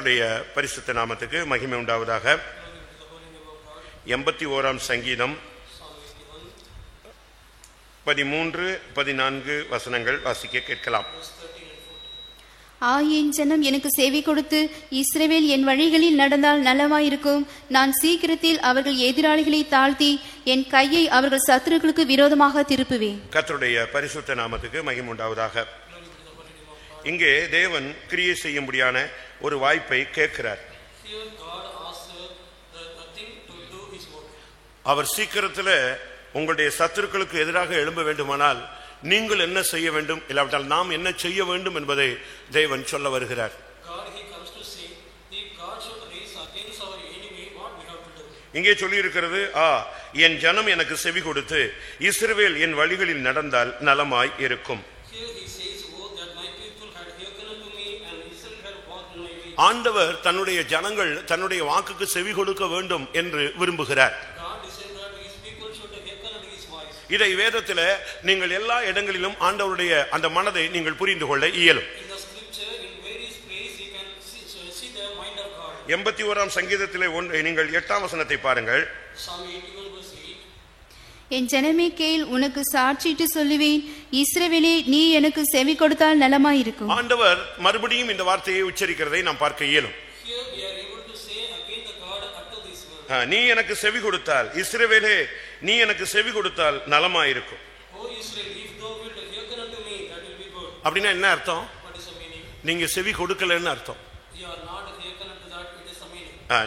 கர்த்தருடைய பரிசுத்த நாமத்துக்கு மகிமை உண்டாவதாக. 81ஆம் சங்கீதம் 13-14 வசனங்கள் வாசிக்க கேட்கலாம். என் ஜனம் எனக்கு செவி கொடுத்து இஸ்ரவேல் என் வழிகளில் நடந்தால் நலமாயிருக்கும். நான் சீக்கிரத்தில் அவர்கள் எதிராளிகளை தாழ்த்தி என் கையை அவர்கள் சத்துருக்களுக்கு விரோதமாக திருப்புவேன். கர்த்தருடைய பரிசுத்த நாமத்துக்கு மகிமை உண்டாவதாக. இங்கே தேவன் கிரியை செய்யும்படியான ஒரு வாய்ப்பை கேட்கிறார். அவர் சீக்கிரத்தில் உங்களுடைய சத்துருக்களுக்கு எதிராக எழும்ப வேண்டுமானால் நீங்கள் என்ன செய்ய வேண்டும், இல்லாவிட்டால் நாம் என்ன செய்ய வேண்டும் என்பதை தேவன் சொல்ல வருகிறார். இங்கே சொல்லி இருக்கிறது, என் ஜனம் எனக்கு செவி கொடுத்து இஸ்ரவேல் என் வழிகளில் நடந்தால் நலமாய் இருக்கும். ஆண்டவர் தன்னுடைய ஜனங்கள் தன்னுடைய வாக்குக்கு செவி கொடுக்க வேண்டும் என்று விரும்புகிறார். இதை வேதத்தில் நீங்கள் எல்லா இடங்களிலும் ஆண்டவருடைய அந்த மனதை நீங்கள் புரிந்து கொள்ள இயலும். 81ஆம் சங்கீதத்திலே நீங்கள் 8ஆம் வசனத்தை பாருங்கள். என் ஜனமே கேள், உனக்கு சாட்சிட்டு சொல்லுவேன், இஸ்ரவேலே நீ எனக்கு செவி கொடுத்தால் நலமாயிருக்கும். ஆண்டவர் மறுபடியும் இந்த வார்த்தையை உச்சரிக்கிறதை நாம் பார்க்க இயலும். நீ எனக்கு செவி கொடுத்தால், இஸ்ரவேலே நீ எனக்கு செவி கொடுத்தால் நலமாயிருக்கும். அப்படின்னா என்ன அர்த்தம்? நீங்க செவி கொடுக்கலன்னு அர்த்தம்.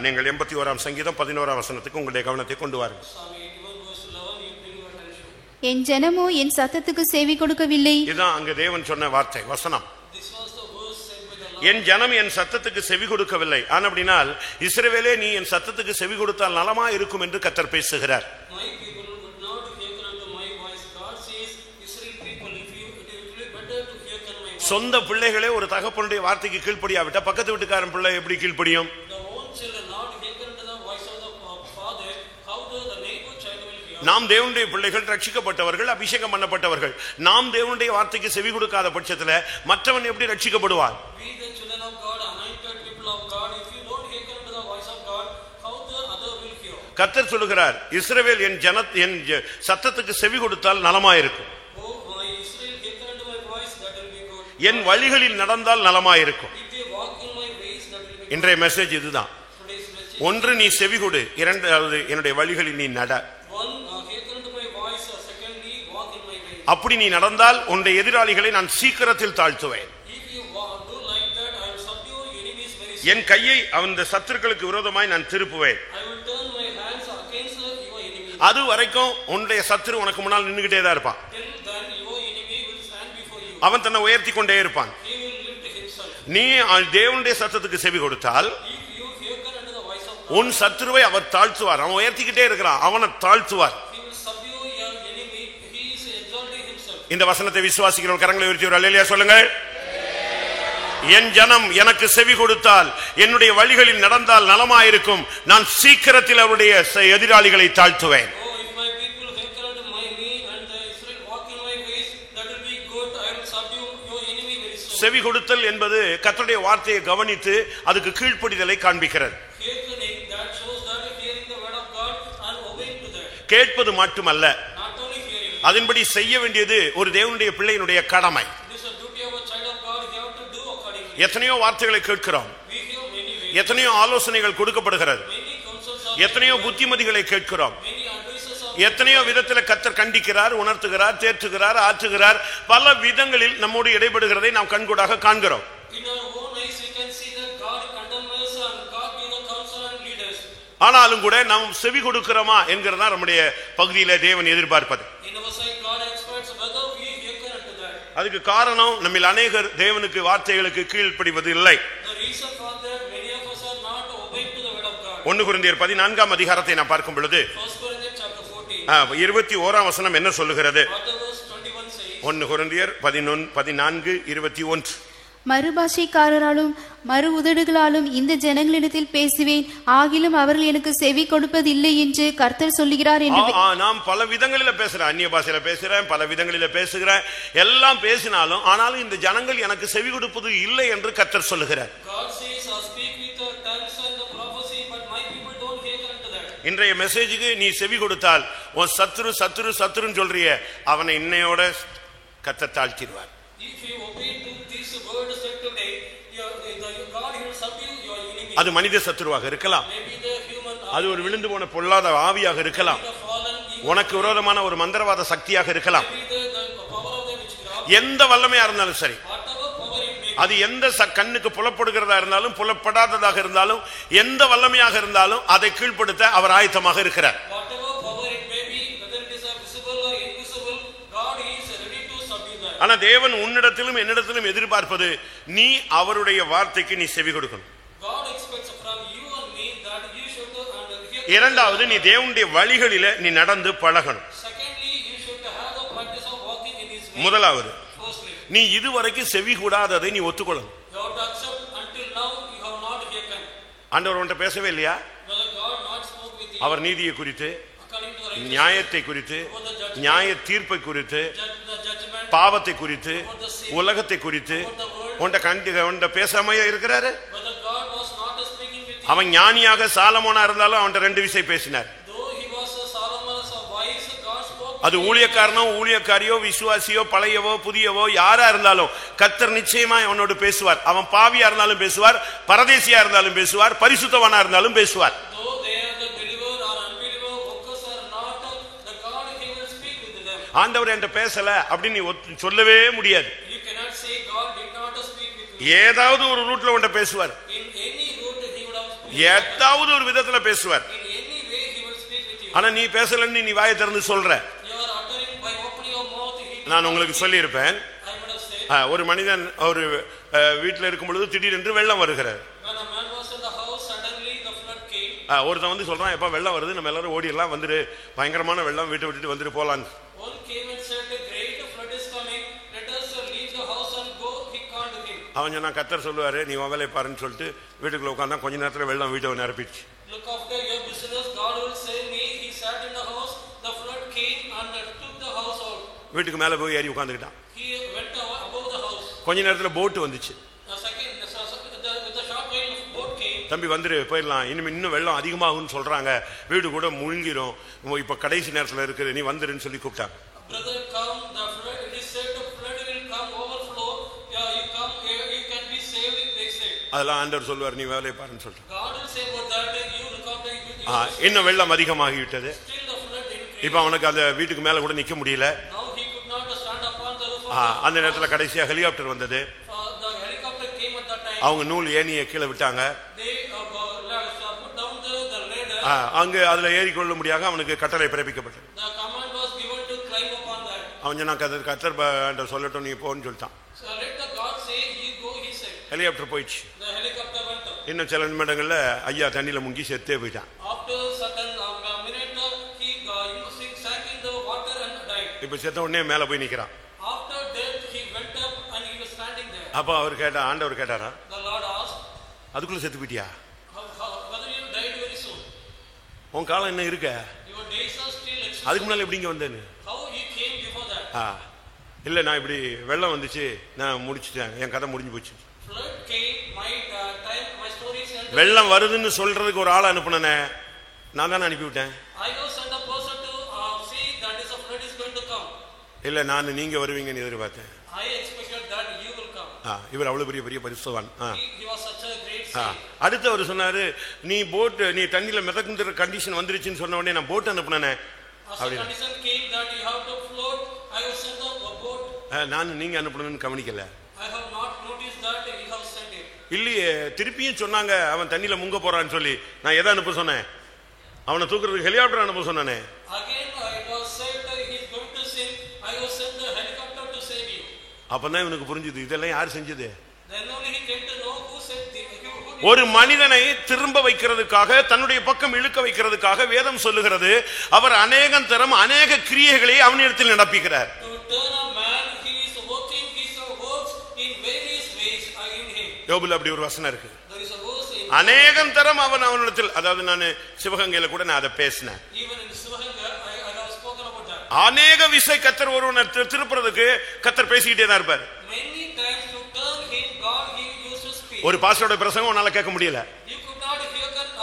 நீங்கள் 81ஆம் சங்கீதம் 11ஆம் வசனத்துக்கு உங்களுடைய கவனத்தை கொண்டு வாருங்கள். என் ஜனமோ என் சத்தத்துக்கு செவி கொடுக்கவில்லை. இதுதான் அங்க தேவன் சொன்ன வார்த்தை வசனம். என் ஜனம் என் சத்தத்துக்கு செவி கொடுக்கவில்லை. அப்படினால் இஸ்ரவேலே நீ என் சத்தத்துக்கு செவி கொடுத்தால் நலமா இருக்கும் என்று கர்த்தர் பேசுகிறார். சொந்த பிள்ளைகளே ஒரு தகப்பனுடைய வார்த்தைக்கு கீழ்ப்படியாவிட்டா பக்கத்து வீட்டுக்காரன் பிள்ளை எப்படி கீழ்ப்படியும்? நாம் தேவனுடைய பிள்ளைகள், ரட்சிக்கப்பட்டவர்கள், அபிஷேகம் பண்ணப்பட்டவர்கள். நாம் தேவனுடைய வார்த்தைக்கு செவி கொடுக்காத பட்சத்தில் மற்றவன் எப்படி ரட்சிக்கப்படுவான்? கர்த்தர் சொல்லுகிறார், இஸ்ரவேல் என் சத்தத்துக்கு செவி கொடுத்தால் நலமாயிருக்கும், என் வழிகளில் நடந்தால் நலமாயிருக்கும். இன்றைய மெசேஜ் இதுதான். ஒன்று, நீ செவி கொடு. இரண்டாவது, என்னுடைய வழிகளில் நீ நட. அப்படி நீ நடந்தால் உன்னுடைய எதிராளிகளை நான் சீக்கிரத்தில் தாழ்த்துவேன். என் கையை அந்த சத்துருக்களுக்கு விரோதமாய் நான் திருப்புவேன். அது வரைக்கும் உன்னுடைய சத்துரு உனக்கு முன்னால் நின்றுகிட்டே தான் இருப்பான். அவன் தன்னை உயர்த்தி கொண்டே இருப்பான். நீ தேவனுடைய சத்தத்துக்கு செவி கொடுத்தால் உன் சத்துருவை அவர் தாழ்த்துவார். அவன் உயர்த்திக்கிட்டே இருக்கிறான், அவனை தாழ்த்துவார். இந்த வசனத்தை விசுவாசிக்கிறவர்கள் கரங்களை உயர்த்தி ஒரு அல்லேலூயா சொல்லுங்கள். என் ஜனம் எனக்கு செவி கொடுத்தால், என்னுடைய வழிகளில் நடந்தால் நலமாயிருக்கும், நான் சீக்கிரத்தில் அவருடைய எதிராளிகளை தாழ்த்துவேன். செவி கொடுத்தல் என்பது கர்த்தருடைய வார்த்தையை கவனித்து அதுக்கு கீழ்ப்படிதலை காண்பிக்கிறது. கேட்பது மட்டுமல்ல, அதன்படி செய்ய வேண்டியது ஒரு தேவனுடைய பிள்ளையினுடைய கடமை. எத்தனையோ வார்த்தைகளை கேட்கிறோம், எத்தனையோ ஆலோசனைகள் கொடுக்கப்படுகிறது, எத்தனையோ புத்திமதிகளை கேட்கிறோம், எத்தனையோ விதத்தில் கர்த்தர் கண்டிக்கிறார், உணர்த்துகிறார், தேற்றுகிறார், ஆற்றுகிறார். பல விதங்களில் நம்மோடு இடைபடுகிறதை நாம் கண்கூடாக காண்கிறோம். ஆனாலும் கூட நாம் செவி கொடுக்கிறோமா என்கிறதா நம்முடைய பகுதியில தேவன் எதிர்பார்ப்பது. அதுக்கு காரணம் நம்மில் அநேகர் தேவனுக்கு வார்த்தைகளுக்கு கீழ்ப்படிவது இல்லை. 1 கொரிந்தியர் 14ஆம் அதிகாரத்தை நாம் பார்க்கும் பொழுது 21ஆம் வசனம் என்ன சொல்லுகிறது? 1 கொரிந்தியர் 14:21. மறுபாஷைக்காரராலும் மறு உதடுகளாலும் இந்த ஜனங்களிடத்தில் பேசுவேன், ஆகிலும் அவர்கள் எனக்கு செவி கொடுப்பதில்லை என்று கர்த்தர் சொல்லுகிறார் என்று. நாம் பல விதங்களில் பேசுறேன், அந்நிய பாஷையில பேசுறேன், பல விதங்களில் பேசுகிறேன், எல்லாம் பேசினாலும் ஆனாலும் இந்த ஜனங்கள் எனக்கு செவி கொடுப்பது இல்லை என்று கர்த்தர் சொல்லுகிறார். இன்றைய மெசேஜுக்கு நீ செவி கொடுத்தால் உன் சத்துரு சத்துரு சத்துருன்னு சொல்றிய அவனை இன்னையோட கர்த்தர் தாழ்த்திடுவார். அது மனித சத்துருவாக இருக்கலாம், அது ஒரு விழுந்து போன பொல்லாத ஆவியாக இருக்கலாம், உனக்கு விரோதமான ஒரு மந்திரவாத சக்தியாக இருக்கலாம். எந்த வல்லமையா இருந்தாலும் சரி, அது எந்த கண்ணுக்கு புலப்படுகிறதா இருந்தாலும் புலப்படாததாக இருந்தாலும் எந்த வல்லமையாக இருந்தாலும் அதை கீழ்ப்படுத்த அவர் ஆயத்தமாக இருக்கிறார். ஆனா தேவன் உன்னிடத்திலும் என்னிடத்திலும் எதிர்பார்ப்பது நீ அவருடைய வார்த்தைக்கு நீ செவி கொடுக்கணும். இரண்டாவது, நீ தேவனுடைய வழிகளில நீ நடந்து பழகணும். முதலாவது, நீ இதுவரைக்கும் செவி கூடாததை நீ ஒத்துக்கொள்ளணும். ஆண்டவர் உன்கிட்ட பேசவே இல்லையா? அவர் நீதியை குறித்து, நியாயத்தை குறித்து, நியாய தீர்ப்பை குறித்து, பாவத்தை குறித்து, உலகத்தை குறித்து உன்கிட்ட பேசாமையா இருக்கிறாரு? அவன் ஞானியாக சாலமோனா இருந்தாலும் அவன்கிட்ட 2 விஷயம் பேசினார். அது ஊழியக்காரனோ ஊழியக்காரியோ விசுவாசியோ பழையவோ புதியவோ யாரா இருந்தாலும் கர்த்தர் நிச்சயமா அவனோடு பேசுவார். அவன் பாவியா இருந்தாலும் பேசுவார், பரதேசியா இருந்தாலும் பேசுவார், பரிசுத்தவனா இருந்தாலும் பேசுவார். ஆண்டவர் என்கிட்ட பேசல அப்படின்னு நீ சொல்லவே முடியாது. ஏதாவது ஒரு ரூட்ல உன்கிட்ட பேசுவார், ஏதாவது ஒரு விதத்துல பேசுவார். ஆனா நீ பேசலன்னு நீ வாயை திறந்து சொல்ற. நான் உங்களுக்கு சொல்லி இருப்பேன், ஒரு மனிதன் ஒரு வீட்டில் இருக்கும் பொழுது திடீரென்று வெள்ளம் வருகிறார். ஒருத்தன் வந்து சொல்றான், எப்ப வெள்ளம் வருது நம்ம எல்லாரும் ஓடிடலாம், வந்துரு, பயங்கரமான வெள்ளம், வீட்டை விட்டுட்டு வந்துட்டு போலான்னு. அவன் சொன்னா கர்த்தர் சொல்லுவாரு நீ உன் வேலையை பாருன்னு சொல்லிட்டு வீட்டுக்குள்ள உட்கார்ந்தா கொஞ்ச நேரத்துல வெள்ளம் வீட்டை நிரப்பிடுச்சு. வீட்டுக்கு மேல போய் ஏறி உட்கார்ந்துக்கிட்டான். கொஞ்ச நேரத்துல போட்டு வந்துச்சு. தம்பி வந்துரு போயிடலாம், இன்னும் வெள்ளம் அதிகமாகும்னு சொல்றாங்க, வீடு கூட முழுங்கிரும், இப்ப கடைசி நேரத்துல இருக்குது, நீ வந்துருன்னு சொல்லி கூப்பிட்டாங்க. அதெல்லாம் ஆண்டவர் சொல்லுவார் நீ வேலையை பாருன்னு சொல்லிட்டு. இன்னும் வெள்ளம் அதிகமாகிவிட்டது. இப்ப அவனுக்கு அந்த வீட்டுக்கு மேல கூட நிக்க முடியல. அந்த நேரத்தில் கடைசியா ஹெலிகாப்டர் வந்தது. அவங்க நூல் ஏணியை கீழே விட்டாங்க. அங்கு அதுல ஏறிக்கொள்ள முடியாத அவனுக்கு கட்டளை பிறப்பிக்கப்பட்டது. அவன் சொன்னா கர்த்தர் சொல்லட்டும் நீ போன்னு சொல்லிட்டான். ஹெலிகாப்டர் போயிடுச்சு. இன்னும் சில நிமிடங்கள்ல ஐயா தண்ணியில முங்கி செத்தே போயிட்டான். இப்ப செத்த உடனே மேல போய் நிக்கிறான். அப்ப அவர் கேட்டா, ஆண்டவர் கேட்டாரா, அதுக்குள்ள செத்து போயிட்டியா? உன் காலம் என்ன இருக்க, அதுக்கு முன்னால எப்படிங்க வந்தேன்னு? இல்ல நான் இப்படி வெள்ளம் வந்துச்சு, நான் முடிச்சுட்டேன், என் கதை முடிஞ்சு போச்சு. வெள்ளம் வருதுன்னு சொல்றதுக்கு ஒரு ஆள் அனுப்புனே, நான் தானே அனுப்பிவிட்டேன். இல்ல நான் நீங்க வருவீங்கன்னு எதிர்பார்த்தேன். இவர் அவ்வளவு பெரிய பெரிய பரிசுத்தவான். அடுத்து அவர் சொன்னாரு, நீ போட் நீ தண்ணியில மிதக்குற கண்டிஷன் வந்துருச்சுன்னு சொன்ன உடனே நான் போட் அனுப்புனேன். நான் நீங்க அனுப்பணும்னு கவனிக்கல. இல்லையே, திருப்பியும் சொன்னாங்க அவன் தண்ணியில முங்க போறான்னு சொல்லி. நான் எதை அனுப்ப சொன்னேன்? அவனை தூக்குறதுக்கு ஹெலிகாப்டர் அனுப்ப சொன்னானே. அப்பதான் இவனுக்கு புரிஞ்சுது இதெல்லாம் யார் செஞ்சது. ஒரு மனிதனை திரும்ப வைக்கிறதுக்காக, தன்னுடைய பக்கம் இழுக்க வைக்கிறதுக்காக வேதம் சொல்லுகிறது அவர் அநேகம் தரம் அநேக கிரியைகளை அவனிடத்தில் நடப்பிக்கிறார். யோபுல அப்படி ஒரு வசனம் இருக்கு. அநேகம் தரம் அவனிடத்தில், அதாவது நான் சிவகங்கையில கூட நான் அதை பேசினேன். அநேக விசை கத்தர் ஒருவனை திருப்புறதுக்கு கத்தர் பேசிக்கிட்டே தான் இருப்பார். ஒரு பாஸ்டரோட பிரசங்கம் உன்னால கேட்க முடியல.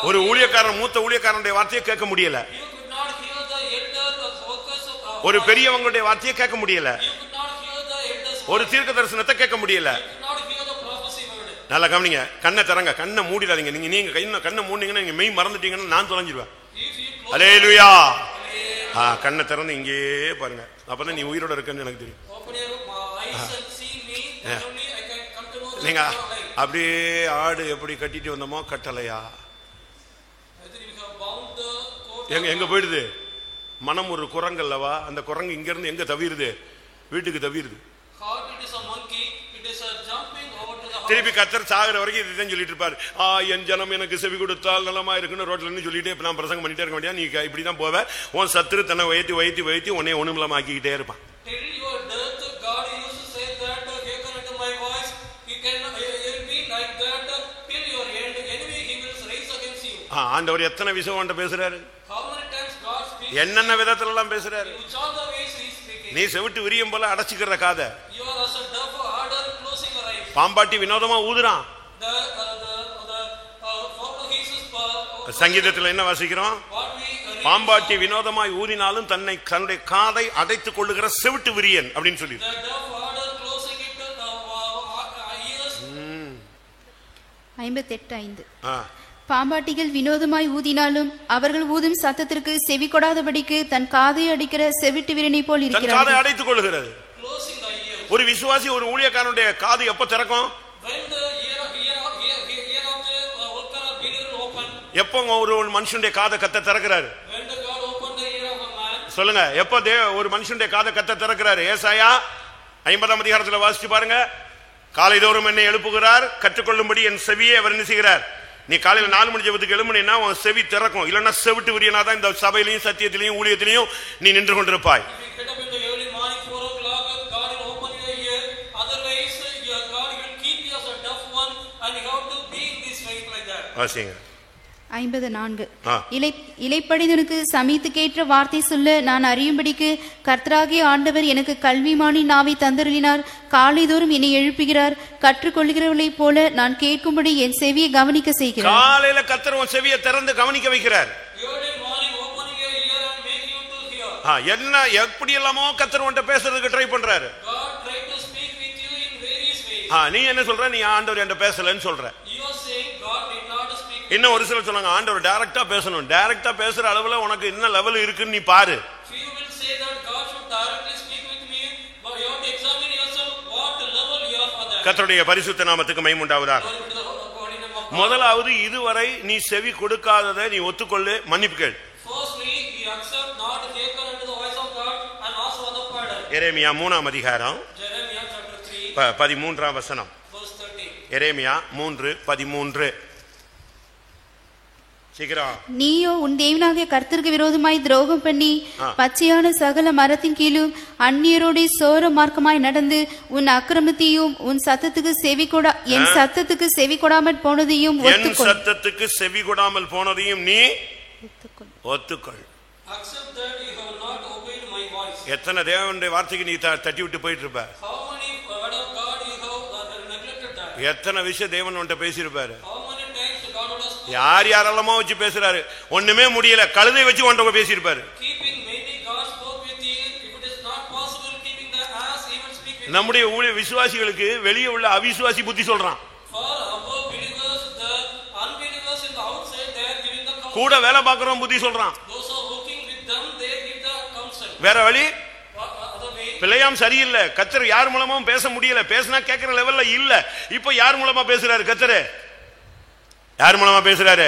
ஒரு ஊழியக்காரன் மூத்த ஊழியக்காரனுடைய வார்த்தையை கேட்க முடியல. You could not hear the elder workers of ஒரு பெரியவங்களுடைய வார்த்தையை கேட்க முடியல. You could not hear the elders. ஒரு தீர்க்க தரிசனத்தை கேட்க முடியல. You could not hear the prophecy word. நல்லா கவனிங்க, கண்ணை திறங்க, கண்ணை மூடிடாதீங்க. நீங்க கண்ணை மூடினீங்கன்னா நீங்க மெய் மறந்துட்டீங்கன்னா நான் தொலைஞ்சிருவேன். If you close, அல்லேலூயா. கண்ணை திறந்து இங்கே பாருங்க, அப்பதான் நீ உயிரோட இருக்கன்னு எனக்கு தெரியும். open your eyes and see me, then only I can come to know that நீங்க you are alive. அப்படியே ஆடு எப்படி கட்டிட்டு வந்தோமோ கட்டளையா Whether you have bound the coat, எங்க போயிடுது? மனம் ஒரு குரங்கல்லவா, அந்த குரங்கு இங்க இருந்து எங்க தவிருது? வீட்டுக்கு தவிருது. heart it is a monkey, it is a jumping over to the house. திருப்பி கத்தர் சாகுற வரைக்கும் இதுதான் சொல்லிட்டு இருப்பாரு. என் ஜனம் எனக்கு செவி கொடுத்தால் நலமா இருக்குன்னு ரோட்ல இருந்து சொல்லிட்டு இப்ப நான் பிரசங்கம் பண்ணிட்டே இருக்க வேண்டியா, நீ இப்படிதான் போவ, உன் சத்துரு தன்னை வைத்தி உன்னை ஒண்ணுமில்லாம ஆக்கிக்கிட்டே இருப்பான். Till your death, God used to say that, hearken unto my voice, he will be like that till your end. Enemy he will raise against you. ஆண்டவர் எத்தனை விஷயம் பேசுறாரு, How many times God speaks? என்னென்ன விதத்துல எல்லாம் பேசுறாரு. Which all the ways he is speaking. நீ செவிட்டு விரியம் போல அடைச்சிக்கிற காதை. You are as a dove harder closing your eyes. Pambatti வினோதமா ஊதுறான். The follow Jesus. சங்கீதத்துல என்ன வாசிக்கிறோம்? What we read. பாம்பாட்டி வினோதமாய் ஊதினாலும் தன்னுடைய காதை அடைத்துக் கொள்ளுகிற செவிட்டு விரியன் அப்படின்னு சொல்லி. The dove harder closing it ears. 58:5. பாம்பாட்டிகள் வினோதமாய் ஊதினாலும் அவர்கள் ஊதும் சத்தத்திற்கு செவி கொடாதபடிக்கு தன் காதை அடிக்கிற செவிட்டு விரனை போல் தன் காதை இருக்கிறார்கள். அடைத்துக் கொள்ளுகிறது. Closing the ears. ஒரு விசுவாசி ஒரு ஊழியக்காரனுடைய காது எப்ப திறக்கும்? When the ear of the worker or believer open. எப்போ ஒரு மனுஷனுடைய காதை கத்த திறக்கிறாரு? When the God opened the ear of a man. சொல்லுங்க, எப்போ ஒரு மனுஷனுடைய காதை கத்த திறக்கிறாரு? ஏசாயா 50ஆம் அதிகாரத்துல வாசிச்சு பாருங்க. காலைதோறும் என்னை எழுப்புகிறார், கற்றுக்கொள்ளும்படி என் செவியை அவர் என்ன செய்கிறார்? நீ காலையில 4 மணி ஜெபத்துக்கு எழும்புனா உன் செவி திறக்கும். இல்லன்னா செவிட்டு விரியனாதான் இந்த சபையிலையும் சத்தியத்திலையும் ஊழியத்திலையும் நீ நின்று கொண்டிருப்பாய். If you get up in the early morning 4 o'clock, God will open your ear. Otherwise, your God will keep you as a deaf one, and you have to be in this faith like that. வாசிங்க. 54. இலைப்படிதனுக்கு சமீத்துக்கேற்ற வார்த்தை சொல்ல நான் அறியும்படிக்கு கர்த்தராகிய ஆண்டவர் எனக்கு கல்விமானி நாவை தந்தருளினார். காலைதோறும் என்னை எழுப்புகிறார். கற்றுக்கொள்கிறவர்களைப் போல நான் கேட்கும்படி என் செவியை கவனிக்க செய்கிறார். காலையில கர்த்தர் உன் செவியை திறந்து கவனிக்க வைக்கிறார். Early morning opening your ear and make you to hear. என்ன எப்படி எல்லாமோ கர்த்தர் உன்கிட்ட பேசுறதுக்கு ட்ரை பண்றாரு. God tried to speak with you in various ways. நீ என்ன சொல்ற? நீ ஆண்டவர் என்கிட்ட பேசலன்னு சொல்ற. You are saying God did not speak. இன்னும் ஒரு சிலர் சொன்னாங்க ஆண்டவர் டைரக்டா பேசணும். டைரக்டா பேசுற அளவுல உனக்கு என்ன லெவல் இருக்குன்னு நீ பாரு. Few will say that God should directly speak with me, but you have to examine yourself what level you are for that. கர்த்தருடைய பரிசுத்த நாமத்துக்கு மகிமை உண்டாவதாக. முதலாவது, இதுவரை நீ செவி கொடுக்காததை நீ ஒத்துக்கொள்ளு, மன்னிப்பு கேள். Firstly, you accept not hearken unto the voice of God and ask for the pardon. எரேமியா 3ஆம் அதிகாரம் Jeremiah chapter 3 13ஆம் வசனம். verse 13. எரேமியா 3:13. சீக்கிரம். நீயோ உன் தேவனாகிய கர்த்தருக்கு விரோதமாய் துரோகம் பண்ணி பச்சையான சகல மரத்தின் கீழும் அந்நியரோட சோர மார்க்கமாய் நடந்து உன் அக்கிரமத்தையும் உன் சத்தத்துக்கு என் சத்தத்துக்கு செவி கொடாமல் போனதையும் நீ ஒத்துக்கொள். Accept that you have not obeyed my voice. எத்தனை தேவனுடைய வார்த்தைக்கு நீ தட்டி விட்டு போயிட்டு இருப்ப. How many word of God you have neglected that. எத்தனை விஷயம் தேவன் உன்கிட்ட பேசியிருப்பாரு. How many times God would have spoken. யாரெல்லாமோ வச்சு பேசுறாரு, ஒண்ணுமே முடியல, கழுதை வச்சு உன்கிட்ட பேசியிருப்பாரு. Keeping maybe God spoke with you, if it is not possible keeping the ass even speak with. நம்முடைய விசுவாசிகளுக்கு வெளியே உள்ள அவிசுவாசி புத்தி சொல்றான். For our believers, the unbelievers in the outside, they are giving the counsel. கூட வேலை பார்க்கறவன் புத்தி சொல்றான். Those who are working with them, they give the counsel. வேற வழி Other way. பிள்ளையாம் சரியில்லை. கர்த்தர் யார் மூலமும் பேச முடியல, பேசினா கேட்கிற லெவல்ல இல்ல. இப்ப யார் மூலமா பேசுறாரு கர்த்தர்? யார் மூலமா பேசுறாரு?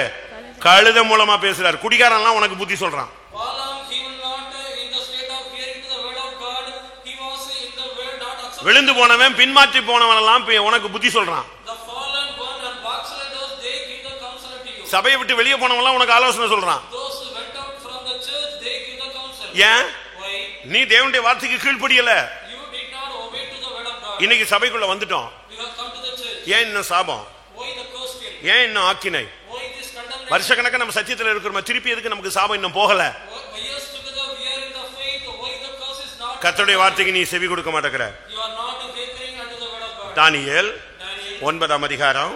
கழுதை மூலமா பேசுறாரு. குடிகாரன்லாம் உனக்கு புத்தி சொல்றான். Balaam, he will not in the state of hearing to the word of God. He was in the word not accepting. விழுந்து போனவன் பின்மாற்றி போனவன் எல்லாம் உனக்கு புத்தி சொல்றான். The fallen one and backsliders, they give the counsel to you. சபையை விட்டு வெளியே போனவன் எல்லாம் உனக்கு ஆலோசனை சொல்றான். Those who went out from the church, they give the counsel. ஏன்? Why? நீ தேவனுடைய வார்த்தைக்கு கீழ்ப்படியல. You did not obey to the word of God. இன்னைக்கு சபைக்குள்ள வந்துட்டோம். We have come to the church. ஏன் இன்னும் சாபம்? Why the curse came? ஏன் இன்னும் ஆக்கினை? Why this condemnation? வருஷக்கணக்கா நம்ம சத்தியத்துல இருக்கிறோம், திருப்பி எதுக்கு நமக்கு சாபம் இன்னும் போகல? Why years together we are in the faith? Why the curse is not? கர்த்தருடைய வார்த்தைக்கு நீ செவி கொடுக்க மாட்டேங்கிற. You are not hearing unto the word of God. Daniel Daniel 9ஆம் அதிகாரம்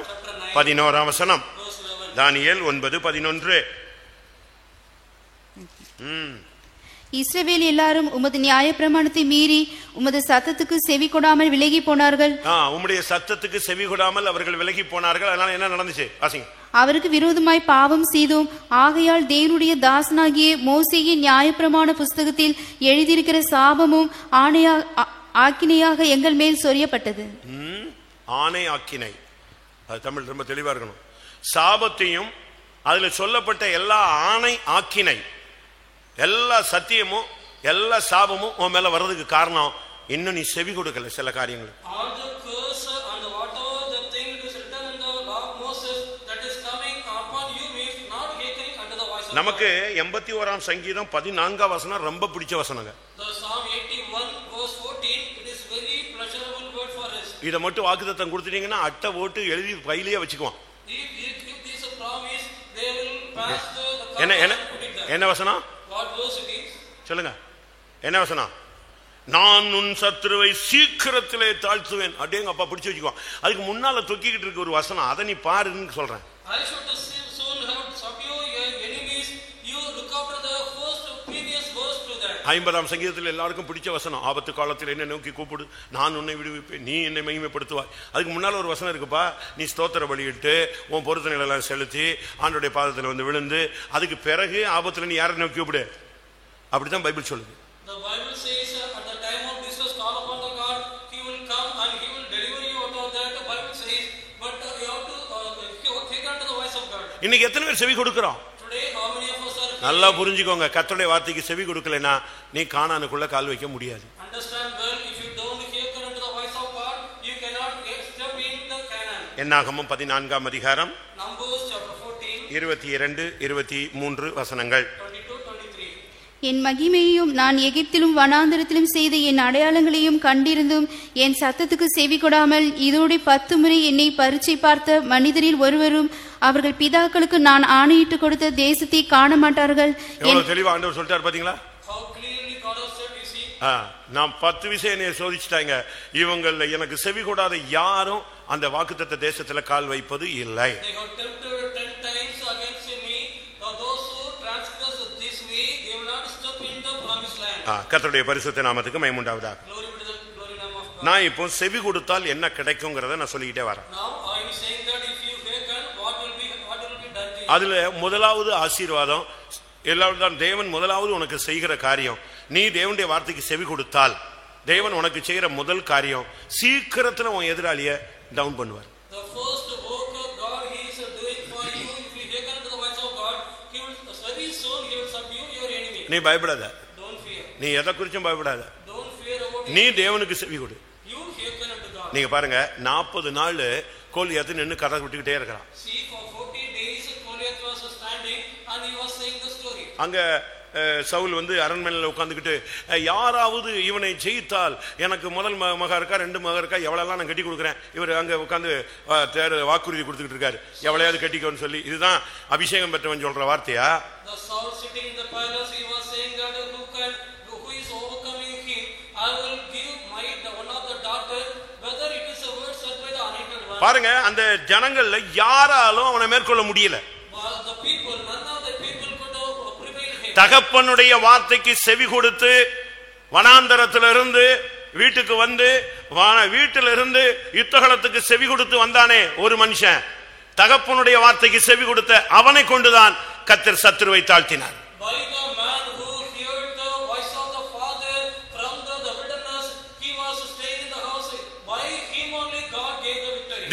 11ஆம் வசனம். verse 11. தானியேல் 9:11. இஸ்ரவேல் எல்லாரும் உமது நியாயப்பிரமாணத்தை மீறி உமது சத்தத்துக்கு செவி கொடாமல் விலகி போனார்கள். உம்முடைய சத்தத்துக்கு செவி கொடாமல் அவர்கள் விலகி போனார்கள். அதனால என்ன நடந்துச்சு வாசிங்க. அவருக்கு விரோதமாய் பாவம் செய்தோம். ஆகையால் தேவனுடைய தாசனாகிய மோசேயின் நியாயப்பிரமாண புஸ்தகத்தில் எழுதியிருக்கிற சாபமும் ஆக்கினையாக எங்கள் மேல் சொரியப்பட்டது. ஆணை ஆக்கினை, அது தமிழ் ரொம்ப தெளிவா இருக்கணும். சாபத்தையும் அதுல சொல்லப்பட்ட எல்லா ஆணை ஆக்கினை, எல்லா சத்தியமும் எல்லா சாபமும் உன் மேல வர்றதுக்கு காரணம் இன்னும் நீ செவி கொடுக்கல சில காரியங்கள். நமக்கு 81ஆம் சங்கீதம் 14ஆம் வசனம் ரொம்ப பிடிச்ச வசனங்க. இத மட்டும் வாக்குத்தத்தம் கொடுத்துட்டீங்கன்னா அட்டை ஓட்டு எழுதி பையிலேயே வச்சுக்குவான். என்ன வசனம் சொல்லுங்க, என்ன வசனம்? நான் உன் சத்துருவை சீக்கிரத்திலே தாழ்த்துவேன். அப்படியே அப்பா பிடிச்சு வச்சுக்குவான். அதுக்கு முன்னால தொக்கிக்கிட்டு இருக்க ஒரு வசனம், அதை நீ பாருன்னு சொல்றேன். 50ஆம் சங்கீதத்தில் எல்லாருக்கும் பிடிச்ச வசனம், ஆபத்து காலத்தில் என்ன நோக்கி கூப்பிடு, நான் உன்னை விடுவிப்பேன், நீ என்னை மகிமைப்படுத்துவாய். அதுக்கு முன்னால ஒரு வசனம் இருக்குப்பா, நீ ஸ்தோத்திர பலியிட்டு உன் பொருத்தனைகள் எல்லாம் செலுத்தி ஆண்டோடைய பாதத்தில் வந்து விழுந்து அதுக்கு பிறகு ஆபத்துல நீ யாரை நோக்கி கூப்பிடு. அப்படிதான் பைபிள் சொல்லுது. இன்னைக்கு எத்தனை பேர் செவி கொடுக்கிறோம்? நல்லா புரிஞ்சுக்கோங்க, கர்த்தருடைய வார்த்தைக்கு செவி கொடுக்கலனா நீ கானானுக்குள்ள கால் வைக்க முடியாது. என்னாகமம் 14ஆம் அதிகாரம் 22, 23 வசனங்கள். என் மகிமையையும் நான் எகிப்திலும் வனாந்தரத்திலும் செய்த என் அடையாளங்களையும் கண்டிருந்தும் என் சத்தத்துக்கு செவி கொடாமல் இதோடு 10 முறை என்னை பரீட்சை பார்த்த மனிதரில் ஒருவரும் அவர்கள் பிதாக்களுக்கு நான் ஆணையிட்டு கொடுத்த தேசத்தை காண மாட்டார்கள். தெளிவா ஆண்டவர் சொல்லிட்டார் பாத்தீங்களா? நான் 10 விஷயம் என்னை சோதிச்சுட்டாங்க, இவங்கள எனக்கு செவி கொடாத யாரும் அந்த வாக்குத்தத்த தேசத்துல கால் வைப்பது இல்லை. கர்த்தருடைய பரிசுத்த நாமத்துக்கு மகிமை உண்டாவதாக. நான் இப்போ செவி கொடுத்தால் என்ன கிடைக்கும்ங்கறத நான் சொல்லிக்கிட்டே வரேன். அதுல முதலாவது ஆசீர்வாதம், எல்லாரும் தேவன் முதலாவது உனக்கு செய்கிற காரியம், நீ தேவனுடைய வார்த்தைக்கு செவி கொடுத்தால் தேவன் உனக்கு செய்கிற முதல் காரியம், சீக்கிரத்துல உன் எதிராளிய டவுன் பண்ணுவார். நீ பயப்படாத, நீ எதை குறிச்சும் பயப்படாத, நீ தேவனுக்கு செவி கொடு. நீங்க பாருங்க, 40 நாள் கோலியாத்து நின்று கதை விட்டுக்கிட்டே இருக்கிறான். அங்க சவுல் வந்து அரண்மனையில் உட்காந்துக்கிட்டு, யாராவது இவனை ஜெயித்தால் எனக்கு முதல் மகா இருக்கா 2 மகா இருக்கா எவ்வளவு நான் கட்டி கொடுக்குறேன். இவர் அங்க உட்காந்து வாக்குறுதி கொடுத்துக்கிட்டு இருக்காரு, எவ்வளையாவது கட்டிக்கோன்னு சொல்லி. இதுதான் அபிஷேகம் பெற்றவன் சொல்ற வார்த்தையா? பாருங்க, அந்த ஜனங்கள்ல யாராலும் அவனை மேற்கொள்ள முடியல. தகப்பனுடைய வார்த்தைக்கு செவி கொடுத்து வனாந்தரத்திலிருந்து வீட்டுக்கு வந்து வீட்டிலிருந்து யுத்தகலத்துக்கு செவி கொடுத்து வந்தானே ஒரு மனுஷன், தகப்பனுடைய வார்த்தைக்கு செவி கொடுத்த அவனை கொண்டுதான் கர்த்தர் சத்துருவை தாழ்த்தினார்.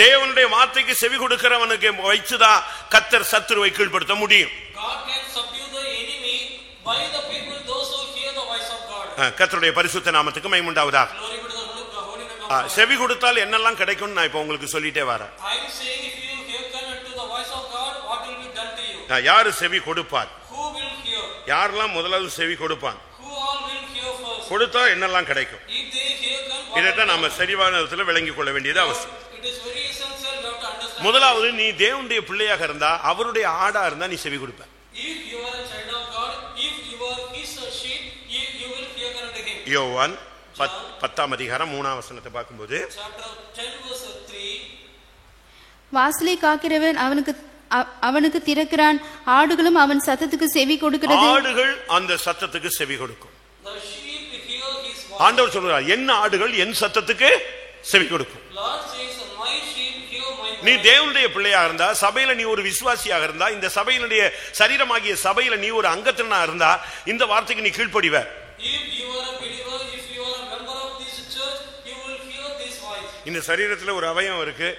தேவனுடைய வார்த்தைக்கு செவி கொடுக்கிறவனுக்கு வைச்சுதான் கர்த்தர் சத்துருவை கீழ்படுத்த முடியும். கர்த்தருடைய பரிசுத்த நாமத்துக்கு மகிமை உண்டாவதாக. செவி கொடுத்தால் என்னெல்லாம் கிடைக்கும் நான் இப்ப உங்களுக்கு சொல்லிட்டே வரேன். யாரு செவி கொடுப்பார்? யாரெல்லாம் முதலாவது செவி கொடுப்பான்? கொடுத்தா என்னெல்லாம் கிடைக்கும்? இதைத்தான் நாம சரிவான விதத்தில் விளங்கிக் கொள்ள வேண்டியது அவசியம். முதலாவது, நீ தேவனுடைய பிள்ளையாக இருந்தா, அவருடைய ஆடா இருந்தா நீ செவி கொடுப்ப. யோவான் 10ஆம் அதிகாரம் 3ஆம் வசனத்தை பார்க்கும்போது, வாசலை காக்கிறவன் அவனுக்கு அவனுக்கு திறக்கிறான். ஆடுகளும் அவன் சத்தத்துக்கு செவி கொடுக்கிறது. ஆடுகள் அந்த சத்தத்துக்கு செவி கொடுக்கும். The sheep hear his voice. ஆண்டவர் சொல்றார், என் ஆடுகள் என் சத்தத்துக்கு செவி கொடுக்கும். Lord says, my sheep hear my voice. நீ தேவனுடைய பிள்ளையா இருந்தா, சபையில நீ ஒரு விசுவாசியாக இருந்தா, இந்த சபையினுடைய சரீரமாகிய சபையில நீ ஒரு அங்கத்தினா இருந்தா, இந்த வார்த்தைக்கு நீ கீழ்ப்படிவ. If you are a believer, if you are a member of this church, you will hear this voice. இந்த சரீரத்துல ஒரு அவயம் இருக்கு,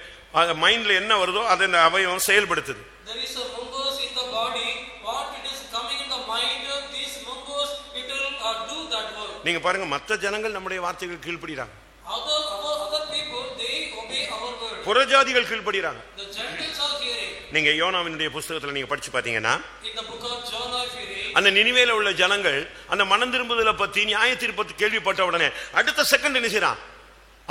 மைண்ட்ல என்ன வருதோ அதை அந்த அவயம் செயல்படுத்துது. There is a members in the body, what it is coming in the mind, these members it will do that work. நீங்க பாருங்க, மற்ற ஜனங்கள் நம்முடைய வார்த்தைகள் கீழ்ப்படிறாங்க. Other people, they obey our word. புறஜாதிகள் கீழ்ப்படிறாங்க. The Gentiles are hearing. நீங்க யோனாவினுடைய புத்தகத்துல நீங்க படிச்சு பாத்தீங்கன்னா, In the book of Jonah, if you read, அந்த நினிவேல உள்ள ஜனங்கள் அந்த மனம் திரும்புதலை பத்தி நியாய தீர்ப்பை கேள்விப்பட்ட உடனே அடுத்த செகண்ட் என்ன செய்றான்,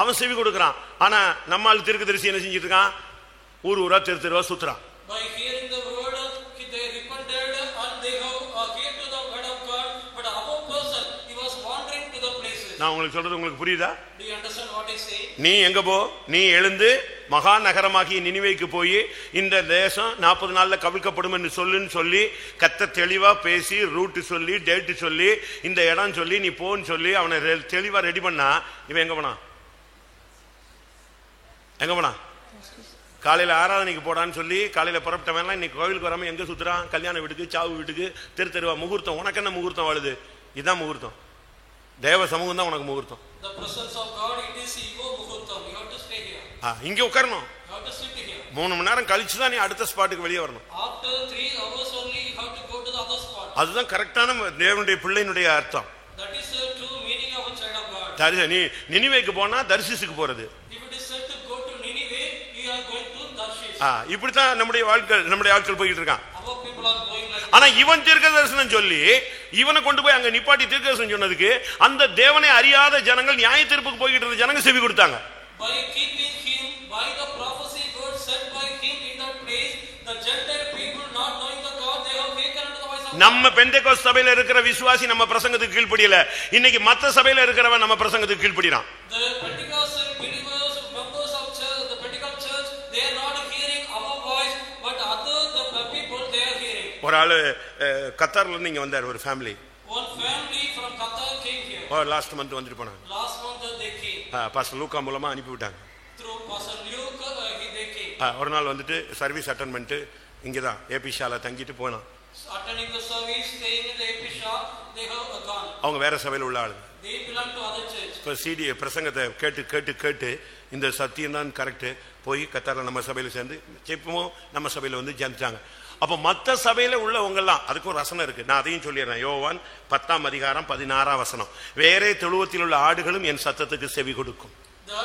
அவன் செவி கொடுக்கறான். ஆனா நம்மால் தீர்க்கதரிசி என்ன செஞ்சிட்டு இருக்கான், ஊர் ஊரா தெரு தெருவா சுத்துறான். by hearing the word, they repented and they have heard to the word of God. But our person, he was wandering to the places. நான் உங்களுக்கு சொல்றது உங்களுக்கு புரியுதா? Do you understand what I say? நீ எங்க போ, நீ எழுந்து மகா நகரமாகிய நினிவேக்கு போய் இந்த தேசம் 40 நாள்ல கவிழ்க்கப்படும் என்று சொல்லுன்னு சொல்லி கத்த தெளிவா பேசி ரூட் சொல்லி டேட் சொல்லி இந்த இடம் சொல்லி நீ போன்னு சொல்லி அவனை தெளிவா ரெடி பண்ணா, இவன் எங்க போனா, எங்க போனா? காலையில ஆராதனைக்கு போடான்னு சொல்லி காலையில புறப்பட்டவன் இன்னைக்கு கோவிலுக்கு வராம எங்க சுத்துறான், கல்யாண வீட்டுக்கு, சாவு வீட்டுக்கு, தெரு தெருவா. முகூர்த்தம், உனக்கு என்ன முகூர்த்தம் வாழுது? இதுதான் முகூர்த்தம். தேவ சமூகம் தான் உனக்கு முகூர்த்தம். The presence of God, it is your muhurtam. You have to stay here. இங்க உட்காரணும். You have to sit here. 3 மணி நேரம் கழிச்சு தான் நீ அடுத்த ஸ்பாட்டுக்கு வெளியே வரணும். After 3 hours only, you have to go to the other spot. அதுதான் கரெக்டான தேவனுடைய பிள்ளையினுடைய அர்த்தம். That is the true meaning of a child of God. நீ நினிவேக்கு போனா தரிசிசுக்கு போறது. If it is said to go to Nineveh, you are going to Tarshish. இப்படித்தான் நம்முடைய ஆட்கள் போயிட்டு இருக்கான். Our people are going like ஆனா இவன் தீர்க்க தரிசனம் சொல்லி இவனை கொண்டு போய் அங்க நிப்பாட்டி தீர்க்க தரிசனம் சொன்னதுக்கு அந்த தேவனை அறியாத ஜனங்கள் நியாய தீர்ப்புக்கு போய்கிட்டு இருந்த ஜனங்க செவி கொடுத்தாங்க. by keeping him, by the prophecy word said by him in that place, the Gentile people not knowing the God, they have taken unto the voice of God. நம்ம பெந்தேகோஸ்து சபையில இருக்கிற விசுவாசி நம்ம பிரசங்கத்துக்கு கீழ்ப்படியல, இன்னைக்கு மத்த சபையில இருக்கிறவன் நம்ம பிரசங்கத்துக்கு கீழ்ப்படிறான். The Pentecostal believers, members of church, the Pentecostal church, they are not hearing our voice, but other the people they are hearing. ஒரு ஆளு கத்தார்ல இருந்து இங்க வந்தார், ஒரு family. One family from Qatar came here. Last month வந்துட்டு போனாங்க. Last month they came. Pastor Lukka மூலமா அனுப்பி விட்டாங்க. Through Pastor Luke, they came. ஒரு நாள் வந்துட்டு சர்வீஸ் அட்டெண்ட் பண்ணிட்டு இங்கதான் ஏபி ஷால தங்கிட்டு போனான். Attending the service, staying in the Episha, they have gone. அவங்க வேற சபையில உள்ள ஆளு. They belong to other church. இப்போ சிடி பிரசங்கத்தை கேட்டு கேட்டு கேட்டு இந்த சத்தியம் தான் கரெக்ட் போய் கத்தாரில் நம்ம சபையில சேர்ந்து செப்பமும் நம்ம சபையில வந்து சேர்ந்துட்டாங்க. அப்ப மற்ற சபையில உள்ளவங்க எல்லாம் அதுக்கும் ரசனை இருக்கு. நான் அதையும் சொல்லிடுறேன். யோவான் 10 அதிகாரம் 16 வசனம், வேறே தொழுவத்தில் உள்ள ஆடுகளும் என் சத்தத்துக்கு செவி கொடுக்கும். The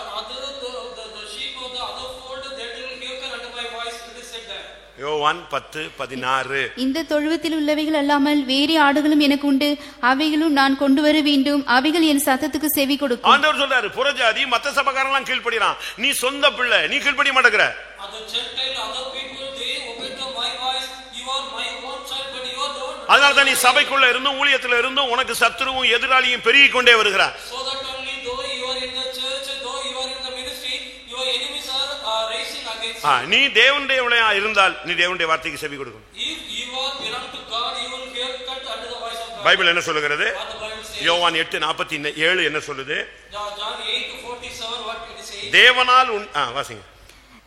sheep of the other fold, they will hearken unto my voice. It is said there. யோவான் 10:16. இந்த தொழுவத்தில் உள்ளவைகள் அல்லாமல் வேறு ஆடுகளும் எனக்கு உண்டு, அவைகளும் நான் கொண்டு வர வேண்டும், அவைகள் என் சத்தத்துக்கு செவி கொடுக்கும். ஆண்டவர் சொல்றாரு, புறஜாதி மத்த சபைக்காரன் கீழ்ப்படிறான், நீ சொந்த பிள்ளை, நீ கீழ்ப்படிய மாட்டேங்கிற. Other Gentile, other people, they obey to my voice. You are my own child, but you are not. அதனால தான் நீ சபைக்குள்ள இருந்தும் ஊழியத்துல இருந்தும் உனக்கு சத்துருவும் எதிராளியும் பெருகிக் கொண்டே வருகிறார். So that only though you are in the church, though you are in the ministry, your enemies are rising against you. நீ தேவனுடையவனா இருந்தால் நீ தேவனுடைய வார்த்தைக்கு செவி கொடுக்கணும். If you are belong to God, you will hearken unto the voice of God. Bible என்ன சொல்லுகிறது? What the Bible says. யோவான் 8:47 என்ன சொல்லுது? John 8:47, what it says. தேவனால் வாசிங்க.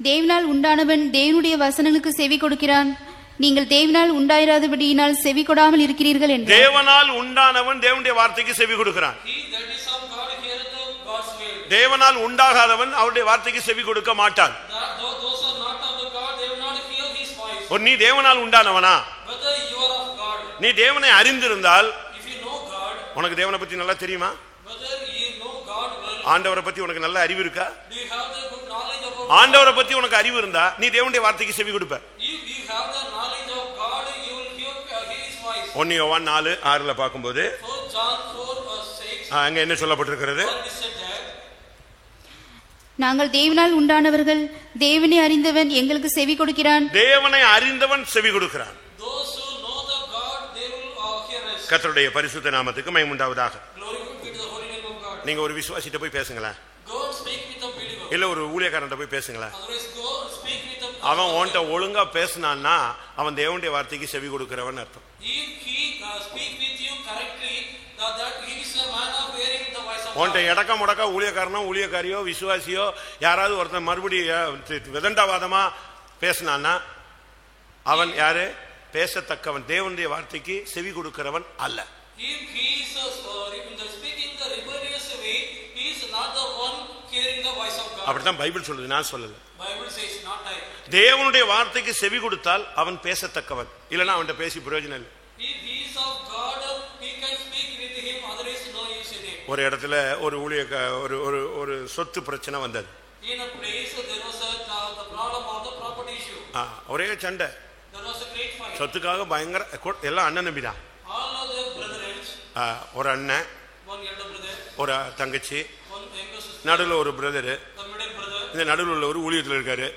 தேவனால் உண்டானவன் தேவனுடைய வசனங்களுக்கு செவி கொடுக்கிறான், நீங்கள் தேவனால் உண்டாயிராதபடியினால் செவி கொடாமல் இருக்கிறீர்கள் என்று. தேவனால் உண்டானவன் தேவனுடைய வார்த்தைக்கு செவி கொடுக்கிறான். He that is of God heareth God's word. தேவனால் உண்டாகாதவன் அவருடைய வார்த்தைக்கு செவி கொடுக்க மாட்டான். Those are not of the God, they will not hear his voice. நீ தேவனால் உண்டானவனா? Whether you are of God. நீ தேவனை அறிந்திருந்தால், If you know God, உனக்கு தேவனை பத்தி நல்லா தெரியுமா? whether you know God well, ஆண்டவரை பத்தி உனக்கு நல்ல அறிவு இருக்கா? do you have the good knowledge about ஆண்டவரை பத்தி உனக்கு அறிவு இருந்தா நீ தேவனுடைய வார்த்தைக்கு செவி கொடுப்ப. If you have the knowledge of God, you will hear his voice. 1 யோவான் 4:6 பார்க்கும்போது So John 4:6, அங்க என்ன சொல்லப்பட்டிருக்கிறது? what is said there? நாங்கள் தேவனால் உண்டானவர்கள், தேவனை அறிந்தவன் எங்களுக்கு செவி கொடுக்கிறான். தேவனை அறிந்தவன் செவி கொடுக்கிறான். Those who know the God, they will hear us. கர்த்தருடைய பரிசுத்த நாமத்துக்கு மகிமை உண்டாவதாக. Glory be to the holy name of God. நீங்க ஒரு விசுவாசிட்ட போய் பேசுங்களா, Go and speak with the believer. இல்ல ஒரு ஊழியக்காரன்ட்ட போய் பேசுங்களா, Otherwise, go and speak with the அவன் உன்கிட்ட ஒழுங்கா பேசினான்னா அவன் தேவனுடைய வார்த்தைக்கு செவி கொடுக்கிறவன் அர்த்தம். உன்கிட்ட இடக்க முடக்கா ஊழியக்காரனோ ஊழியக்காரியோ விசுவாசியோ யாராவது ஒருத்தன் மறுபடியும் விதண்டாவாதமா பேசினான்னா அவன் யாரு? பேசத்தக்கவன், தேவனுடைய வார்த்தைக்கு செவி கொடுக்கிறவன் அல்ல. அப்படித்தான் பைபிள் சொல்லுது, நான் சொல்லல. தேவனுடைய வார்த்தைக்கு செவி கொடுத்தால் அவன் பேசத்தக்கவன், இல்லைன்னா அவன்கிட்ட பேசி பிரயோஜனம் இல்லை. ஒரு இடத்துல ஒரு ஊழிய ஒரு சொத்து பிரச்சனை வந்தது. ஒரே சண்டை, சொத்துக்காக பயங்கர, எல்லாம் அண்ணன் நம்பிதான். ஒரு அண்ணன், ஒரு தங்கச்சி, நடுவில் ஒரு பிரதரு, இந்த நடுவில் உள்ள ஒரு ஊழியத்தில் இருக்காரு.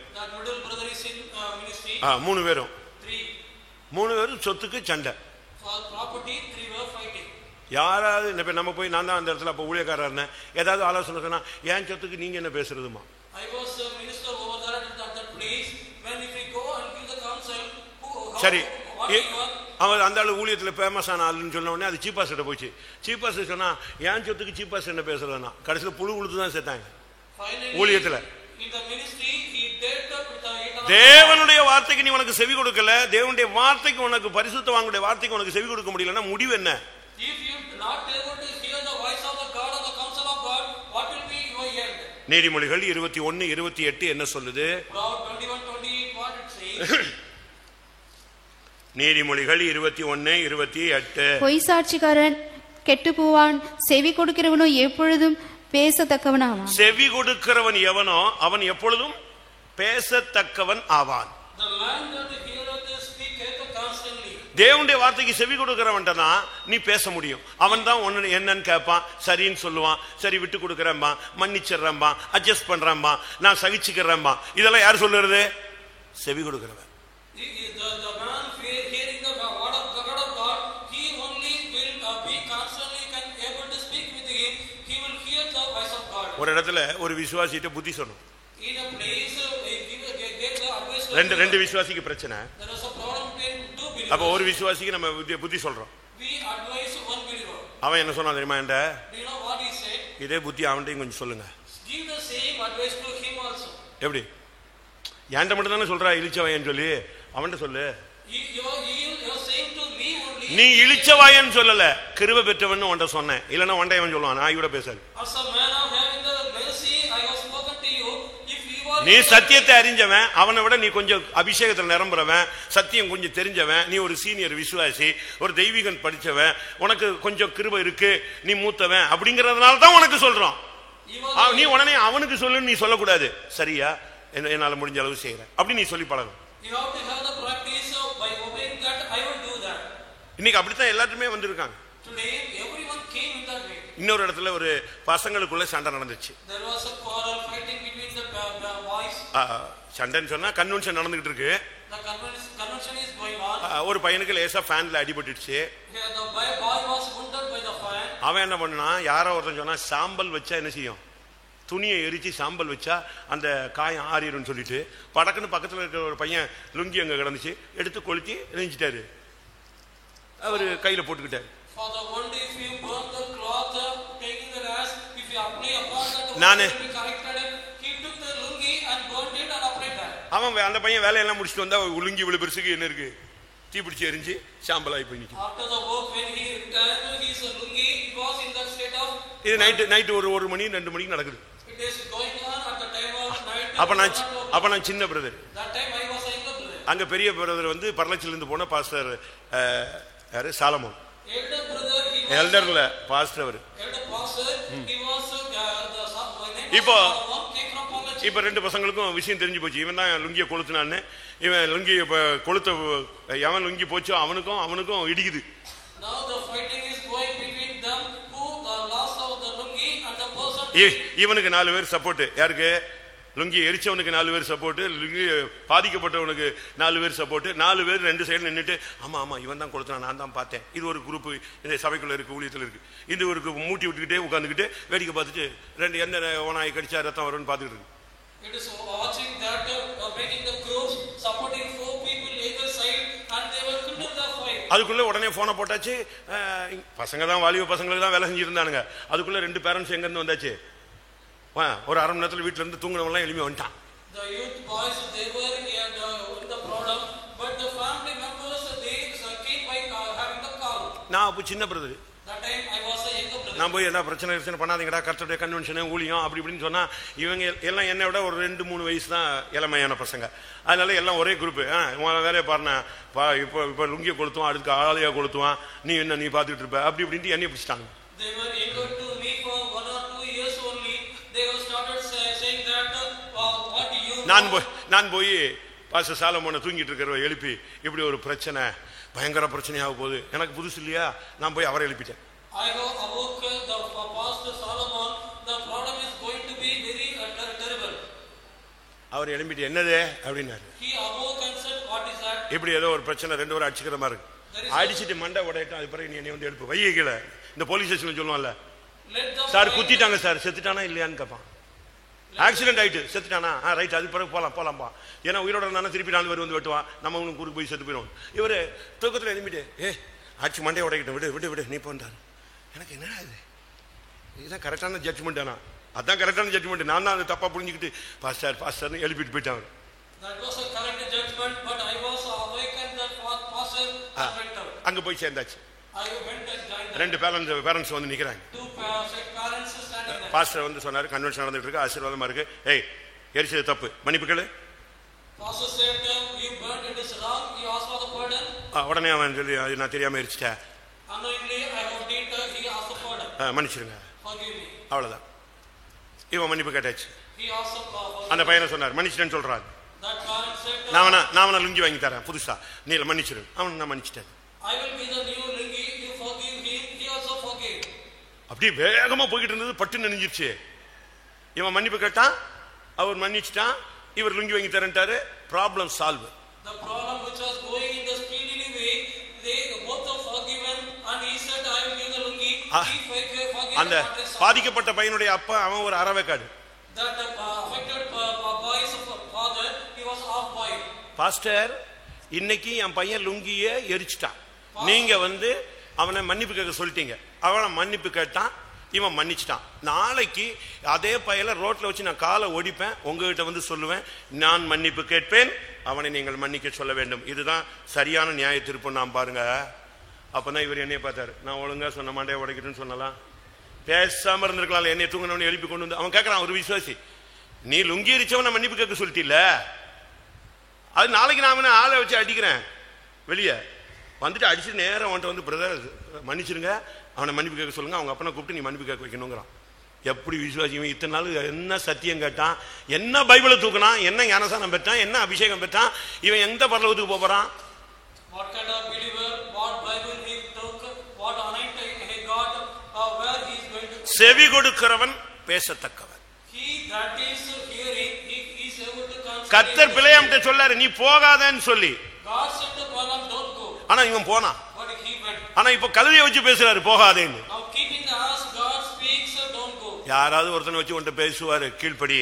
3 பேரும் சொத்துக்கு சண்டை. யாராவது இப்ப நம்ம போய், நான் தான் அந்த இடத்துல அப்ப ஊழியக்காரர், ஏதாவது ஆலோசனை சொன்னா ஏன் சொத்துக்கு நீங்க என்ன பேசுறதுமா? சரி, அவன் அந்த ஆளு ஊழியத்தில் ஃபேமஸ் ஆன ஆளுன்னு சொன்ன உடனே அது சீப்பாஸ் கிட்ட போச்சு. சீப்பாஸ் சொன்னா ஏன் சொத்துக்கு சீப்பாஸ் என்ன பேசுறதுன்னா கடைசியில் புழு உழுத்து தான் சேர்த்தாங்க ஊழியத்துல. தேவனுடைய வார்த்தைக்கு நீ உனக்கு செவி கொடுக்கல, தேவனுடைய வார்த்தைக்கு உனக்கு பரிசுத்த வாங்குடைய வார்த்தைக்கு உனக்கு செவி கொடுக்க முடியலன்னா முடிவு என்ன? நீதிமொழிகள் 21:28 என்ன சொல்லுது? நீதிமொழிகள் 21:28 பொய் சாட்சிக்காரன் கெட்டு போவான், செவி கொடுக்கிறவனோ எப்பொழுதும் பேசத்தக்கவனாவான். செவி கொடுக்கிறவன் எவனோ அவன் எப்பொழுதும் பேசத்தக்கவன் ஆவான். தேவனுடைய வார்த்தைக்கு செவி கொடுக்கிறவன் தான் நீ பேச முடியும். அவன் தான் ஒன்னு என்னன்னு கேட்பான், சரின்னு சொல்லுவான், சரி விட்டு கொடுக்கறேன்பா, மன்னிச்சிடறேன்பா, அட்ஜஸ்ட் பண்றேன்பா, நான் சகிச்சுக்கிறேன்பா. இதெல்லாம் யார் சொல்லுறது? செவி கொடுக்கிறவன். ஒரு இடத்துல ஒரு விசுவாசிட்ட புத்தி சொன்னோம். ரெண்டு விசுவாசிக்கு பிரச்சனை. அப்ப ஒரு விசுவாசிக்கு நம்ம புத்தி சொல்றோம். அவன் என்ன சொன்னா தெரியுமா? இதே புத்தி அவன்கிட்டையும் கொஞ்சம் சொல்லுங்க. எப்படி? என்கிட்ட மட்டும் தானே சொல்றா இழிச்சவாயன்னு சொல்லி, அவன்கிட்ட சொல்லு. நீ இழிச்சவாயன்னு சொல்லல, கிருபை பெற்றவன் உன்ட சொன்னேன். இல்லன்னா ஒண்டையவன் சொல்லுவான், நான் கூட பேசாது. நீ சத்தியத்தை அறிஞ்சவன், அவனை விட நீ கொஞ்சம் அபிஷேகத்தில் நிரம்புறவன், சத்தியம் கொஞ்சம் தெரிஞ்சவன், நீ ஒரு சீனியர் விசுவாசி, ஒரு தெய்வீகன் படிச்சவன், உனக்கு கொஞ்சம் கிருபை இருக்கு, நீ மூத்தவன் அப்படிங்கறதுனால தான் உனக்கு சொல்றோம். நீ உடனே அவனுக்கு சொல்லு நீ சொல்லக்கூடாது. சரியா, என்னால முடிஞ்ச அளவு செய்யறேன் அப்படி நீ சொல்லி பழகும். இன்னைக்கு அப்படித்தான் எல்லாருமே வந்திருக்காங்க. இன்னொரு இடத்துல ஒரு பசங்களுக்குள்ள சண்டை நடந்துச்சு. சண்டைன்னு சொன்னா கன்வென்ஷன் நடந்துகிட்டு இருக்கு. ஒரு பையனுக்கு லேசா ஃபேன்ல அடிபட்டுடுச்சு. அவன் என்ன பண்ணா, யாரோ ஒருத்தன் சொன்னா சாம்பல் வச்சா என்ன செய்யும், துணியை எரிச்சு சாம்பல் வச்சா அந்த காயம் ஆறிடும் சொல்லிட்டு படக்குன்னு பக்கத்துல இருக்கிற ஒரு பையன் லுங்கி அங்க கிடந்துச்சு, எடுத்து கொளுத்தி நெஞ்சிட்டாரு. அவரு கையில போட்டுக்கிட்டாரு. நானு அவன் அந்த பையன் வேலையெல்லாம் முடிச்சுட்டு வந்தா உளுங்கி இவ்வளவு பெருசுக்கு என்ன இருக்கு, தீ பிடிச்சி எரிஞ்சு சாம்பலாகி போய் நிற்கும். இது நைட்டு 1 மணி 2 மணிக்கு நடக்குது. அப்ப நான் சின்ன பிரதர். அங்க பெரிய பிரதர் வந்து பரலட்சிலிருந்து போன பாஸ்டர் யாரு, சாலமோன். எல்டர்ல பாஸ்டர் அவரு. இப்ப 2 பசங்களுக்கும் விஷயம் தெரிஞ்சு போச்சு. இவன் தான் லுங்கிய கொளுத்துனான்னு. இவன் லுங்கி கொளுத்த எவன் லுங்கி போச்சோ அவனுக்கும் இடிக்குது. இவனுக்கு 4 பேர் சப்போர்ட். யாருக்கு? லுங்கி எரிச்சவனுக்கு 4 பேர் சப்போர்ட், லுங்கி பாதிக்கப்பட்டவனுக்கு 4 பேர் சப்போர்ட். 4 பேர் 2 சைடு நின்றுட்டு ஆமா இவன் தான் கொடுத்தான், நான் தான் பார்த்தேன். இது ஒரு குரூப் இந்த சபைக்குள்ள இருக்கு, ஊழியத்தில் இருக்கு. இது ஒரு மூட்டி விட்டுக்கிட்டே உட்காந்துக்கிட்டு வேடிக்கை பார்த்துட்டு 2 எந்த ஓனாய் கடிச்சா ரத்தம் வரும்னு பார்த்துக்கிட்டு இருக்கு. It is watching that making the groups supporting 4 people either side and they were killed in the fight. அதுக்குள்ள உடனே போனை போட்டாச்சு. பசங்க தான் வாலிப பசங்களுக்கு தான் வேலை செஞ்சிருந்தானுங்க. அதுக்குள்ள 2 பேரண்ட்ஸ் எங்க இருந்து வந்தாச்சு. ஒரு அரை மணி நேரத்துல வீட்டுல இருந்து தூங்குனவங்க எழுப்பி வந்துட்டான். The youth boys they were in the problem, but the family members they came by having the call. நான் அப்ப சின்ன brother. That time I was a younger brother. நான் போய் என்ன பிரச்சனை பண்ணாதீங்கடா, கர்த்தருடைய கன்வென்ஷன் ஊழியம் அப்படி இப்படின்னு சொன்னா இவங்க எல்லாம் என்னை விட ஒரு 2-3 வயசு தான் இளமையான பசங்க. அதனால எல்லாம் ஒரே குரூப். வேலையை பாருனா இப்ப லுங்கிய கொளுத்துவான், அடுத்து ஆலையா கொளுத்துவான், நீ என்ன நீ பாத்துட்டு இருப்ப அப்படி இப்படின்ட்டு என்னைய பிடிச்சிட்டாங்க. They were eager to me for 1 or 2 years only. They were started saying that what you நான் போய் பாஸ்டர் சாலமோனை தூங்கிட்டு இருக்கிறவ எழுப்பி இப்படி ஒரு பிரச்சனை பயங்கர பிரச்சனையாக போகுது, எனக்கு புதுசு இல்லையா, நான் போய் அவரை எழுப்பிட்டேன். I awoke the pastor Solomon. The problem is going to be very terrible. அவர் எழுப்பிட்டு என்னது அப்படின்னாரு. He awoke and said, what is that? இப்படி ஏதோ ஒரு பிரச்சனை 2 பேரும் அடிச்சுக்கிற மாதிரி இருக்கு. அடிச்சுட்டு மண்டை உடையிட்டான். அது பிறகு நீ என்னை வந்து எழுப்பு வைய கீழே இந்த போலீஸ் ஸ்டேஷன்ல சொல்லுவான்ல, சார் குத்திட்டாங்க சார், செத்துட்டானா இல்லையான்னு கேட்பான். ஆக்சிடென்ட் ஆயிட்டு செத்துட்டானா, ரைட், அது பிறகு போலாம்பா, ஏன்னா உயிரோட இருந்தாலும் திருப்பி 4 பேர் வந்து வெட்டுவான், நம்ம உனக்கு குறுக்கு போய் செத்து போயிடுவோம். இவரு தூக்கத்தில் எழுப்பிட்டு ஆட்சி மண்டையை உடைக்கிட்டு விடு நீ போன்றாரு. எனக்கு என்ன இதுதான் கரெக்டான ஜட்ஜ்மெண்ட். ஆனா அதான் கரெக்டான ஜட்ஜ்மெண்ட். நான் தான் அதை தப்பா புரிஞ்சுக்கிட்டு பாஸ்டர்னு எழுப்பிட்டு போயிட்டான். அங்க போய் சேர்ந்தாச்சு. 2 பேரண்ட்ஸ் வந்து நிக்கிறாங்க. பாஸ்டர் வந்து சொன்னாரு, கன்வென்ஷன் நடந்துட்டு இருக்கு, ஆசீர்வாதமா இருக்கு, எரிச்சது தப்பு, மன்னிப்புகள். உடனே அவன் சொல்லி நான் தெரியாம எரிச்சிட்டேன், மன்னிச்சிருங்க, அவ்வளவுதான். இவன் மன்னிப்பு கேட்டாச்சு. அந்த பையனை சொன்னார் மன்னிச்சிட்டேன்னு சொல்றாரு. நான் லுங்கி வாங்கி தரேன் புதுசா, நீ மன்னிச்சிரு. அவன் நான் மன்னிச்சிட்டேன். அப்படியே வேகமா போய்கிட்டு இருந்தது, பட்டு நெஞ்சிருச்சு. இவன் மன்னிப்பு கேட்டான், அவர் மன்னிச்சிட்டான், இவர் லுங்கி வாங்கி தரேன்ட்டாரு. Problem solve. அந்த பாதிக்கப்பட்ட பையனுடைய அப்பா அவன் ஒரு அறவேக்காடு. பாஸ்டர் இன்னைக்கு என் பையன் லுங்கிய எரிச்சிட்டான், நீங்க வந்து அவனை மன்னிப்பு கேட்க சொல்லிட்டீங்க. அவனை மன்னிப்பு கேட்டான், இவன் மன்னிச்சிட்டான். நாளைக்கு அதே பையல ரோட்ல வச்சு நான் காலை ஒடிப்பேன், உங்ககிட்ட வந்து சொல்லுவேன், நான் மன்னிப்பு கேட்பேன், அவனை நீங்கள் மன்னிக்க சொல்ல வேண்டும். இதுதான் சரியான நியாய தீர்ப்பு. நான் பாருங்க. அப்பதான் இவர் என்னைய பார்த்தாரு. நான் ஒழுங்கா சொன்ன மாட்டே உடைக்கிட்டுன்னு சொன்னலாம், பேசாம இருந்திருக்கலாம். என்னை தூங்கினவனை எழுப்பி கொண்டு வந்து அவன் கேட்கறான், ஒரு விசுவாசி, நீ லுங்கி எரிச்சவனை மன்னிப்பு கேட்க சொல்லிட்டில்ல, அது நாளைக்கு நான் அவனை ஆளை வச்சு அடிக்கிறேன், வெளியே வந்துட்டு அடிச்சுட்டு நேரம் அவன்கிட்ட வந்து பிரதர் மன்னிச்சிருங்க, அவனை மன்னிப்பு கேட்க சொல்லுங்க, அவங்க அப்பனை கூப்பிட்டு நீ மன்னிப்பு கேட்க வைக்கணுங்கிறான். எப்படி விசுவாசி? இவன் இத்தனை நாள் என்ன சத்தியம் கேட்டான், என்ன பைபிளை தூக்கினான், என்ன ஞானசானம் பெற்றான், என்ன அபிஷேகம் பெற்றான், இவன் எந்த பரலோகத்துக்கு போறான்? செவி கொடுக்கிறவன் பேசத்தக்கவன். கர்த்தர் பிலேயாம்கிட்ட சொல்லாரு, நீ போகாதன்னு சொல்லி. ஆனா இவன் போனான். ஆனா இப்ப கழுதையை வச்சு பேசுறாரு போகாதேன்னு. யாராவது ஒருத்தனை வச்சு உன்கிட்ட பேசுவாரு, கீழ்ப்படி.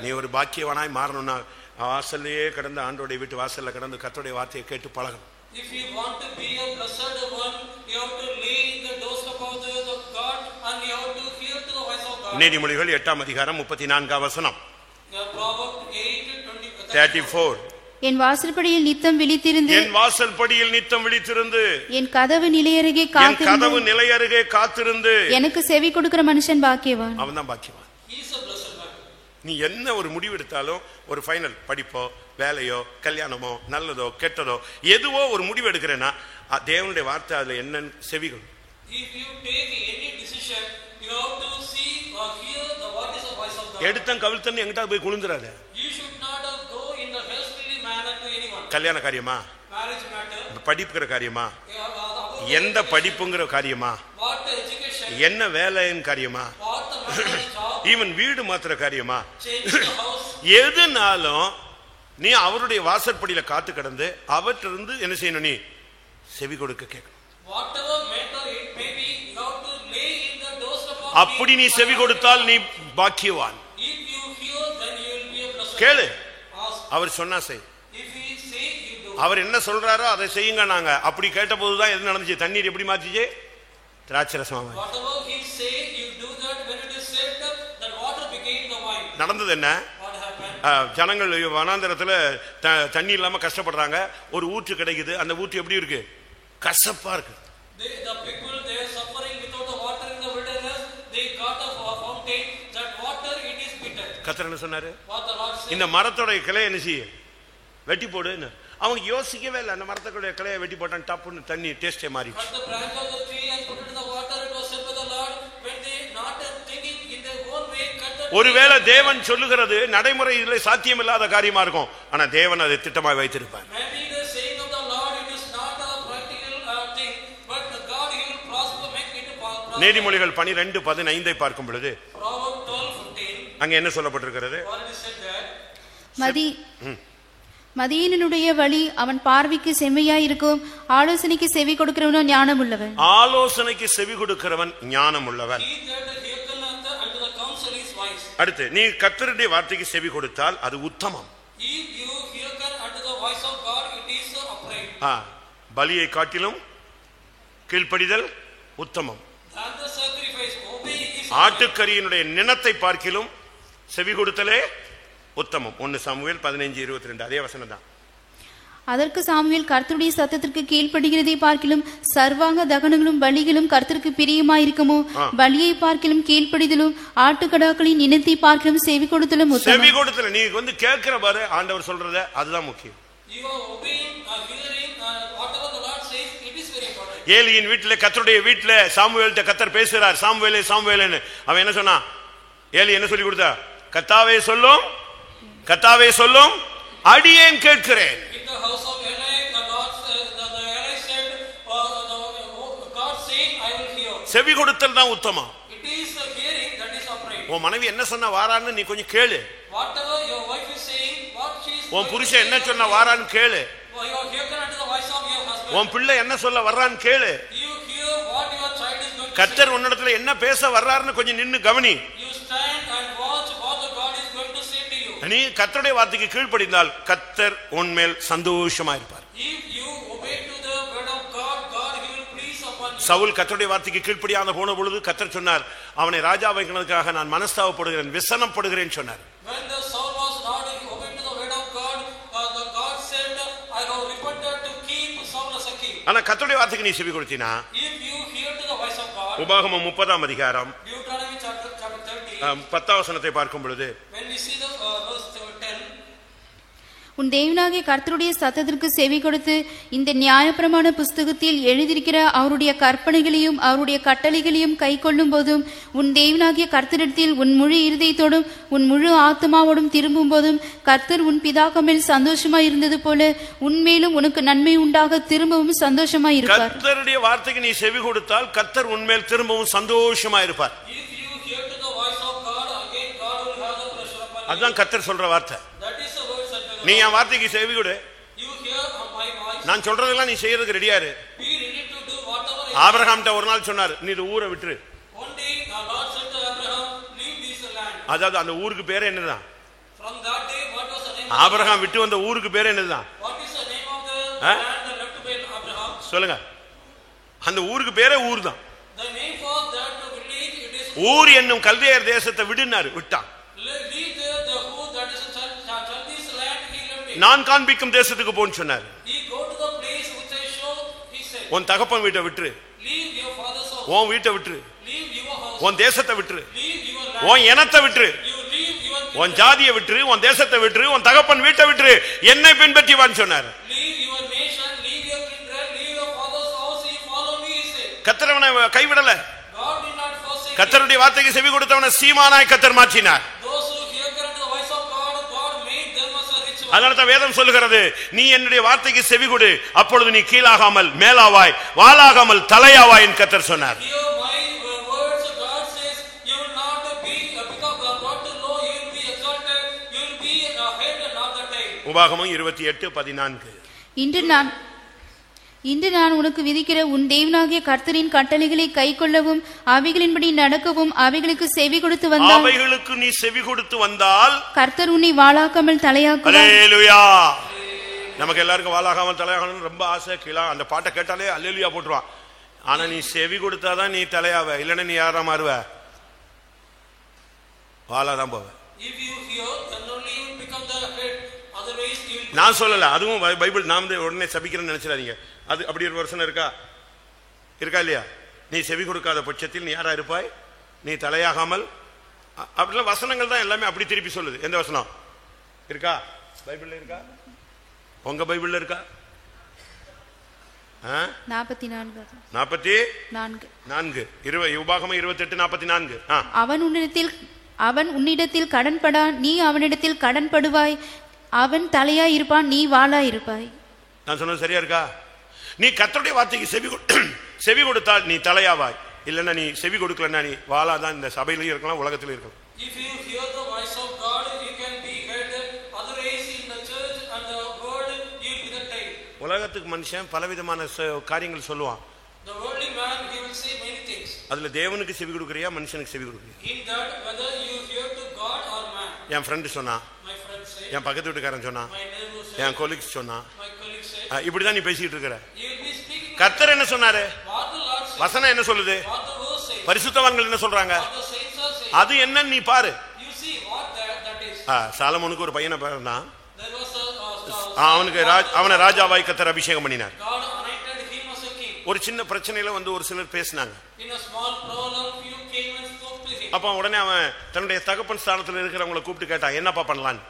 நீ ஒரு பாக்கியவனாய் மாறணும்னா வாசல்லையே கடந்து ஆண்டோடைய வீட்டு வாசல்ல கடந்து கர்த்தருடைய வார்த்தையை கேட்டு பழகணும். If you want to be a blessed one, you have to lay in the doorstep of God and you have to hear to the voice of God. நீதிமொழிகள் 8ஆம் அதிகாரம் 34ஆம் வசனம். Proverbs 8:34. என் வாசல்படியில் நித்தம் விழித்திருந்து, என் வாசல்படியில் நித்தம் விழித்திருந்து, என் கதவு நிலையருகே காத்திருந்து எனக்கு செவி கொடுக்கிற மனுஷன் பாக்கியவான். அவன் தான் பாக்கியவான். He is a blessed man. நீ என்ன ஒரு முடிவு எடுத்தாலும், ஒரு ஃபைனல் படிப்போ வேலையோ கல்யாணமோ நல்லதோ கெட்டதோ எதுவோ ஒரு முடிவு எடுக்கிறேன்னா தேவனுடைய வார்த்தை அதுல என்னன்னு செவிகள். If you take any decision, you have to see or hear the what is the voice of God. எடுத்தம் கவிழ்த்தன்னு எங்கிட்ட போய் குளிந்துறாத. You should not go in the hastily manner to anyone. கல்யாண காரியமா, marriage matter, படிப்புங்கிற காரியமா, எந்த படிப்புங்கிற காரியமா, what education, என்ன வேலையின் காரியமா, what the job, ஈவன் வீடு மாத்திர காரியமா, change the house, எதுனாலும் நீ அவருடைய வாசற்படியில காத்து கடந்து அவற்றிலிருந்து என்ன செய்யணும்? நீ செவி கொடுக்க கேட்கணும். whatever matter it may be, you have to lay in the doorstep அப்படி நீ செவி கொடுத்தால் நீ பாக்கியவான். If you hear, then you will be a blessed. கேளு, Ask. அவர் சொன்னா செய். If he say, you do. அவர் என்ன சொல்றாரோ அதை செய்யுங்க. நாங்க அப்படி கேட்ட போதுதான் எது நடந்துச்சு? தண்ணீர் எப்படி மாத்திச்சு? திராட்சரசமா. Whatever he say, you do that. When it is said, that water became the wine. நடந்தது என்ன? What happened? ஜனங்கள் வனாந்தரத்துல தண்ணி இல்லாம கஷ்டப்படுறாங்க. ஒரு ஊற்று கிடைக்குது. அந்த ஊற்று எப்படி இருக்கு? கசப்பா இருக்கு. The people, they are suffering without the water in the wilderness. They got a fountain. That water, it is bitter. கர்த்தர் என்ன சொன்னாரு? What the Lord said. இந்த மரத்தோட கிளையை என்ன செய்ய? வெட்டி போடுன்னு. அவங்க யோசிக்கவே இல்லை. அந்த மரத்தோட கிளையை வெட்டி போட்டான், டப்புன்னு தண்ணி டேஸ்டே மாறி. Cut the branch of the tree and put it in the water. It was said by the Lord. When they not thinking in their own way, cut the. ஒருவேளை தேவன் சொல்லுகிறது நடைமுறையில் சாத்தியமில்லாத காரியமா இருக்கும். ஆனா தேவன் அதை திட்டமாய் வைத்திருப்பார். Maybe the saying of the Lord, it is not a practical thing, but God, He will prosper, make it prosper. நீதிமொழிகள் 12:15 பார்க்கும் பொழுது Proverbs 12:15. அங்க என்ன சொல்லப்பட்டிருக்கிறது? What it is said that. மதியீனனுடைய வழி அவன் பார்வைக்கு செம்மையாய் இருக்கும். ஆலோசனைக்கு செவி கொடுக்கிறவனோ ஞானம் உள்ளவன். ஆலோசனைக்கு செவி கொடுக்கிறவன் ஞானம் உள்ளவன். He that hearkeneth unto the counsel is wise. அடுத்து, நீ கர்த்தருடைய வார்த்தைக்கு செவி கொடுத்தால் அது உத்தமம். If you hearken unto the voice of God, it is upright. பலியை காட்டிலும் கீழ்ப்படிதல் உத்தமம். Than the sacrifice, obeying is ஆட்டுக்கரியினுடைய நினத்தை பார்க்கிலும் செவி கொடுத்தலே உத்தமம். 1 சாமுவேல் 15:22 அதே வசனம் தான். அதற்கு சாமுவேல், கர்த்தருடைய சத்தத்திற்கு கீழ்ப்படுகிறதை பார்க்கிலும் சர்வாங்க தகனங்களும் பலிகளும் கர்த்தருக்கு பிரியமாயிருக்குமோ? பலியை பார்க்கிலும் கீழ்ப்படிதலும் ஆட்டுக்கடாக்களின் இனத்தை பார்க்கிலும் செவி கொடுத்தலும் உத்தமம். செவி கொடுத்தல நீ வந்து கேட்கிற பாரு, ஆண்டவர் சொல்றத அதுதான் முக்கியம். you are obeying, hearing, whatever the Lord says, it is very important. ஏலியின் வீட்டிலே, கர்த்தருடைய வீட்டிலே சாமுவேல்ட்ட கர்த்தர் பேசுறார். சாமுவேலே சாமுவேலேன்னு அவன் என்ன சொன்னா? ஏலி என்ன சொல்லி கொடுத்தா? கர்த்தாவே சொல்லும், கர்த்தாவே சொல்லும், அடியேன் கேட்கிறேன். In the house of Eli, the Lord the Eli said, God saying, I will hear. செவி கொடுத்தல் தான் உத்தமம். It is the hearing that is upright. உன் மனைவி என்ன சொன்னா வாரான்னு நீ கொஞ்சம் கேளு. Whatever your wife is saying, what she is. உன் புருஷன் என்ன சொன்னா வாரான்னு கேளு. You are hearken unto the voice of your husband. உன் பிள்ளை என்ன சொல்ல வர்றான்னு கேளு. You hear what your child is going to say. கர்த்தர் உன்னிடத்துல என்ன பேச வர்றாருன்னு கொஞ்சம் நின்னு கவனி. You stand and watch what the God is going to say to you. நீ கர்த்தருடைய வார்த்தைக்கு கீழ்ப்படிந்தால் கர்த்தர் உன்மேல் சந்தோஷமா இருப்பார். If you obey to the word of God, God, He will please upon you. Saul கர்த்தருடைய வார்த்தைக்கு கீழ்ப்படியாத போன பொழுது கர்த்தர் சொன்னார், அவனை ராஜா வைக்கிறதுக்காக நான் மனஸ்தாபப்படுகிறேன், விசனப்படுகிறேன் சொன்னார். When the Saul was not obeying to the word of God, the God said, I have repented to keep Saul as a king. ஆனா கர்த்தருடைய வார்த்தைக்கு நீ செவி கொடுத்தீனா, If you hear to the voice of God, உபாகமம் 30 அதிகாரம் Deuteronomy chapter 30, 10 வசனத்தை பார்க்கும் பொழுது, when we see the verse 10, உன் தேவனாகிய கர்த்தருடைய சத்தத்திற்கு செவி கொடுத்து இந்த நியாயப்பிரமாண புஸ்தகத்தில் எழுதியிருக்கிற அவருடைய கற்பனைகளையும் அவருடைய கட்டளைகளையும் கை கொள்ளும் போதும், உன் தேவனாகிய கர்த்தரிடத்தில் உன் முழு இருதயத்தோடும் உன் முழு ஆத்மாவோடும் திரும்பும் போதும், கர்த்தர் உன் பிதாக்கள் மேல் சந்தோஷமாய் இருந்தது போல உன்மேலும் உனக்கு நன்மை உண்டாக திரும்பவும் சந்தோஷமாய் இருப்பார். கர்த்தருடைய வார்த்தைக்கு நீ செவி கொடுத்தால் கர்த்தர் உன்மேல் திரும்பவும் சந்தோஷமா இருப்பார். if you hear to the voice of God, again God will have the pressure upon you. அதுதான் கர்த்தர் சொல்ற வார்த்தை. That is the word said by the நீ Lord. என் வார்த்தைக்கு செவி கொடு, You hear my voice. நான் சொல்றதெல்லாம் நீ செய்யறதுக்கு ரெடியா இரு. Be ready to do whatever I ஆபிரகாம்ட்ட ஒரு நாள் சொன்னார், நீ இந்த ஊரை விட்டுரு. One day the Lord said to Abraham, leave this land. அதாவது அந்த ஊருக்கு பேரு என்னதான்? From that day, what was the name? Abraham விட்டு வந்த ஊருக்கு பேரு என்னதான்? What is the name of the land that left by Abraham? சொல்லுங்க. அந்த ஊருக்கு பேரே ஊர் தான். The name for that village, it is ஊர் என்னும் கல்தேயர் தேசத்தை விடுனாரு, விட்டான். leave the who that is Chaldees land, he left it. நான் காண்பிக்கும் தேசத்துக்கு போன்னு சொன்னார். He go to the place which I show, he said. உன் தகப்பன் வீட்டை விட்டுரு, Leave your father's house. உன் வீட்டை விட்டுரு, Leave your house. உன் தேசத்தை விட்டுரு, Leave your land. உன் இனத்தை விட்டுரு, You leave your உன் ஜாதியை விட்டுரு, உன் தேசத்தை விட்டுரு, உன் தகப்பன் வீட்டை விட்டுரு, என்னை பின்பற்றி வான்னு சொன்னார். leave your nation, leave your kindred, leave your father's house, he follow me, he said. கர்த்தர் அவனை கைவிடல. God did not forsake கர்த்தருடைய வார்த்தைக்கு செவி கொடுத்தவனை சீமானாய் கர்த்தர் மாற்றினார். those who hearken unto the voice of God, God made them as a rich man. அதனால தான் வேதம் சொல்லுகிறது, நீ என்னுடைய வார்த்தைக்கு செவி கொடு, அப்பொழுது நீ கீழாகாமல் மேலாவாய், வாளாகாமல் தலையாவாய் என்று கர்த்தர் சொன்னார். Hear my words, God says, you will not be because brought to low, you will be exalted, you will be a head and not the tail. உபாகமம் 28:14. இன்று நான் உனக்கு விதிக்கிற உன் தேவனாகிய கர்த்தரின் கட்டளைகளை கைக்கொள்ளவும் அவைகளின்படி நடக்கவும் அவைகளுக்கு செவி கொடுத்து வந்தால், அவைகளுக்கு நீ செவி கொடுத்து வந்தால் கர்த்தர் உன்னை வாளாக்காமல் தலையாக்குவார். அல்லேலூயா. நமக்கு எல்லாருக்கும் வாளாகாமல் தலையாகணும்னு ரொம்ப ஆசை. கீழே அந்த பாட்டை கேட்டாலே அல்லேலூயா போட்டுருவான். ஆனா நீ செவி கொடுத்தாதான் நீ தலையாவ, இல்லைன்னா நீ யாரா மாறுவ? வாளாதான் போவ. நான் சொல்லல, அதுவும் பைபிள். நான் உடனே சபிக்கிறேன்னு நினைச்சிடாதீங்க. அது அப்படி ஒரு வசனம் இருக்கா இல்லையா? நீ செவி கொடுக்காத பட்சத்தில் நீ யாரா இருப்பாய்? நீ தலையாகாமல். அப்படிலாம் வசனங்கள் தான் எல்லாமே அப்படி திருப்பி சொல்லுது. எந்த வசனம் இருக்கா? பைபிள்ல இருக்கா? உங்க பைபிள்ல இருக்கா? 44 உபாகமம் 28:44. அவன் உன்னிடத்தில் கடன்படான், நீ அவனிடத்தில் கடன்படுவாய். அவன் தலையாய் இருப்பான், நீ வாளாய் இருப்பாய். நான் சொன்னது சரியா இருக்கா? நீ கர்த்தருடைய வார்த்தைக்கு செவி கொடுத்தால் நீ தலையாவாய், இல்லைன்னா நீ செவி கொடுக்கலன்னா நீ வாளாதான். இந்த சபையிலையும் இருக்கலாம், உலகத்திலும் இருக்கலாம். உலகத்துக்கு மனுஷன் பலவிதமான காரியங்கள் சொல்லுவான். அதுல தேவனுக்கு செவி கொடுக்கறியா, மனுஷனுக்கு செவி கொடுக்கறியா? என் ஃப்ரெண்டு சொன்னா, என் பக்கத்து வீட்டுக்காரன் சொன்னா, என் கொலீக்ஸ் சொன்னா, இப்படிதான் நீ பேசிட்டு இருக்கிற. கர்த்தர் என்ன சொன்னாரு? வசனம் என்ன சொல்லுது? பரிசுத்தவான்கள் என்ன சொல்றாங்க? அது என்னன்னு நீ பாரு. சாலமோனுக்கு ஒரு பையனை பிறந்தான். அவனை ராஜாவாய் கர்த்தர் அபிஷேகம் பண்ணினார். ஒரு சின்ன பிரச்சனையில வந்து ஒரு சிலர் பேசினாங்க. அப்ப உடனே அவன் தன்னுடைய தகப்பன் ஸ்தானத்தில் இருக்கிறவங்களை கூப்பிட்டு கேட்டான், என்னப்பா பண்ணலான்னு.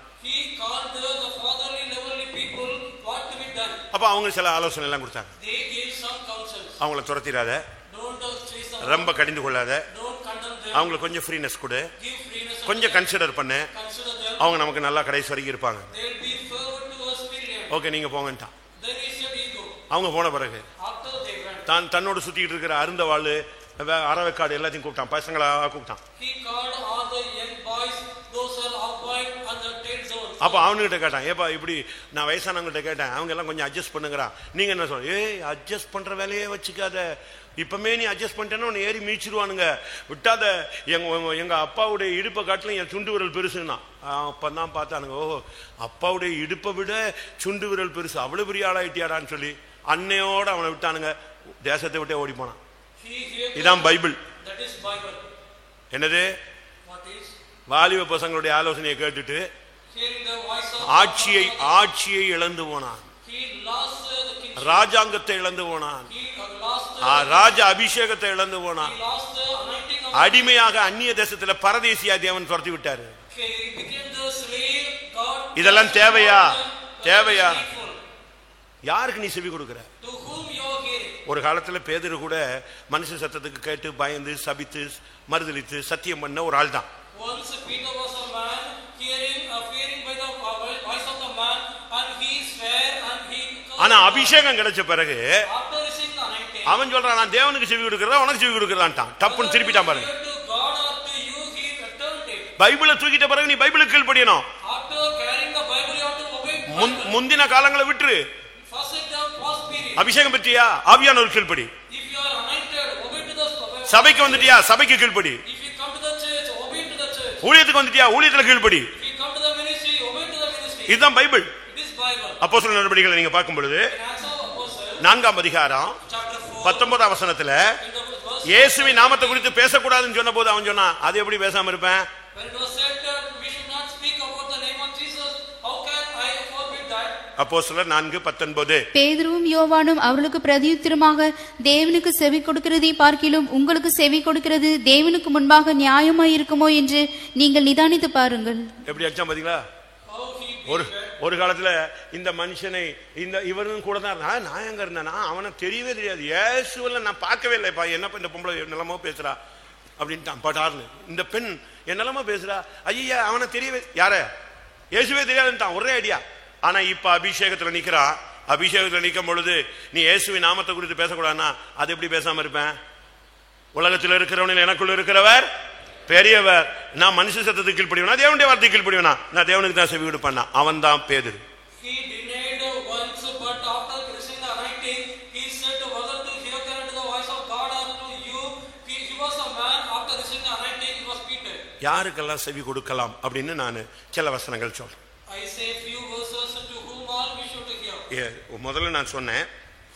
அப்ப அவங்க சில ஆலோசனை எல்லாம் கொடுத்தாங்க. அவங்கள துரத்திடாத, ரொம்ப கடிந்து கொள்ளாத, அவங்களுக்கு கொஞ்சம் ஃப்ரீனஸ் கொடு, கொஞ்சம் கன்சிடர் பண்ணு, அவங்க நமக்கு நல்லா கடைசி வரைக்கும் இருப்பாங்க. ஓகே, நீங்க போங்கன்ட்டான். அவங்க போன பிறகு தன்னோடு சுத்திட்டு இருக்கிற அருந்த வாழ், அறவைக்காடு எல்லாத்தையும் கூப்பிட்டான், பசங்களா கூப்பிட்டான். அப்ப அவனுகிட்ட கேட்டான், ஏப்பா இப்படி நான் வயசானவங்கிட்ட கேட்டேன், அவங்க எல்லாம் கொஞ்சம் அட்ஜஸ்ட் பண்ணுங்கிறான். நீங்க என்ன சொல்ற? அட்ஜஸ்ட் பண்ற வேலையே வச்சுக்காத, இப்பமே நீ அட்ஜஸ்ட் பண்ணிட்டேன்னா உன்னை ஏறி மீச்சிருவானுங்க, விட்டாத. எங்க அப்பாவுடைய இடுப்பை காட்டிலும் என் சுண்டு விரல் பெருசுன்னா. அப்பதான் பார்த்தானுங்க, ஓஹோ அப்பாவுடைய இடுப்பை விட சுண்டு விரல் பெருசு, அவ்வளவு பெரிய ஆளாயிட்டியாடான்னு சொல்லி அன்னையோட அவனை விட்டானுங்க, தேசத்தை விட்டே ஓடி போனான். இதான் பைபிள். என்னது? வாலிப பசங்களுடைய ஆலோசனையை கேட்டுட்டு ஆட்சியை இழந்து போனான், ராஜாங்கத்தை இழந்து போனான், ராஜ அபிஷேகத்தை இழந்து போனான். அடிமையாக அந்நிய தேசத்துல பரதேசியா தேவன் துரத்தி விட்டாரு. இதெல்லாம் தேவையா? யாருக்கு நீ செவி கொடுக்கிற? ஒரு காலத்துல பேதுரு கூட மனுஷ சத்தத்துக்கு கேட்டு பயந்து சபித்து மறுதலித்து சத்தியம் பண்ண ஒரு ஆள் தான். ஆனா அபிஷேகம் கிடைச்ச பிறகு அவன் சொல்றான், நான் தேவனுக்கு செவி கொடுக்கிறதா உனக்கு செவி கொடுக்கிறதான்ட்டான். டப்புன்னு திருப்பிட்டான் பாருங்க. பைபிளை தூக்கிட்ட பிறகு நீ பைபிளுக்கு கீழ்ப்படியணும். முந்தின காலங்களை விட்டு அபிஷேகம் பெற்றியா, ஆவியானவர் கீழ்ப்படி. சபைக்கு வந்துட்டியா, சபைக்கு கீழ்ப்படி. ஊழியத்துக்கு வந்துட்டியா, ஊழியத்துல கீழ்ப்படி. இதுதான் பைபிள். அப்போஸ்தலர் நடவடிக்கைகளை நீங்க பார்க்கும் பொழுது 4ஆம் அதிகாரம் 19ஆம் வசனத்துல இயேசுவின் நாமத்தை குறித்து பேசக்கூடாதுன்னு சொன்ன போது அவன் சொன்னான், அது எப்படி பேசாம இருப்பேன்? அப்போஸ்தலர் 4:19. பேதுருவும் யோவானும் அவர்களுக்கு பிரதியுத்தரமாக, தேவனுக்கு செவி கொடுக்கிறதை பார்க்கிலும் உங்களுக்கு செவி கொடுக்கிறது தேவனுக்கு முன்பாக நியாயமாய் இருக்குமோ என்று நீங்கள் நிதானித்து பாருங்கள். எப்படி அடிச்சா பாத்தீங்களா? ஒரு காலத்துல இந்த மனுஷனை இவரும் கூட தான் இருந்தா, நான் எங்க இருந்தேன்னா அவனை தெரியவே தெரியாது, இயேசுவெல்லாம் நான் பார்க்கவே இல்லைப்பா, என்னப்பா இந்த பொம்பளை நிலமோ பேசுறா அப்படின்ட்டான் பட்டார்னு. இந்த பெண் என்னெல்லாமோ பேசுறா, ஐயா அவனை தெரியவே, யார இயேசுவே தெரியாதுன்ட்டான், ஒரே ஐடியா. ஆனா இப்ப அபிஷேகத்துல நிக்கிறான். அபிஷேகத்துல நிக்கும் பொழுது நீ இயேசுவின் நாமத்தை குறித்து பேசக்கூடாதுன்னா அது எப்படி பேசாம இருப்பேன்? உலகத்தில் இருக்கிறவனில் எனக்குள்ள இருக்கிறவர் பெரியவர். நான் மனுஷ சத்தத்துக்கு கீழ்ப்படிவனா, தேவனுடைய வார்த்தைக்கு கீழ்ப்படிவனா? நான் தேவனுக்கு தான் செவி கொடுப்பேன். அவன் தான் பேதுரு. He denied once, but after receiving the anointing, he யாருக்கெல்லாம் செவி கொடுக்கலாம் அப்படின்னு நான் சில வசனங்கள் சொல்றேன். I say few verses to whom all we should hear. முதல்ல நான் சொன்னேன்,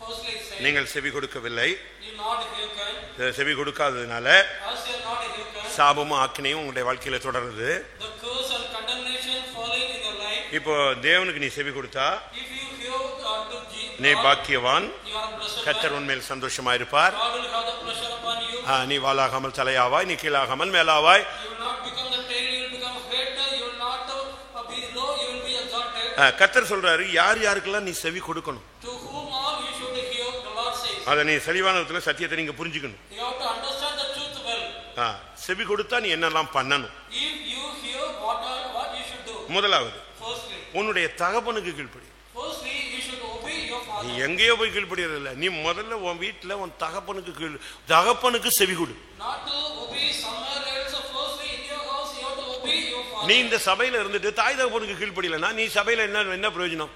Firstly, say, நீங்கள் செவி கொடுக்கவில்லை, you not hearken. செவி கொடுக்காததுனால As you are not hearken, சாபமும் ஆக்கினையும் உங்களுடைய வாழ்க்கையில தொடருது. the curse and condemnation falling in your life. இப்போ தேவனுக்கு நீ செவி கொடுத்தா If you hear to நீ God, பாக்கியவான், you are a blessed கர்த்தர் man. உன்மேல் சந்தோஷமா இருப்பார். God will have the pleasure upon you. நீ வாளாகாமல் தலையாவாய், நீ கீழாகாமல் மேலாவாய். You will not become the tail, you will become head. You will not be low, you will be exalted. கர்த்தர் சொல்றாரு, யார் யாருக்கெல்லாம் நீ செவி கொடுக்கணும், To whom all you should hear, the Lord says. அதை நீ தெளிவான விதத்துல சத்தியத்தை நீங்க புரிஞ்சுக்கணும். You have to understand the truth well. செவி கொடுத்தா நீ என்னெல்லாம் பண்ணணும். If you hear what you should do. முதலாவது, Firstly, உன்னுடைய தகப்பனுக்கு கீழ்ப்படி. you should obey your நீ father. எங்கேயோ போய் கீழ்ப்படியறது இல்ல, நீ முதல்ல உன் வீட்டுல உன் தகப்பனுக்கு செவி கொடு. Not to obey somewhere else. Firstly, in your house, you have to obey your father. நீ இந்த சபையில இருந்துட்டு தாய் தகப்பனுக்கு கீழ்ப்படியலன்னா நீ சபையில என்ன பிரயோஜனம்?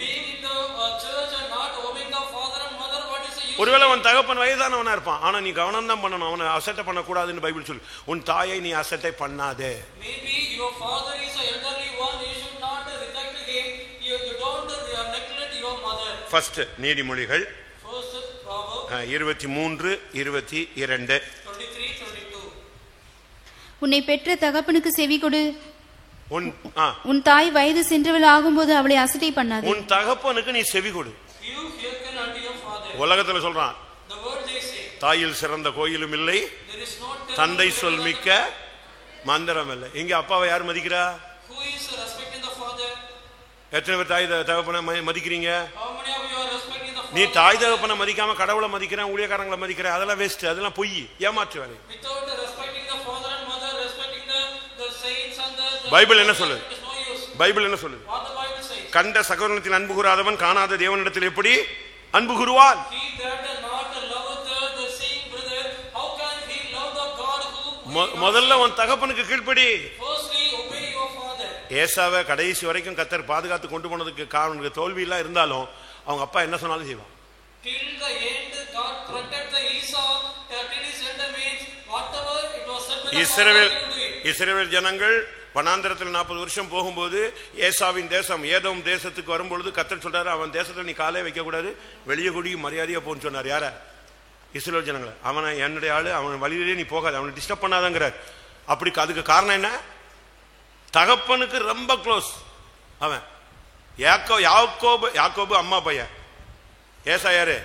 Being in the church and not obeying the father and mother, what is the use? ஒருவேளை உன் தகப்பன் வயதானவனா இருப்பான், ஆனா நீ கவனம் தான் பண்ணணும், அவனை அசட்டை பண்ணக்கூடாதுன்னு பைபிள் சொல்லு. உன் தாயை நீ அசட்டை பண்ணாதே. Maybe your father is an elderly one, you should not reject him. You don't neglect your mother. First நீதிமொழிகள் First Proverbs 23:22. 23:22. உன்னை பெற்ற தகப்பனுக்கு செவி கொடு, உன் தாய் வயது சென்றவள் ஆகும்போது அவளை அசட்டை பண்ணாதே. உன் தகப்பனுக்கு நீ செவி கொடு. You hearken unto your father. உலகத்துல சொல்றான், The word they say, தாயில் சிறந்த கோயிலும் இல்லை, there is no temple தந்தை greater சொல் than மிக்க மந்திரம் இல்லை. இங்க அப்பாவை யார் மதிக்கிறா? who is respecting the father. எத்தனை பேர் தாய் தகப்பனை மதிக்கிறீங்க? How many of you are respecting the நீ father? தாய் தகப்பனை மதிக்காம கடவுளை மதிக்கிறேன், ஊழியக்காரங்களை மதிக்கிறேன், அதெல்லாம் வேஸ்ட், அதெல்லாம் பொய், ஏமாற்று வேலை. Without respecting the father and mother, respecting the saints and the Bible என்ன சொல்லுது? it is no use. Bible என்ன சொல்லுது? What the Bible says. கண்ட சகோதரத்தில் அன்பு கூறாதவன் காணாத தேவனிடத்தில் எப்படி அன்பு கூறுவான்? He that not loveth the seeing brother, how can he love the God who முதல்ல உன் தகப்பனுக்கு கீழ்ப்படி. firstly obey your father. ஏசாவை கடைசி வரைக்கும் கர்த்தர் பாதுகாத்து கொண்டு போனதுக்கு காரணம் தோல்வி எல்லாம் இருந்தாலும் அவங்க அப்பா என்ன சொன்னாலும் செய்வான். Till the end, God protected the Esau. Till his end means whatever it was said by the father, he would do it. இஸ்ரவேல் ஜனங்கள் வனாந்திரத்தில் 40 வருஷம் போகும்போது ஏசாவின் தேசம் ஏதோம் தேசத்துக்கு வரும்பொழுது கர்த்தர் சொல்றாரு, அவன் தேசத்துல நீ காலே வைக்க கூடாது, வெளியே கூடி மரியாதையா போன்னு சொன்னார். யார? இஸ்ரவேல் ஜனங்களை. அவனை என்னுடைய ஆளு, அவன் வழியிலே நீ போகாது, அவனை டிஸ்டர்ப் பண்ணாதங்கிறார். அப்படி அதுக்கு காரணம் என்ன? தகப்பனுக்கு ரொம்ப க்ளோஸ் அவன். யாக்கோபு அம்மா பையன். ஏசா யாரு?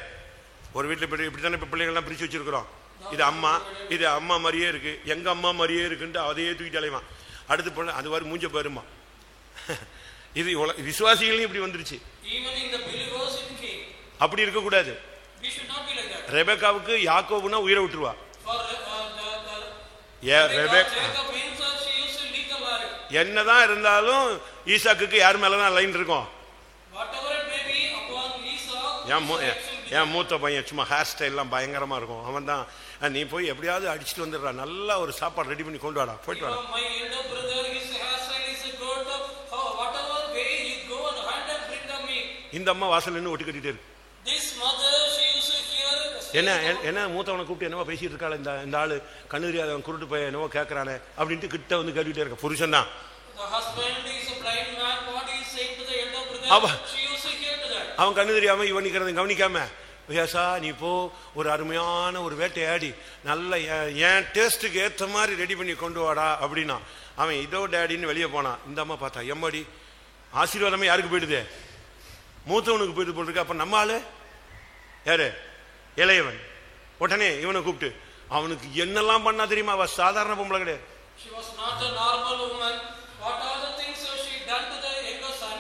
ஒரு வீட்டுல இப்படித்தானே பிள்ளைகள்லாம் பிரிச்சு வச்சிருக்கிறோம். இது அம்மா மாதிரியே இருக்கு, எங்க அம்மா மாதிரியே இருக்குன்ட்டு அதையே தூக்கிட்டு அலைவான். அடுத்து பொண்ணு அது மாதிரி மூஞ்ச பெருமா. இது விசுவாசிகளையும் இப்படி வந்துருச்சு. Even in the believers it came. அப்படி இருக்க கூடாது. We should not be like that. ரெபெக்காவுக்கு யாக்கோபுனா உயிரை விட்டுருவா. For Rebecca Jacob himself, she used to lead the life. என்னதான் இருந்தாலும் ஈசாக்குக்கு யார் மேலதான் லைன் இருக்கும்? Whatever it may be upon Esau, என் மூத்த பையன் சும்மா ஹேர் ஸ்டைல் எல்லாம் பயங்கரமா இருக்கும். அவன் தான், நீ போய் எப்படியாவது அடிச்சுட்டு வந்துடுறா, நல்லா ஒரு சாப்பாடு ரெடி பண்ணி கொண்டு வாடா, போயிட்டு வாடா. my elder brother, his hairstyle is good. Whatever way you go and hunt and bring the meat. இந்த அம்மா வாசல் நின்று ஒட்டி கட்டிட்டே இருக்கு. This mother, she used to hear. என்ன மூத்தவனை கூப்பிட்டு என்னவோ பேசிட்டு இருக்காள், இந்த ஆளு கண்ணு தெரியாதவன் குருட்டு போய் என்னவோ கேட்கறானே அப்படின்ட்டு கிட்ட வந்து கேட்டுக்கிட்டே இருக்க. புருஷன் தான். The husband is a blind man. What he is saying to the elder brother, she used to hear to that. அவன் கண்ணு தெரியாம இவன் நிக்கிறத கவனிக்காம, வியாசா நீ போ, ஒரு அருமையான ஒரு வேட்டையாடி நல்ல என் டேஸ்ட்டுக்கு ஏற்ற மாதிரி ரெடி பண்ணி கொண்டு வாடா அப்படின்னா அவன் இதோ டேடின்னு வெளியே போனான். இந்த அம்மா பார்த்தா, எம்மாடி ஆசீர்வாதமே யாருக்கு போயிடுது? மூத்தவனுக்கு போயிட்டு போட்டுருக்கு. அப்ப நம்ம ஆளு யாரு? இளையவன். உடனே இவனை கூப்பிட்டு அவனுக்கு என்னெல்லாம் பண்ணா தெரியுமா? அவ சாதாரண பொம்பளை கிடையாது. She was not a normal woman. What are the things she done to the younger son?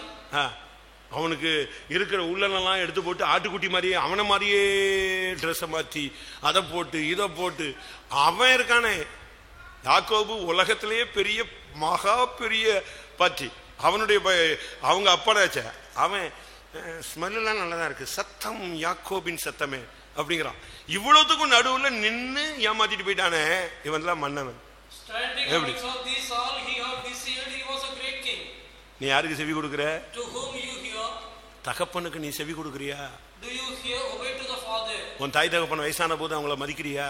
அவனுக்கு இருக்கிற உள்ளெல்லாம் எடுத்து போட்டு ஆட்டுக்குட்டி மாதிரியே அவனை மாதிரியே ட்ரெஸ்ஸை மாற்றி அதை போட்டு இதை போட்டு அவன் இருக்கானே. யாக்கோபு உலகத்திலேயே பெரிய மகா பெரிய பற்றி அவனுடைய அவங்க அப்பாடாச்ச. அவன் ஸ்மெல்லாம் நல்லதா இருக்கு, சத்தம் யாக்கோபின் சத்தமே அப்படிங்கிறான். இவ்வளவுக்கும் நடுவுல நின்று ஏமாத்திட்டு போயிட்டானே இவன்லாம் மன்னவன். எப்படி? நீ யாருக்கு செவி கொடுக்கிற? தகப்பனுக்கு நீ செவி கொடுக்கிறியா? உன் தாய் தகப்பன் வயசான போது அவங்கள மதிக்கிறியா?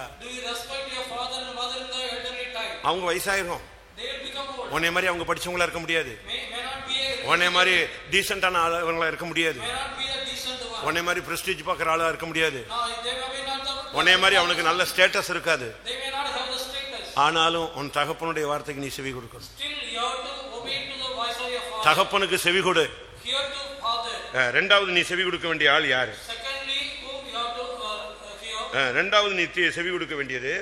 அவங்க வயசாயிரும். They will become old. உன்னை மாதிரி அவங்க படிச்சவங்களா இருக்க முடியாது. May not be a. உன்னை மாதிரி டீசென்ட்டான ஆளுங்களா இருக்க முடியாது. May not be a decent one. உன்னை மாதிரி பிரஸ்டீஜ் பார்க்குற ஆளா இருக்க முடியாது. No, they may not have. உன்னை மாதிரி அவனுக்கு நல்ல ஸ்டேட்டஸ் இருக்காது. They may not have the status. ஆனாலும் உன் தகப்பனுடைய வார்த்தைக்கு நீ செவி கொடுக்கணும். Still you have to obey to the voice of your father. தகப்பனுக்கு செவி கொடு. Hear to father. இரண்டாவது நீ செவி கொடுக்க வேண்டிய ஆள் யாரு? Secondly, whom you have to hear. இரண்டாவது நீ செவி கொடுக்க வேண்டியது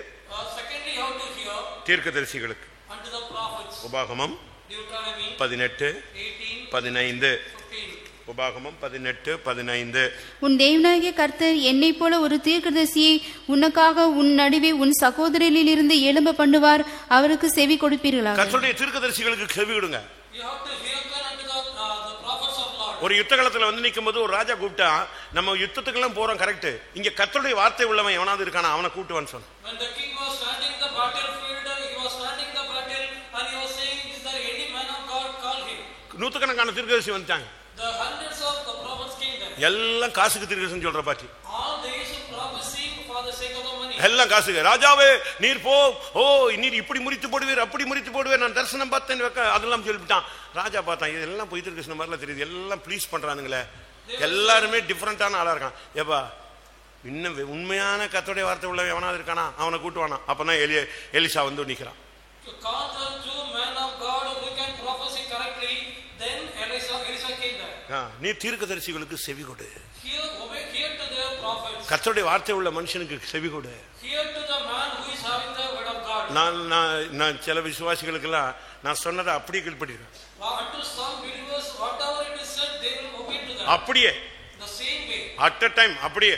Secondly, you have to hear. தீர்க்கதரிசிகளுக்கு. Unto the prophets. உபாகமம் Deuteronomy 18 18 15. 15. உபாகமம் 18 15. உன் தேவனாகிய கர்த்தர் என்னைப் போல ஒரு தீர்க்கதரிசியை உனக்காக உன் நடுவே உன் சகோதரரிலிருந்து எழும்ப பண்ணுவார், அவருக்கு செவி கொடுப்பீர்களாக. கர்த்தருடைய தீர்க்கதரிசிகளுக்கு செவி கொடுங்க. You have to hearken unto the prophets of Lord. ஒரு யுத்த காலத்துல வந்து நிக்கும்போது ஒரு ராஜா கூப்பிட்டா நம்ம யுத்தத்துக்கெல்லாம் போறோம் கரெக்ட், இங்க கர்த்தருடைய வார்த்தை உள்ளவன் எவனாவது இருக்கானா அவனை கூப்பிட்டுவான்னு சொன்ன. When the king was standing in the battlefield, he was standing in the battle and he was saying, is there any man of God? Call him. நூத்துக்கணக்கான தீர்க்கதரிசி வந்துட்டாங்க. The hundreds of the prophets came there. எல்லாம் காசுக்கு தீர்க்கதரிசி சொல்ற பாட்டி. All they used to prophecy for the sake of the money. எல்லாம் காசுக்கு. ராஜாவே நீர் போ, ஓ நீர் இப்படி முறித்து போடுவீர் அப்படி முறித்து போடுவீர், நான் தரிசனம் பார்த்தேன் அதெல்லாம் சொல்லிவிட்டான். ராஜா பார்த்தான், இதெல்லாம் போய் தீர்க்கதரிசி மாதிரிலாம் தெரியுது, எல்லாம் ப்ளீஸ் பண்றானுங்களே, எல்லாருமே டிஃபரெண்டான ஆளா இருக்கான். ஏப்பா இன்னும் உண்மையான கர்த்தருடைய வார்த்தை உள்ள எவனாவது இருக்கானா அவனை கூட்டுவானா. அப்பதான் எலிசா வந்து நிக்கிறான். To call the two men of God who can prophesy correctly, then Elisha came there. நீ தீர்க்கதரிசிகளுக்கு செவி கொடு. Hear to their prophets. கர்த்தருடைய வார்த்தை உள்ள மனுஷனுக்கு செவி கொடு. Hear to the man who is having the word of God. நான் சில விசுவாசிகளுக்கெல்லாம் நான் சொன்னதை அப்படியே கீழ்ப்படிக்கிறேன். Unto some believers, whatever it is said, they will obey to that. அப்படியே The same way. At a time அப்படியே.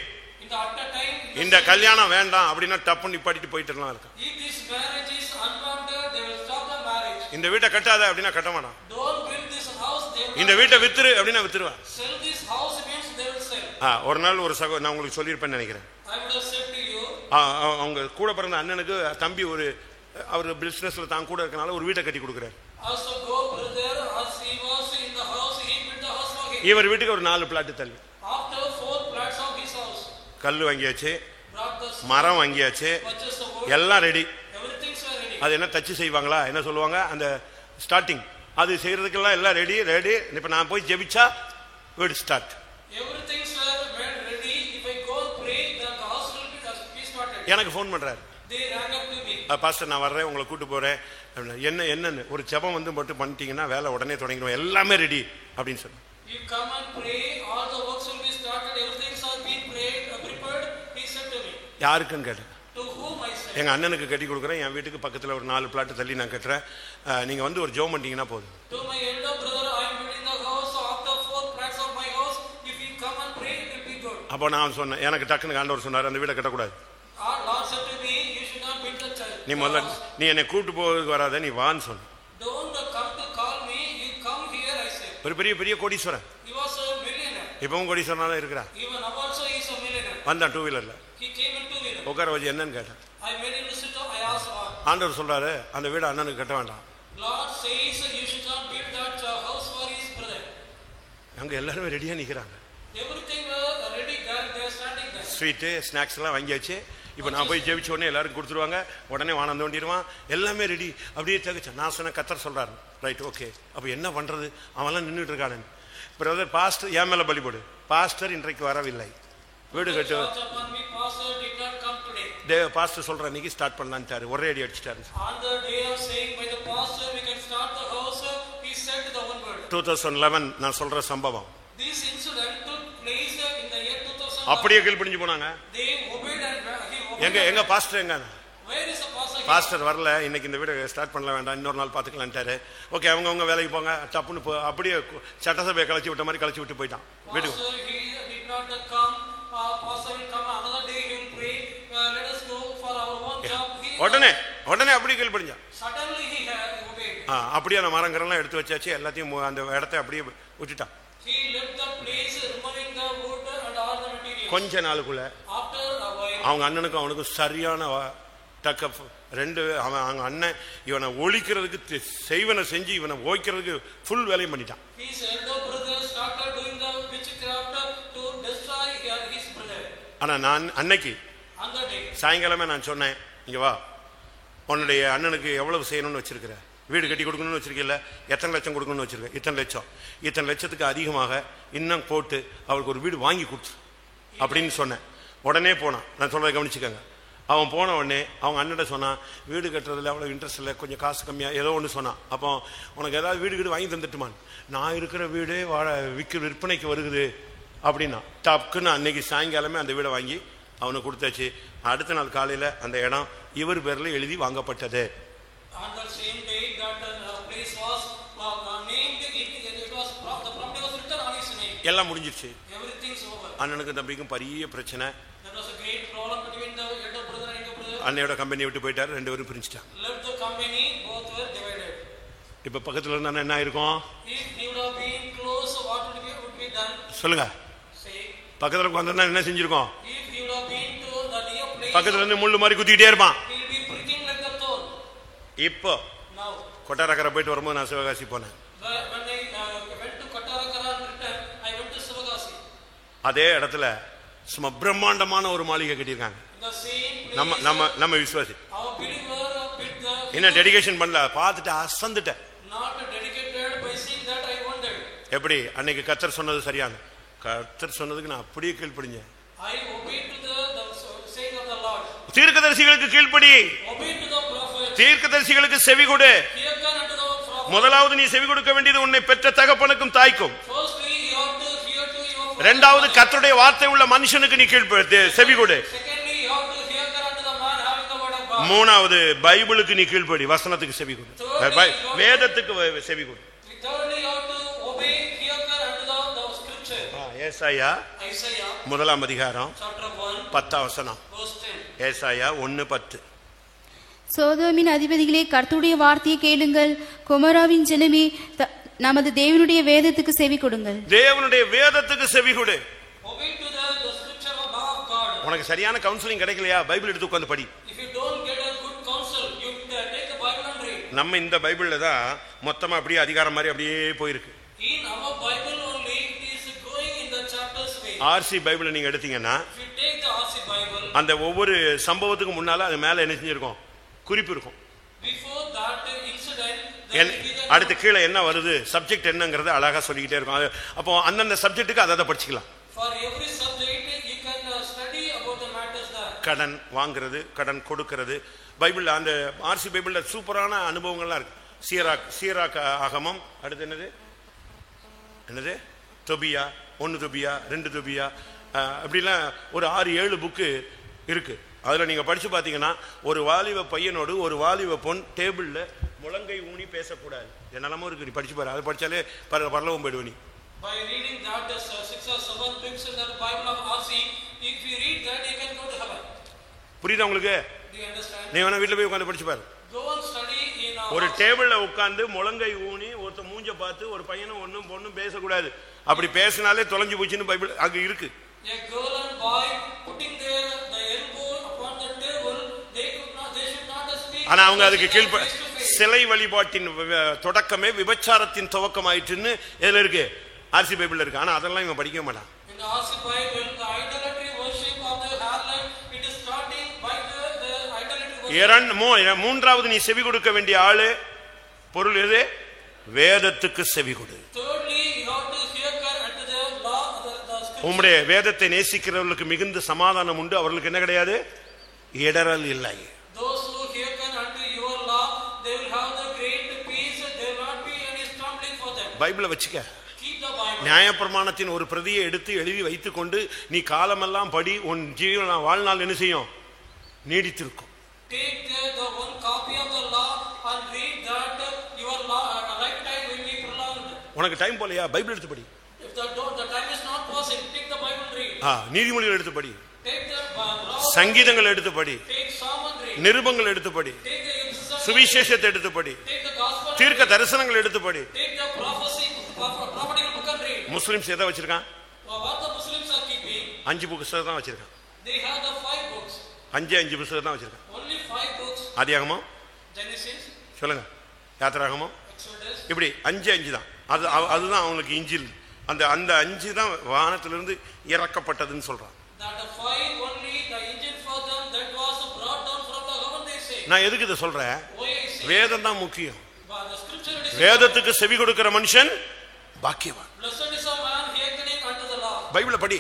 At a time, இந்த கல்யாணம் வேண்டாம் அப்படின்னா டப்பு நிப்பாட்டிட்டு போயிட்டு இருக்கலாம். if this marriage is unwanted, they will stop the marriage. இந்த வீட்டை கட்டாத அப்படின்னா கட்ட மாட்டான். Don't build this house, they will இந்த வீட்டை வித்துரு அப்படின்னா வித்துருவான். sell this house means they will sell. ஒரு நாள் ஒரு நான் உங்களுக்கு சொல்லியிருப்பேன்னு நினைக்கிறேன். I would have said to you. அவங்க கூட பிறந்த அண்ணனுக்கு தம்பி ஒரு அவர் பிசினஸ்ல தான் கூட இருக்கனால ஒரு வீட்டை கட்டி கொடுக்குறாரு. Also go brother, as he was in the house, he built the house for him. இவர் வீட்டுக்கு ஒரு 4 பிளாட் தள்ளி. After 4 plots of his house. கல் வாங்கியாச்சு, Brought the மரம் வாங்கியாச்சு, purchased the wood. எல்லாம் ரெடி. Everything's ready. அது என்ன தச்சு செய்வாங்களா என்ன சொல்லுவாங்க அந்த ஸ்டார்டிங் அது செய்யறதுக்கெல்லாம் எல்லாம் ரெடி. இப்ப நான் போய் ஜெபிச்சா வீடு start. Everything's made ready. If I go pray, then the house will be started. எனக்கு ஃபோன் பண்றாரு. They rang up to me. Pastor நான் வர்றேன் உங்களை கூட்டு போறேன். என்னன்னு ஒரு ஜெபம் வந்து மட்டும் பண்ணிட்டீங்கன்னா வேலை உடனே தொடங்கிடும், எல்லாமே ரெடி அப்படின்னு சொன்னேன். You come and pray, all the works will be started, everything's all been prayed, prepared. He said to me. யாருக்குன்னு கேட்டேன். To whom I said. எங்க அண்ணனுக்கு கட்டி கொடுக்குறேன், என் வீட்டுக்கு பக்கத்துல ஒரு 4 பிளாட் தள்ளி நான் கட்டுறேன், நீங்க வந்து ஒரு ஜெபம் பண்ணிட்டீங்கன்னா போதும். To my elder brother, I am building the house. After 4 plots of my house, if you come and pray, it will be good. அப்போ நான் சொன்னேன், எனக்கு டக்குன்னு ஆண்டவர் சொன்னார் அந்த வீட்டை கட்டக்கூடாது. Our Lord said to me, you should not build the church. நீ முதல்ல நீ என்னை கூட்டு போக வராத, நீ வான்னு சொன்ன. Don't come to call me, you come here, I said. ஒரு பெரிய கோடீஸ்வரன். He was a millionaire. இப்பவும் கோடீஸ்வரனா இருக்கிறான். Even now also he is a millionaire. வந்தான் 2 வீலர்ல. He came in 2 wheeler. உட்கார வச்சு என்னன்னு கேட்டேன். I made him to sit down. I asked Lord. ஆண்டவர் சொல்றாரு அந்த வீடு அண்ணனுக்கு கட்ட வேண்டாம். Lord says you should not build that house for his brother. அங்க எல்லாரும் ரெடியா நிக்கிறாங்க. Everything ready, they are standing there. Sweet snacks எல்லாம் வாங்கியாச்சு. இப்போ நான் போய் ஜெபிச்ச உடனே எல்லாரும் கொடுத்துருவாங்க, உடனே வானம் தோண்டிடுவான், எல்லாமே ரெடி. அப்படியே தகச்சேன். நான் சொன்ன கத்தர் சொல்றாரு ரைட் ஓகே. அப்போ என்ன பண்றது, அவன்லாம் நின்றுட்டு இருக்கானு. பிரதர் பாஸ்டர் என் மேல பலி போடு, பாஸ்டர் இன்றைக்கு வரவில்லை, வீடு கட்டு. பாஸ்டர் சொல்ற அன்னைக்கு ஸ்டார்ட் பண்ணலான்ட்டாரு, ஒரே அடி அடிச்சிட்டாரு. 2011 நான் சொல்ற சம்பவம். அப்படியே கீழ்ப்படிஞ்சு போனாங்க. எங்க பாஸ்டர் எங்க? பாஸ்டர் வரல, இன்னைக்கு இந்த வீடு ஸ்டார்ட் பண்ணல, வேண்டாம் இன்னொரு நாள் பாத்துக்கலான்ட்டாரு. ஓகே அவங்க வேலைக்கு போங்க டப்புன்னு அப்படியே சட்டசபையை கழிச்சு விட்ட மாதிரி கழிச்சு விட்டு போயிட்டான் வீட்டுக்கு. உடனே அப்படியே கீழ்ப்படிஞ்சான். அப்படியே அந்த மரங்கரெல்லாம் எடுத்து வச்சாச்சு, எல்லாத்தையும் அந்த இடத்த அப்படியே விட்டுட்டான். கொஞ்ச நாளுக்குள்ள அவங்க அண்ணனுக்கும் அவனுக்கும் சரியான டக்கப். அவங்க அண்ணன் இவனை ஒழிக்கிறதுக்கு செய்வனை செஞ்சு இவனை ஓய்க்கிறதுக்கு ஃபுல் வேலையும் பண்ணிட்டான். ஆனா நான் அன்னைக்கு சாயங்காலமே நான் சொன்னேன், இங்க வா உன்னுடைய அண்ணனுக்கு எவ்வளவு செய்யணும்னு வச்சிருக்கிற, வீடு கட்டி கொடுக்கணும்னு வச்சிருக்கல, எத்தனை லட்சம் கொடுக்கணும்னு வச்சிருக்க, இத்தனை லட்சத்துக்கு அதிகமாக இன்னும் போட்டு அவருக்கு ஒரு வீடு வாங்கி கொடுத்து அப்படின்னு சொன்னேன். உடனே போனான். நான் சொல்றதை கவனிச்சுக்கோங்க. அவன் போன உடனே அவங்க அண்ணன்ட சொன்னான், வீடு கட்டுறதுல அவ்வளோ இன்ட்ரெஸ்ட் இல்லை, கொஞ்சம் காசு கம்மியாக ஏதோ ஒன்று சொன்னான். அப்போ உனக்கு ஏதாவது வீடு வாங்கி தந்துட்டுமான், நான் இருக்கிற வீடே விற்பனைக்கு வருகுது அப்படின்னா டப்புன்னு அன்னைக்கு சாயங்காலமே அந்த வீடை வாங்கி அவனுக்கு கொடுத்தாச்சு. அடுத்த நாள் காலையில் அந்த இடம் இவர் பேரில் எழுதி வாங்கப்பட்டது. எல்லாம் முடிஞ்சிருச்சு. அண்ணனுக்கு தம்பிக்கும் பெரிய பிரச்சனை. அண்ணையோட கம்பெனி விட்டு போயிட்டாரு, 2 பேரும் பிரிஞ்சுட்டாங்க. இப்ப பக்கத்துல இருந்தா என்ன இருக்கும் சொல்லுங்க. பக்கத்துல உட்கார்ந்தா என்ன செஞ்சிருக்கோம்? பக்கத்துல இருந்து முள்ளு மாதிரி குத்திக்கிட்டே இருப்பான். இப்போ கொட்டாரக்கரை போயிட்டு வரும்போது நான் சிவகாசி போனேன். அதே இடத்துல சும்மா பிரம்மாண்டமான ஒரு மாளிகை கட்டியிருக்காங்க. நம்ம விசுவாசி என்ன டெடிகேஷன் பண்ணல, பார்த்துட்டு அசந்துட்டேன். எப்படி அன்னைக்கு கர்த்தர் சொன்னது சரியான, கர்த்தர் சொன்னதுக்கு நான் அப்படியே கீழ்ப்படிஞ்சேன். தீர்க்கதரிசிகளுக்கு கீழ்ப்படி, தீர்க்கதரிசிகளுக்கு செவி கொடு. முதலாவது நீ செவி கொடுக்க வேண்டியது உன்னை பெற்ற தகப்பனுக்கும் தாய்க்கும். இரண்டாவது கர்த்தருடைய வார்த்தை உள்ள மனுஷனுக்கு நீ செவி கொடு. மூணாவது பைபிளுக்கு நீ கீழ்ப்படி, வசனத்துக்கு செவி கொடு, வேதத்துக்கு செவி கொடு. ஏசாயா 1 அதிகாரம் 10 வசனம். ஏசாயா 1:10. சோதோமின் அதிபதிகளே, கர்த்தருடைய வார்த்தையை கேளுங்கள். குமராவின் ஜனமே, நமது தேவனுடைய வேதத்துக்கு செவி கொடுங்கள். தேவனுடைய வேதத்துக்கு செவி கொடு. உனக்கு சரியான கவுன்சிலிங் கிடைக்கலையா, பைபிள் எடுத்து உட்கார்ந்து படி. நம்ம இந்த பைபிள்ல தான் மொத்தமா அப்படியே அதிகாரம் மாதிரி அப்படியே போயிருக்கு. ஆர்சி பைபிள் நீங்க எடுத்தீங்கன்னா அந்த ஒவ்வொரு சம்பவத்துக்கு முன்னால அது மேல என்ன செஞ்சிருக்கும், குறிப்பு இருக்கும். அடுத்து கீழே என்ன வருது, சப்ஜெக்ட் என்னங்கறது அழகா சொல்லிக்கிட்டே இருக்கும். அப்போ அந்தந்த சப்ஜெக்ட்டுக்கு அதை படிச்சுக்கலாம். கடன் வாங்குறது, கடன் கொடுக்கிறது, பைபிள் அந்த ஆர்சி பைபிள்ல சூப்பரான அனுபவங்கள்லாம் இருக்கு. சீராக் ஆகமம், அடுத்து என்னது தொபியா, 1 தொபியா 2 தொபியா, அப்படிலாம் ஒரு 6-7 புக்கு இருக்கு. அதுல நீங்க படிச்சு பாத்தீங்கன்னா ஒரு வாலிப பையனோடு ஒரு வாலிப பொன் டேபிள்ல முழங்கை ஊனி பேசக்கூடாது. என்னெல்லாமோ இருக்கு, நீ படிச்சு பாரு. அதை படிச்சாலே பரலோகம் போயிடுவ நீ. By reading that 6 or 7 books in the Bible of RC, if you read that, you can go to heaven. புரியுதா உங்களுக்கு? Do you understand? நீ வேணா வீட்ல போய் உட்கார்ந்து படிச்சு பாரு. Go and study in ஒரு டேபிள்ல உட்கார்ந்து முழங்கை ஊனி ஒருத்த மூஞ்ச பார்த்து ஒரு பையனும் ஒண்ணும் பொண்ணும் பேசக்கூடாது. அப்படி பேசினாலே தொலைஞ்சு போச்சுன்னு பைபிள் அங்க இருக்கு. A girl and boy putting the elbow upon the table, they should not speak. ஆனா அவங்க அதுக்கு கீழ்ப்ப சிலை வழிபாட்டின் தொடக்கமே விபச்சாரத்தின் துவக்கமாயிட்டுன்னு எதுல இருக்கு, ஆர்சி பைபிள்ல இருக்கு. ஆனா அதெல்லாம் இவன் படிக்க மாட்டான். In the RC Bible, the idolatry worship of the hairline, it is starting by the idolatry worship. மூன்றாவது நீ செவி கொடுக்க வேண்டிய ஆளு பொருள் எது, வேதத்துக்கு செவி கொடு. Thirdly, you have to hearken unto the law, the scripture. உம்முடைய வேதத்தை நேசிக்கிறவர்களுக்கு மிகுந்த சமாதானம் உண்டு, அவர்களுக்கு என்ன கிடையாது, இடறல் இல்லை. Those who hearken unto your law, they will have the great peace, there will not be any stumbling for them. பைபிளை வச்சுக்க. நியாயப்பிரமாணத்தின் ஒரு பிரதியை எடுத்து எழுதி வைத்துக் கொண்டு நீ காலமெல்லாம் படி, உன் ஜீவன வாழ்நாள் என்ன செய்யும், நீடித்திருக்கும். Take the one copy of the law and read that, your lifetime will be prolonged. உனக்கு டைம் போலையா, பைபிள் எடுத்து படி. If the time is not possible, take the Bible and read. நீதிமொழிகள் எடுத்து படி. Take the law. சங்கீதங்கள் எடுத்து படி. Take Psalm and read. நிருபங்கள் எடுத்து படி. Take the exercise. சுவிசேஷத்தை எடுத்து படி. Take the gospel. தீர்க்க தரிசனங்கள் எடுத்து படி. Take the prophecy, prophetical book and read. Muslims எதை வச்சிருக்கான், What the Muslims are keeping, 5 புத்தகம் தான் வச்சிருக்கான். they have the 5 books. 5 புத்தகம் தான் வச்சிருக்கான். Only 5 books. ஆதியாகமம், Genesis, சொல்லுங்க, யாத்திராகமம், Exodus. இப்படி 5 தான். அதுதான் அவங்களுக்கு இஞ்சில். அந்த 5 தான் வானத்திலிருந்து இறக்கப்பட்டதுன்னு சொல்றான். That the 5 only the engine for them that was brought down from the heaven, they say. நான் எதுக்கு இதை சொல்றேன்? வேதம் தான் முக்கியம். வேதத்துக்கு செவி கொடுக்கிற மனுஷன் பாக்கியவான். பைபிளை படி.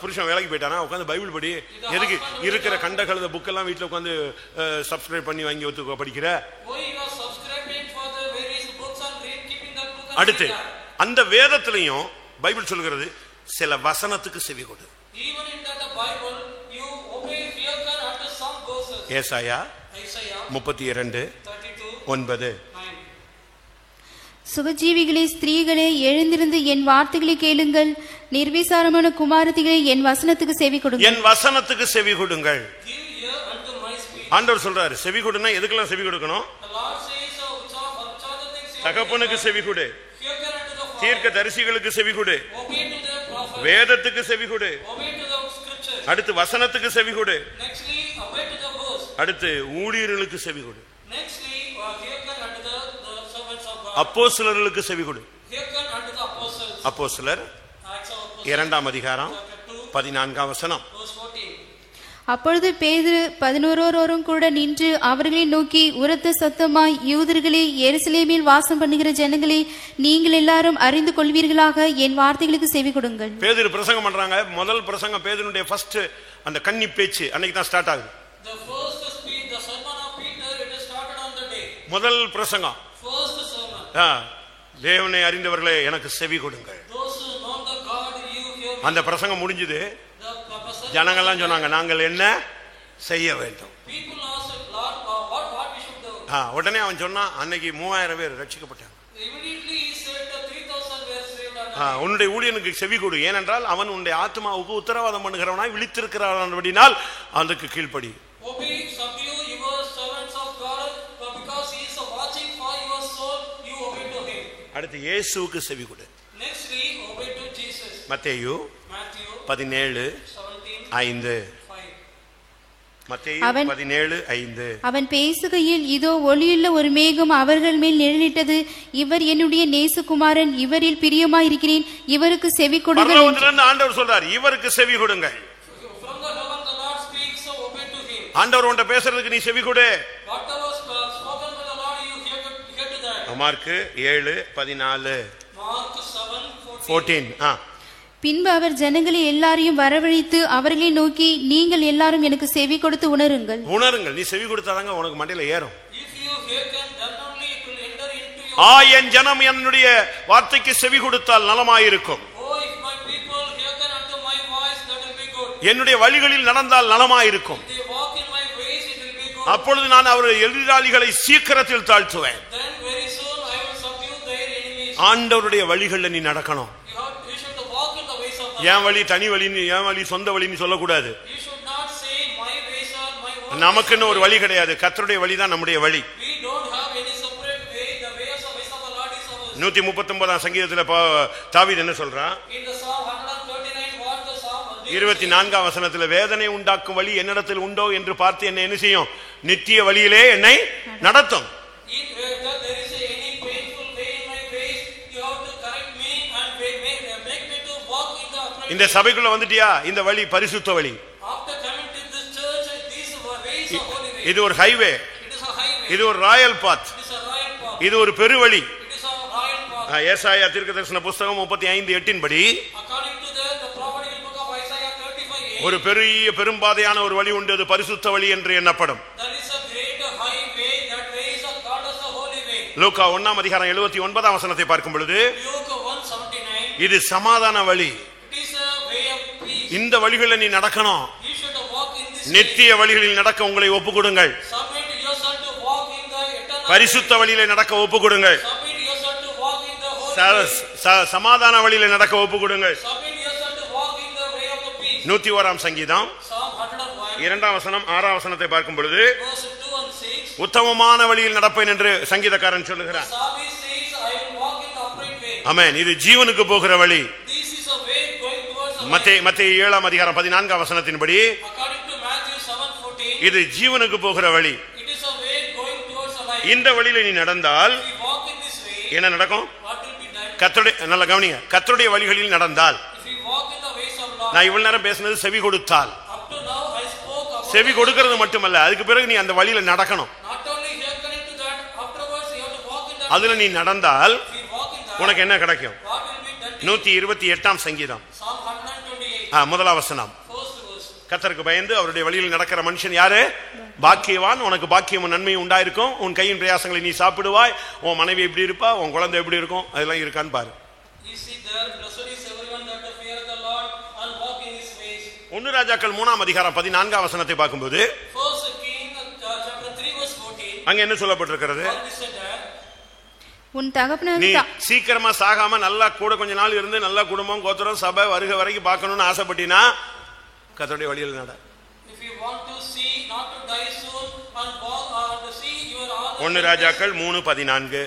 புருஷன் வேலைக்கு போயிட்டானா உட்காந்து பைபிள் படி. எதுக்கு இருக்கிற கண்ட கழுத புக்கெல்லாம் வீட்டில் உட்காந்து சப்ஸ்கிரைப் பண்ணி வாங்கி ஒத்துக்க படிக்கிற? அடுத்து அந்த வேதத்திலையும் பைபிள் சொல்கிறது சில வசனத்துக்கு செவி கொடு. ஏசாயா 32:9. சுகஜீவிகளே, ஸ்திரீகளே, எழுந்திருந்து என் வார்த்தைகளை கேளுங்கள். நிர்விசாரமான குமாரத்திகளே, என் வசனத்துக்கு செவி கொடுங்கள். என் வசனத்துக்கு செவி கொடுங்கள். ஆண்டவர் சொல்றாரு செவி கொடுனா எதுக்கெல்லாம் செவி கொடுக்கணும்? தகப்பனுக்கு செவி கொடு, தீர்க்க தரிசிகளுக்கு செவி கொடு, வேதத்துக்கு செவி கொடு, அடுத்து வசனத்துக்கு செவி கொடு, அடுத்து ஊழியர்களுக்கு செவி கொடு, அப்போஸ்தலர்களுக்கு செவி கொடு. அப்போஸ்தலர் 2:14. அப்பொழுது பேதுரு 11 கூட நின்று அவர்களை நோக்கி உரத்த சத்தமாய், யூதர்களே, எருசலேமில் வாசம் பண்ணுகிற ஜனங்களே, நீங்கள் எல்லாரும் அறிந்து கொள்வீர்களாக என் வார்த்தைகளுக்கு செவி கொடுங்கள். பேதுரு பிரசங்கம் பண்றாங்க. முதல் பிரசங்கம் பேதுருடைய ஃபர்ஸ்ட் அந்த கன்னி பேச்சு அன்னைக்கு தான் ஸ்டார்ட் ஆகுது. முதல் பிரசங்கம் தேவனை அறிந்தவர்களே எனக்கு செவி கொடுங்கள். அந்த பிரசங்கம் முடிஞ்சது. ஜனங்கள்லாம் சொன்னாங்க நாங்கள் என்ன செய்ய வேண்டும். உடனே அவன் சொன்னான் அன்னைக்கு 3000 பேர் ரட்சிக்கப்பட்டாங்க. உன்னுடைய ஊழியனுக்கு செவி கொடு, ஏனென்றால் அவன் உன்னுடைய ஆத்மாவுக்கு உத்தரவாதம் பண்ணுகிறவனாய் விழித்திருக்கிறான், அதுக்கு கீழ்ப்படி. அடுத்து இயேசுவுக்கு செவி கொடு. மத்தேயு 17:5. அவன் பேசுகையில், இதோ ஒளியுள்ள ஒரு மேகம் அவர்கள் மேல் நிழலிட்டது. இவர் என்னுடைய நேசகுமாரன், இவரில் பிரியமாயிருக்கிறேன், இவருக்கு செவி கொடுங்கள். ஆண்டவர் சொல்றார் இவருக்கு செவி கொடுங்கள். ஆண்டவர் உன்கிட்ட பேசுறதுக்கு நீ செவி கொடு. மார்க்கு 7:14. பின்பு அவர் ஜனங்களை எல்லாரையும் வரவழைத்து அவர்களை நோக்கி, நீங்கள் எல்லாரும் எனக்கு செவி கொடுத்து உணருங்கள். நீ செவி கொடுத்தாதாங்க உனக்கு மண்டையில ஏறும். என் ஜனம் என்னுடைய வார்த்தைக்கு செவி கொடுத்தால் நலமாயிருக்கும், என்னுடைய வழிகளில் நடந்தால் நலமாயிருக்கும், அப்பொழுது நான் அவருடைய எதிராளிகளை சீக்கிரத்தில் தாழ்த்துவேன். ஆண்டவருடைய வழிகளில் நீ நடக்கணும். என் வழி தனி வழி, என் வழி சொந்த வழின்னு சொல்லக்கூடாது. நமக்குன்னு ஒரு வழி கிடையாது. கர்த்தருடைய வழிதான் நம்முடைய வழி. 139 சங்கீதத்தில் தாவீது என்ன சொல்றான்? 24 வசனத்தில் வேதனை உண்டாக்கும் வழி என்னிடத்தில் உண்டோ என்று பார்த்து என்னை என்ன செய்யும்? நித்திய வழியிலே என்னை நடத்தும். இந்த சபைக்குள்ள வந்துட்டியா? இந்த வழி பரிசுத்த வழி. இது ஒரு ஹைவே, இது ஒரு ராயல் பாத், இது ஒரு பெருவழி. ஏசாயா தீர்க்கதரிசன புஸ்தகம் 35:8 படி ஒரு பெரிய பெரும்பாதையான ஒரு வழி உண்டு, அது பரிசுத்த வழி என்று எண்ணப்படும். லூக்கா 1:79 வசனத்தை பார்க்கும் பொழுது இது சமாதான வழி. இந்த வழிகளில் நீ நடக்கணும். நித்திய வழிகளில் நடக்க உங்களை ஒப்பு கொடுங்கள். பரிசுத்த வழியில நடக்க ஒப்பு கொடுங்கள். சமாதான வழியில நடக்க ஒப்பு கொடுங்கள். 101 சங்கீதம் 2 வசனம் 6 வசனத்தை பார்க்கும் பொழுது உத்தமமான வழியில் நடப்பேன் என்று சங்கீதக்காரன் சொல்லுகிறார். ஆமென். இது ஜீவனுக்கு போகிற வழி. மத்தேயு 7:14 வசனத்தின்படி இது ஜீவனுக்கு போகிற வழி. இந்த வழியில நீ நடந்தால் என்ன நடக்கும்? நல்ல கவனிங்க, கர்த்தருடைய வழிகளில் நடந்தால். நான் இவ்வளவு நேரம் பேசினது செவி கொடுத்தால். செவி கொடுக்கிறது மட்டுமல்ல, அதுக்கு பிறகு நீ அந்த வழியில நடக்கணும். Not only hearkening to that, afterwards you have to walk in that. அதுல நீ நடந்தால் If you walk in that, உனக்கு என்ன கிடைக்கும்? what will be done? 128 சங்கீதம் Psalm 128, முதலாம் வசனம். first verse. கர்த்தருக்கு பயந்து அவருடைய வழியில் நடக்கிற மனுஷன் யாரு? பாக்கியவான். உனக்கு பாக்கியமும் நன்மையும் உண்டாயிருக்கும். உன் கையின் பிரயாசங்களை நீ சாப்பிடுவாய். உன் மனைவி எப்படி இருப்பா, உன் குழந்தை எப்படி இருக்கும், அதெல்லாம் இருக்கான்னு பாரு. You see there, blessed is everyone that feareth the Lord and walk in his ways. 1 ராஜாக்கள் 3ஆம் அதிகாரம் 14ஆம் வசனத்தை பார்க்கும்போது First King chapter 3 verse 14. அங்க என்ன சொல்லப்பட்டிருக்கிறது? All this said there. உன் நீ தகப்பனாகிய சீக்கிரமா சாகாம நல்லா கூட கொஞ்ச நாள் இருந்து நல்ல குடும்பம் கோத்திரம் சபை வருகை வரைக்கும் பார்க்கணும்னு ஆசைப்பட்டினா கர்த்தருடைய வழியில் நட. If you want to see, not to die soon and walk to see your all. 1 ராஜாக்கள் 3:14.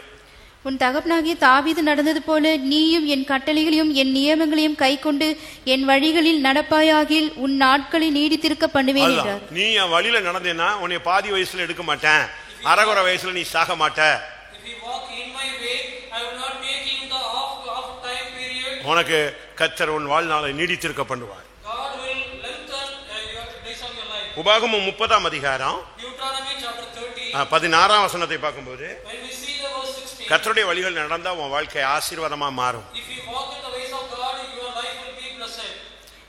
உன் தகப்பனாகிய தாவீது நடந்தது போல நீயும் என் கட்டளைகளையும் என் நியமங்களையும் கைக்கொண்டு என் வழிகளில் நடப்பாயாகில் உன் நாட்களை நீடித்திருக்க பண்ணுவேன் என்றார். நீ என் வழியில நடந்தேன்னா உன்னை பாதி வயசுல எடுக்க மாட்டேன், அரைகுறை வயசுல நீ சாக மாட்ட. If you walk in my way, I will not make you the half time period. உனக்கு கர்த்தர் உன் வாழ்நாளை நீடித்திருக்க பண்ணுவார். God will lengthen your days of your life. உபாகமம் 30ஆம் அதிகாரம் Deuteronomy chapter 30. 16ஆம் வசனத்தை பார்க்கும்போது When we see the verse 16. கர்த்தருடைய வழிகள் நடந்தா உன் வாழ்க்கை ஆசீர்வாதமா மாறும். If you walk in the ways of God, your life will be blessed.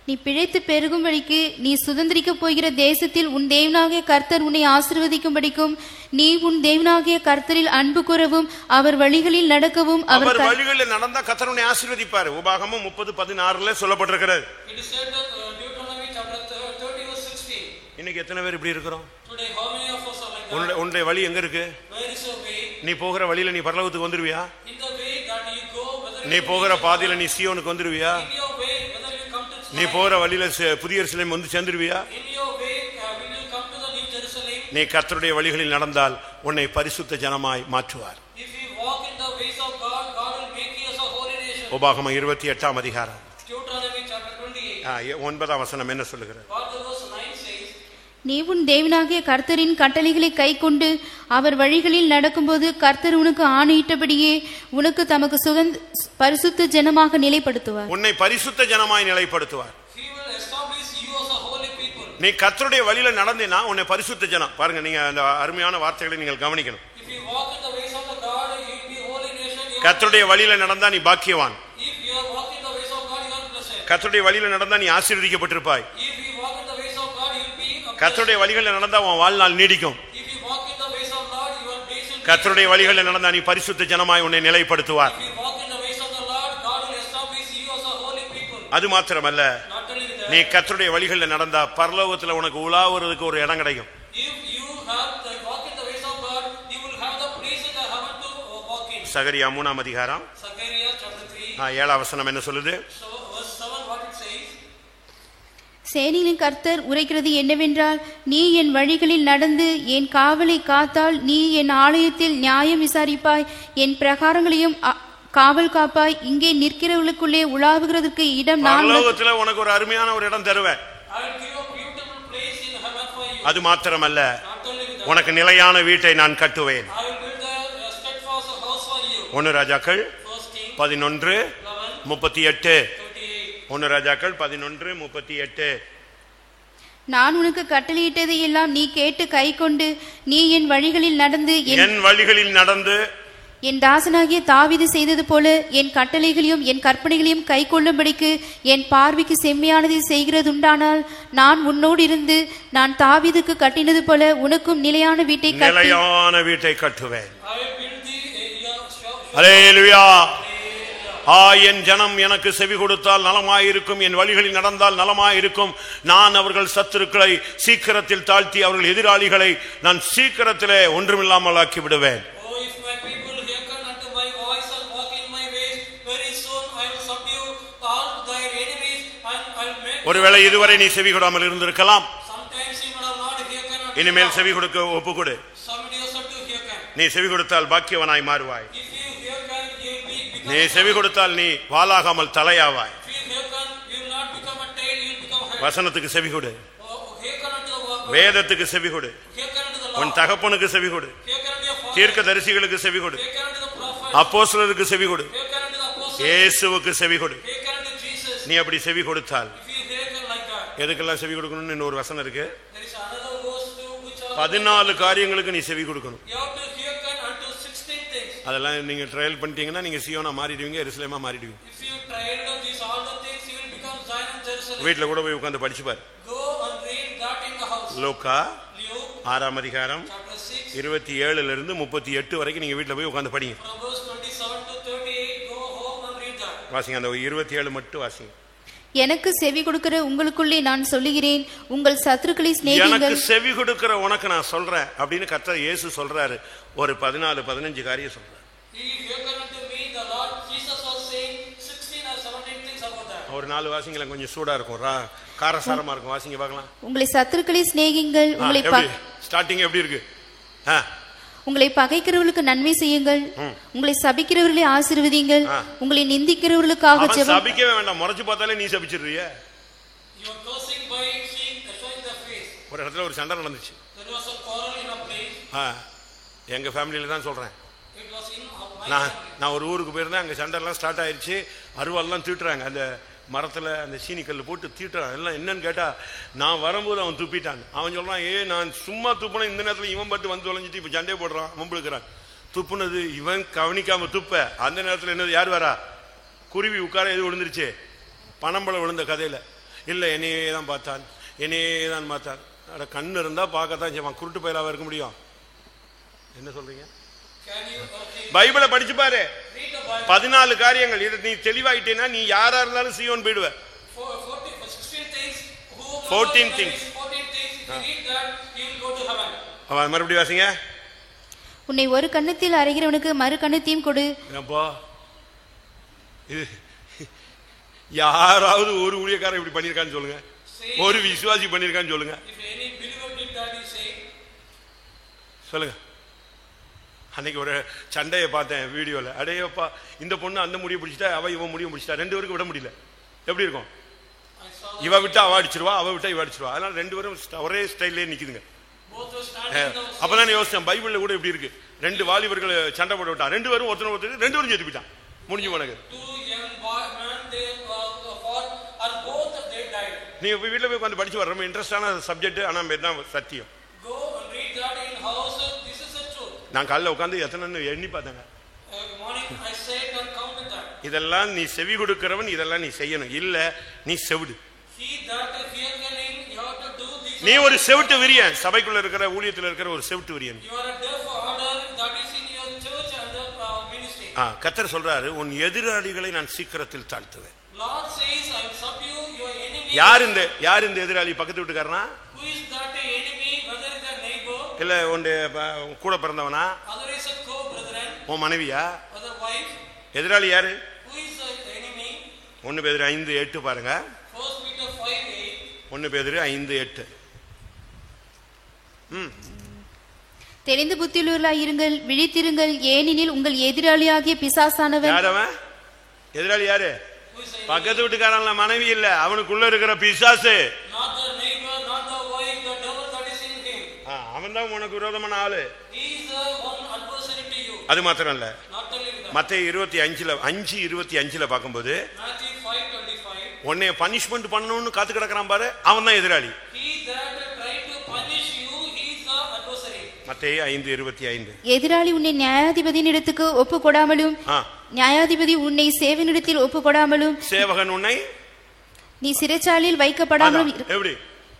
நீ பிழைத்து பெருகும்படிக்கு நீ சுதந்திரிக்க போகிற தேசத்தில் உன் தேவனாகிய கர்த்தர் உன்னை ஆசீர்வதிக்கும்படிக்கும் நீ உன் தேவனாகிய கர்த்தரில் அன்பு கூறவும் அவர் வழிகளில் நடக்கவும் அவர் வழிகளில் நடந்தா கர்த்தர் உன்னை ஆசீர்வதிப்பார். உபாகமம் 30:16 சொல்லப்பட்டிருக்கிறது. It is said that Deuteronomy chapter 30 verse 16. இன்னைக்கு எத்தனை பேர் இப்படி இருக்கிறோம்? Today how many of us are like that? உன்னுடைய வழி எங்க இருக்கு? Where is your way? நீ போகிற வழியில நீ பரலோகத்துக்கு வந்துருவியா? In the way that you go, whether நீ போகிற பாதையில நீ சீயோனுக்கு வந்துருவியா? in your way, whether you come to நீ போகிற வழியில புதிய எருசலேம் வந்து சேர்ந்துருவியா? in your way, will you come to the New Jerusalem? நீ கர்த்தருடைய வழிகளில் நடந்தால் உன்னை பரிசுத்த ஜனமாய் மாற்றுவார். If you walk in the ways of God, God will make you as a holy nation. உபாகமம் 28ஆம் அதிகாரம் Deuteronomy chapter 28. 9ஆம் வசனம் என்ன சொல்லுகிறது? What the verse 9 says. நீ உன் தேவனாகிய கர்த்தரின் கட்டளைகளை கைக்கொண்டு அவர் வழிகளில் நடக்கும்போது கர்த்தர் உனக்கு ஆணையிட்டபடியே உனக்கு தமக்கு பரிசுத்த ஜனமாக நிலைப்படுத்துவார். உன்னை பரிசுத்த ஜனமாய் நிலைப்படுத்துவார். He will establish you as a holy people. நீ கர்த்தருடைய வழியில நடந்தேனா உன்னை பரிசுத்த ஜனம். பாருங்க, நீங்க அந்த அருமையான வார்த்தைகளை நீங்கள் கவனிக்கணும். If you walk in the ways of the God, you will be holy nation. கர்த்தருடைய வழியில நடந்தா நீ பாக்கியவான். If you are walking the ways of God, you are blessed. கர்த்தருடைய வழியில நடந்தா நீ ஆசீர்வதிக்கப்பட்டிருப்பாய். If you walk in the ways of God, you will be கர்த்தருடைய வழிகளில் நடந்தா உன் வாழ்நாள் நீடிக்கும். If you walk in the ways of Lord, your days will be. கர்த்தருடைய வழிகளில் நடந்தா நீ பரிசுத்த ஜனமாய் உன்னை நிலைப்படுத்துவார். If you walk in the ways of the Lord, God will establish you as a holy people. அது மாத்திரமல்ல, Not only that. நீ கர்த்தருடைய வழிகளில் நடந்தா பரலோகத்துல உனக்கு உலாவுறதுக்கு ஒரு இடம் கிடைக்கும். If you have the walk in the ways of God, you will have the place in the heaven to walk in. சகரியா 3ஆம் அதிகாரம் Zechariah chapter 3. 7ஆம் வசனம் என்ன சொல்லுது? So verse 7 what it says. சேனையின் கர்த்தர் உரைக்கிறது என்னவென்றால் நீ என் வழிகளில் நடந்து என் காவலை காத்தால் நீ என் ஆலயத்தில் நியாயம் விசாரிப்பாய் என் பிரகாரங்களையும் காவல் காப்பாய் இங்கே நிற்கிறவர்களுக்குள்ளே உலாவுகிறதுக்கு இடம் நான் பரலோகத்துல உனக்கு ஒரு அருமையான ஒரு இடம் தருவேன். I will give a beautiful place in heaven for you. அது மாத்திரமல்ல, Not only that. உனக்கு நிலையான வீட்டை நான் கட்டுவேன். I will build a steadfast house for you. 1 ராஜாக்கள் First King 11:38. 38. 1 ராஜாக்கள் 11:38. நான் உனக்கு கட்டளையிட்டதை எல்லாம் நீ கேட்டு கை கொண்டு நீ என் வழிகளில் நடந்து என் வழிகளில் நடந்து என் தாசனாகிய தாவீது செய்தது போல என் கட்டளைகளையும் என் கற்பனைகளையும் கை கொள்ளும்படிக்கு என் பார்வைக்கு செம்மையானதை செய்கிறதுண்டானால் நான் உன்னோடு இருந்து நான் தாவீதுக்கு கட்டினது போல உனக்கும் நிலையான வீட்டை கட்டுவேன். I will build thee அல்லேலூயா. என் ஜனம் எனக்கு செவி கொடுத்தால் நலமாயிருக்கும், என் வழிகளில் நடந்தால் நலமாயிருக்கும். நான் அவர்கள் சத்துருக்களை சீக்கிரத்தில் தாழ்த்தி அவர்கள் எதிராளிகளை நான் சீக்கிரத்திலே ஒன்றுமில்லாமல் ஆக்கி விடுவேன். Oh, if my people hearken unto my voice and walk in my ways, very soon I will subdue all thy enemies and I will make. ஒருவேளை இதுவரை நீ செவி கொடாமல் இருந்திருக்கலாம். Sometimes you might have not hearken. இனிமேல் செவி கொடுக்க ஒப்புக்கொடு. Somebody else have to hearken. நீ செவி கொடுத்தால் பாக்கியவனாய் மாறுவாய். If you hearken, you will be. நீ செவி கொடுத்தால் நீ வாளாகாமல் தலையாவாய். If you hearken, you will not become a tail, you will become a head. வசனத்துக்கு செவி கொடு. Hearken unto the word. வேதத்துக்கு செவி கொடு. Hearken unto the law. உன் தகப்பனுக்கு செவி கொடு. Hearken unto your father. தீர்க்கதரிசிகளுக்கு செவி கொடு. Hearken unto the prophet. அப்போஸ்தலருக்கு செவி கொடு. Hearken unto the apostle. இயேசுவுக்கு செவி கொடு. Hearken unto Jesus. நீ அப்படி செவி கொடுத்தால் If you hearken like that. எதுக்கெல்லாம் செவி கொடுக்கணும்னு இன்னொரு வசனம் இருக்கு. There is another 14 காரியங்களுக்கு நீ செவி கொடுக்கணும். You have to hearken unto 16 things. அதெல்லாம் நீங்க ட்ரையல் பண்ணிட்டீங்கன்னா நீங்க சியோனா மாறிடுவீங்க, எருசலேமா மாறிடுவீங்க. If you tried these all the things, you will become Zion and Jerusalem. வீட்ல கூட போய் உட்கார்ந்து படிச்சு பாரு. Go and read that in the house. Luca Luke 6ஆம் அதிகாரம் chapter 6 27 ல இருந்து 38 வரைக்கும் நீங்க வீட்ல போய் உட்கார்ந்து படிங்க. from verse 27 to 38. Go home and read that. வாசிங்க, அந்த 27 மட்டும் வாசிங்க. எனக்கு செவி கொடுக்கிற உங்களுக்குள்ளே நான் சொல்லுகிறேன், உங்கள் சத்துருக்களை சிநேகியுங்கள். எனக்கு செவி கொடுக்கிற உனக்கு நான் சொல்றேன் அப்படின்னு கர்த்தர் இயேசு சொல்றாரு. ஒரு 14-15 காரியம் சொல்றாரு. He hearken unto me, the Lord Jesus was saying 16 or 17 things about that. ஒரு 4 வாசிங்கள கொஞ்சம் சூடா இருக்கும், காரசாரமா இருக்கும். வாசிங்க பார்க்கலாம். உங்களை சத்துருக்களை சிநேகியுங்கள், ஸ்டார்டிங் எப்படி இருக்கு? உங்களை பகைக்கிறவர்களுக்கு நன்மை செய்யுங்கள், உங்களை சபிக்கிறவர்களை ஆசீர்வதியுங்கள், உங்களை நிந்திக்கிறவர்களுக்காக ஜெபம். சபிக்கவே வேண்டாம், முறைச்சு பார்த்தாலே நீ சபிச்சிடுறியே. You are cursing by showing the face. ஒரு இடத்துல ஒரு சண்டை நடந்துச்சு. There was a quarrel in a place. எங்க ஃபேமிலியில தான் சொல்றேன். It was in my நான் ஒரு ஊருக்கு போயிருந்தேன். அங்க சண்டை எல்லாம் ஸ்டார்ட் ஆயிடுச்சு. அருவாள்லாம் தீட்டுறாங்க. அந்த மரத்துல அந்த சீனிக்கல் போட்டு தீட்டுறான். எல்லாம் என்னன்னு கேட்டா, நான் வரும்போது அவன் துப்பிட்டான். அவன் சொல்றான், நான் சும்மா துப்புன, இந்த நேரத்துல இவன் பட்டு வந்து தொலைஞ்சிட்டு இப்ப சண்டை போடுறான், மும்புழுக்கிறான். துப்புனது இவன் கவனிக்காம துப்ப, அந்த நேரத்துல என்னது யார் வரா? குருவி உட்கார எது விழுந்துருச்சு? பனம்பழம் விழுந்த கதையில. இல்ல என்னையே தான் பார்த்தான், என்னையே தான் பார்த்தான். அட கண்ணு இருந்தா பார்க்கத்தான் செய்வான். குருட்டு பயிலாவா இருக்க முடியும்? என்ன சொல்றீங்க? பைபிளை படிச்சு பாரு. 14 காரியங்கள். இது நீ தெளிவாயிட்டேன்னா நீ யாரா இருந்தாலும் சீயோன் போயிடுவ. 14 things. மறுபடியும் வாசிங்க. உன்னை ஒரு கன்னத்தில் அறைகிறவனுக்கு மறு கன்னத்தையும் கொடு. யாராவது ஒரு ஊழியக்காரன் இப்படி பண்ணிருக்கான்னு சொல்லுங்க, ஒரு விசுவாசி பண்ணிருக்கான்னு சொல்லுங்க, சொல்லுங்க. அன்னைக்கு ஒரு சண்டையை பார்த்தேன் வீடியோல. அடையப்பா, இந்த பொண்ணு அந்த முடிய பிடிச்சிட்டா, அவ இவன் முடிய பிடிச்சிட்டா, 2 பேருக்கு விட முடியல. எப்படி இருக்கும்? இவ விட்டா அவ அடிச்சிருவா, அவ விட்டா இவ அடிச்சிருவா. அதனால 2 பேரும் ஒரே ஸ்டைல்லே நிக்குதுங்க. அப்பதான் யோசிச்சேன், பைபிள்ல கூட இப்படி இருக்கு. 2 வாலிபர்கள் சண்டை போட்டு விட்டான், 2 பேரும் ஒருத்தர் 2 பேரும் செத்து போயிட்டான். முடிஞ்சு உனக்கு. நீங்க வீட்டுல போய் உட்காந்து படிச்சு வர ரொம்ப இன்ட்ரெஸ்டான சப்ஜெக்ட். ஆனா சத்தியம். நான் காலைல உட்காந்து எத்தனை எண்ணி பார்த்தேங்க. இதெல்லாம் நீ செவி கொடுக்கிறவன், இதெல்லாம் நீ செய்யணும். இல்ல நீ செவிடு. நீ ஒரு செவிட்டு விரியன். சபைக்குள்ள இருக்கிற ஊழியத்தில் இருக்கிற ஒரு செவிட்டு விரியன். கர்த்தர் சொல்றாரு, உன் எதிராளிகளை நான் சீக்கிரத்தில் தாழ்த்துவேன். யார் இந்த எதிராளி? பக்கத்து வீட்டுக்காரனா இல்ல உன்னுடைய கூட பிறந்தவனா? உன் மனைவியா? எதிராளி யாரு? 1 பேதுரு 5:8 பாருங்க. 1 பேதுரு 5:8. தெரிந்து புத்தியுள்ளவர்களாய் இருங்கள், விழித்திருங்கள், ஏனெனில் உங்கள் எதிராளியாகிய பிசாசானவன். யாரவன்? எதிராளி யாரு? பக்கத்து வீட்டுக்காரன் மனைவி இல்ல, அவனுக்குள்ள இருக்கிற பிசாசு. அவன் தான் உனக்கு விரோதமான ஆளு. அது மாத்திரம் இல்ல, மத்தேயு 5:25 பார்க்கும்போது உன்னை பனிஷ்மெண்ட் பண்ணணும்னு காத்து கிடக்கிறான் பாரு, அவன் தான் எதிராளி. மத்தேயு 5:25. எதிராளி உன்னை நியாயாதிபதியின் இடத்துக்கு ஒப்பு கொடாமலும், நியாயாதிபதி உன்னை சேவகனிடத்தில் ஒப்பு கொடாமலும், சேவகன் உன்னை நீ சிறைச்சாலையில் வைக்கப்படாமலும். எப்படி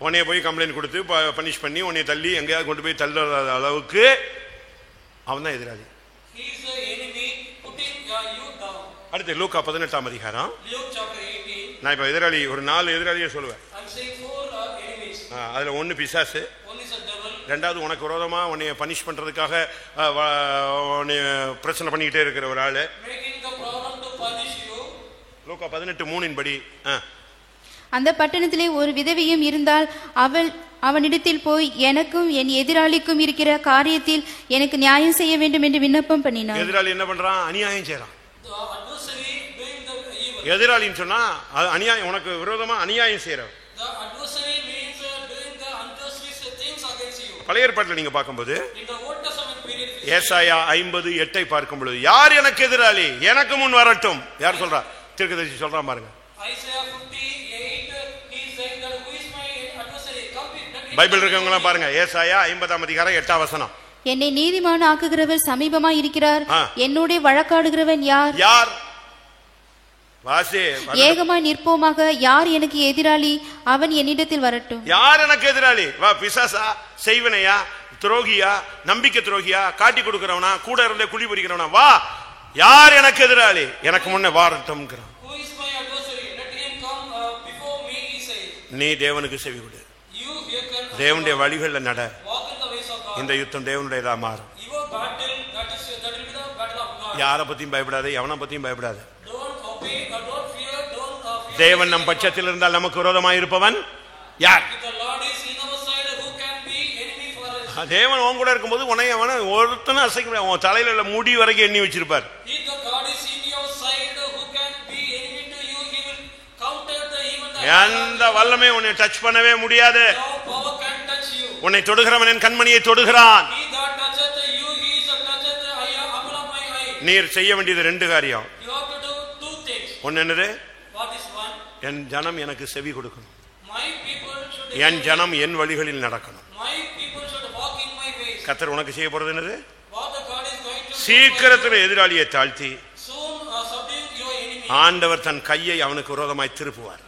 உன்னைய போய் கம்ப்ளைண்ட் கொடுத்து பனிஷ் பண்ணி உன்னை தள்ளி எங்கேயாவது கொண்டு போய் தள்ளுற அளவுக்கு அவன் தான் எதிராளி. அடுத்து லூக்கா 18ஆம் அதிகாரம். நான் இப்ப எதிராளி ஒரு 4 எதிராளியை சொல்லுவேன். அதுல 1 பிசாசு, 2வது உனக்கு விரோதமா உன்னைய பனிஷ் பண்றதுக்காக பிரச்சனை பண்ணிக்கிட்டே இருக்கிற ஒரு ஆளு. லூக்கா 18:3 படி, அந்த பட்டணத்திலே ஒரு விதவையும் இருந்தால் அவனிடத்தில் போய் எனக்கும் என் எதிராளிக்கும் இருக்கிற காரியத்தில் எனக்கு நியாயம் செய்ய வேண்டும் என்று விண்ணப்பம் பண்ணினான். எதிராளி என்ன பண்றான்? அநியாயம் செய்யறான். எதிராளின்னு சொன்னா அநியாயம், உனக்கு விரோதமா அநியாயம் செய்யறவன். பழைய ஏற்பாட்டில் நீங்க பார்க்கும்போது ஏசாயா 50:8 பார்க்கும் பொழுது, யார் எனக்கு எதிராளி? எனக்கு முன் வரட்டும். யார் சொல்றா? தீர்க்கதரிசி சொல்றான் பாருங்க. பைபிள் இருக்கவங்க எல்லாம் பாருங்க, ஏசாயா 50ஆம் அதிகாரம் 8ஆம் வசனம். என்னை நீதிமான் ஆக்குகிறவர் சமீபமாய் இருக்கிறார், என்னோட வழக்காடுகிறவன் யார்? யார்? வாசி. ஏகமாய் நிற்போமாக, யார் எனக்கு எதிராளி? அவன் என்னிடத்தில் வரட்டும். யார் எனக்கு எதிராளி? வா, பிசாசா, செய்வனையா, துரோகியா, நம்பிக்கை துரோகியா, காட்டி கொடுக்கிறவனா, கூட இருந்தே குழி பறிக்கிறவனா? வா, யார் எனக்கு எதிராளி? எனக்கு முன்னே வாரட்டும். நீ தேவனுக்கு செவி கொடு, தேவனுடைய வழிகளில் நட. இந்த யுத்தம் தேவனுடையதா மாறும். யாரை பத்தியும் பயப்படாது, எவனை பத்தியும் பயப்படாது. தேவன் நம் பட்சத்தில் இருந்தால் நமக்கு விரோதமாக இருப்பவன் யார்? தேவன் உன் கூட இருக்கும்போது உன்னை அவன ஒருத்தனும் அசைக்க முடியாது. உன் தலையில முடி வரைக்கும் எண்ணி வச்சிருப்பார். எந்த வல்லமே உன்னை டச் பண்ணவே முடியாது. உன்னை தொடுகிறவன் என் கண்மணியை தொடுகிறான். நீர் செய்ய வேண்டியது 2 காரியம். ஒன்னு என்னது? என் ஜனம் எனக்கு செவி கொடுக்கணும், என் ஜனம் என் வழிகளில் நடக்கணும். கர்த்தர் உனக்கு செய்ய போறது என்னது? சீக்கிரத்தில் எதிராளியை தாழ்த்தி ஆண்டவர் தன் கையை அவனுக்கு விரோதமாய் திருப்புவார்.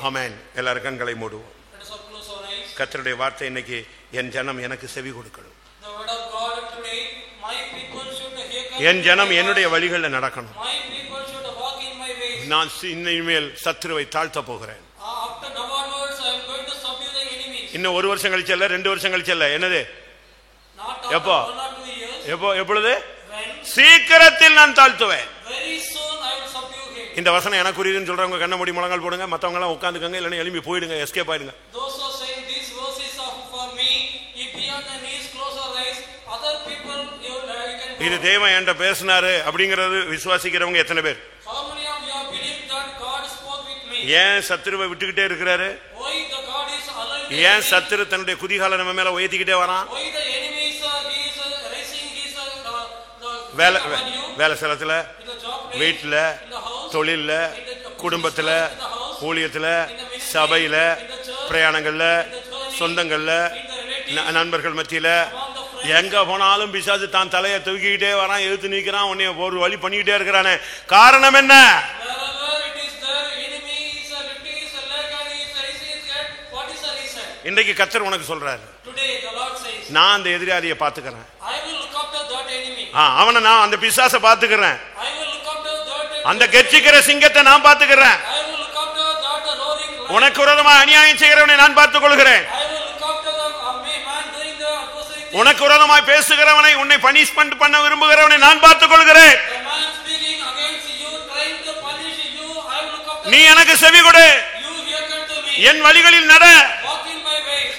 ஆமென். எல்லாரும் கண்களை மூடுவோம். கர்த்தருடைய வார்த்தை இன்னைக்கு, என் ஜனம் எனக்கு செவி கொடுக்கணும், என் ஜனம் என்னுடைய வழிகளில் நடக்கணும். நான் இனிமேல் சத்துருவை தாழ்த்த போகிறேன். இன்னும் 1 வருஷம் கழிச்சு அல்ல, 2 வருஷம் கழிச்சு அல்ல. என்னது? எப்போ? எப்பொழுது? சீக்கிரத்தில் நான் தாழ்த்துவேன். இந்த வசனம் எனக்கு புரியுதுன்னு சொல்றவங்க கண்ண மூடி முழங்கால் போடுங்க. மத்தவங்க எல்லாம் உட்கார்ந்துக்கங்க, இல்லைன்னா எழும்பி போயிடுங்க, எஸ்கேப் ஆயிடுங்க. இது தேவன் என்கிட்ட பேசினாரு அப்படிங்கறது விசுவாசிக்கிறவங்க எத்தனை பேர்? ஏன் சத்துருவை விட்டுக்கிட்டே இருக்கிறாரு? ஏன் சத்துரு தன்னுடைய குதிகால நம்ம மேல உயர்த்திக்கிட்டே வரான்? வேலை ஸ்தலத்துல, வீட்டுல, தொழில்ல, குடும்பத்துல, ஊழியத்துல, சபையில, பிரயாணங்கள்ல, சொந்தங்கள்ல, நண்பர்கள் மத்தியில, எங்க போனாலும் பிசாசு தான் தலையை தூக்கிக்கிட்டே வரான், எழுத்து நிற்கிறான், உன்னை ஒரு வழி பண்ணிக்கிட்டே இருக்கிறானே. காரணம் என்ன? இன்றைக்கு கர்த்தர் உனக்கு சொல்றாரு, நான் அந்த எதிராளியை பாத்துக்கிறேன், அவனை நான் அந்த பிசாசை பாத்துக்கிறேன், அந்த கெர்ச்சிக்கிற சிங்கத்தை நான் பாத்துக்கிறேன், உனக்கு விரோதமா அநியாயம் செய்கிறவனை நான் பார்த்துக் கொள்கிறேன், உனக்கு விரோதமாய் பேசுகிறவனை, உன்னை பனிஷ்மென்ட் பண்ண விரும்புகிறவனை நான் பார்த்துக் கொள்கிறேன். நீ எனக்கு செவி கொடு, என் வழிகளில் நட.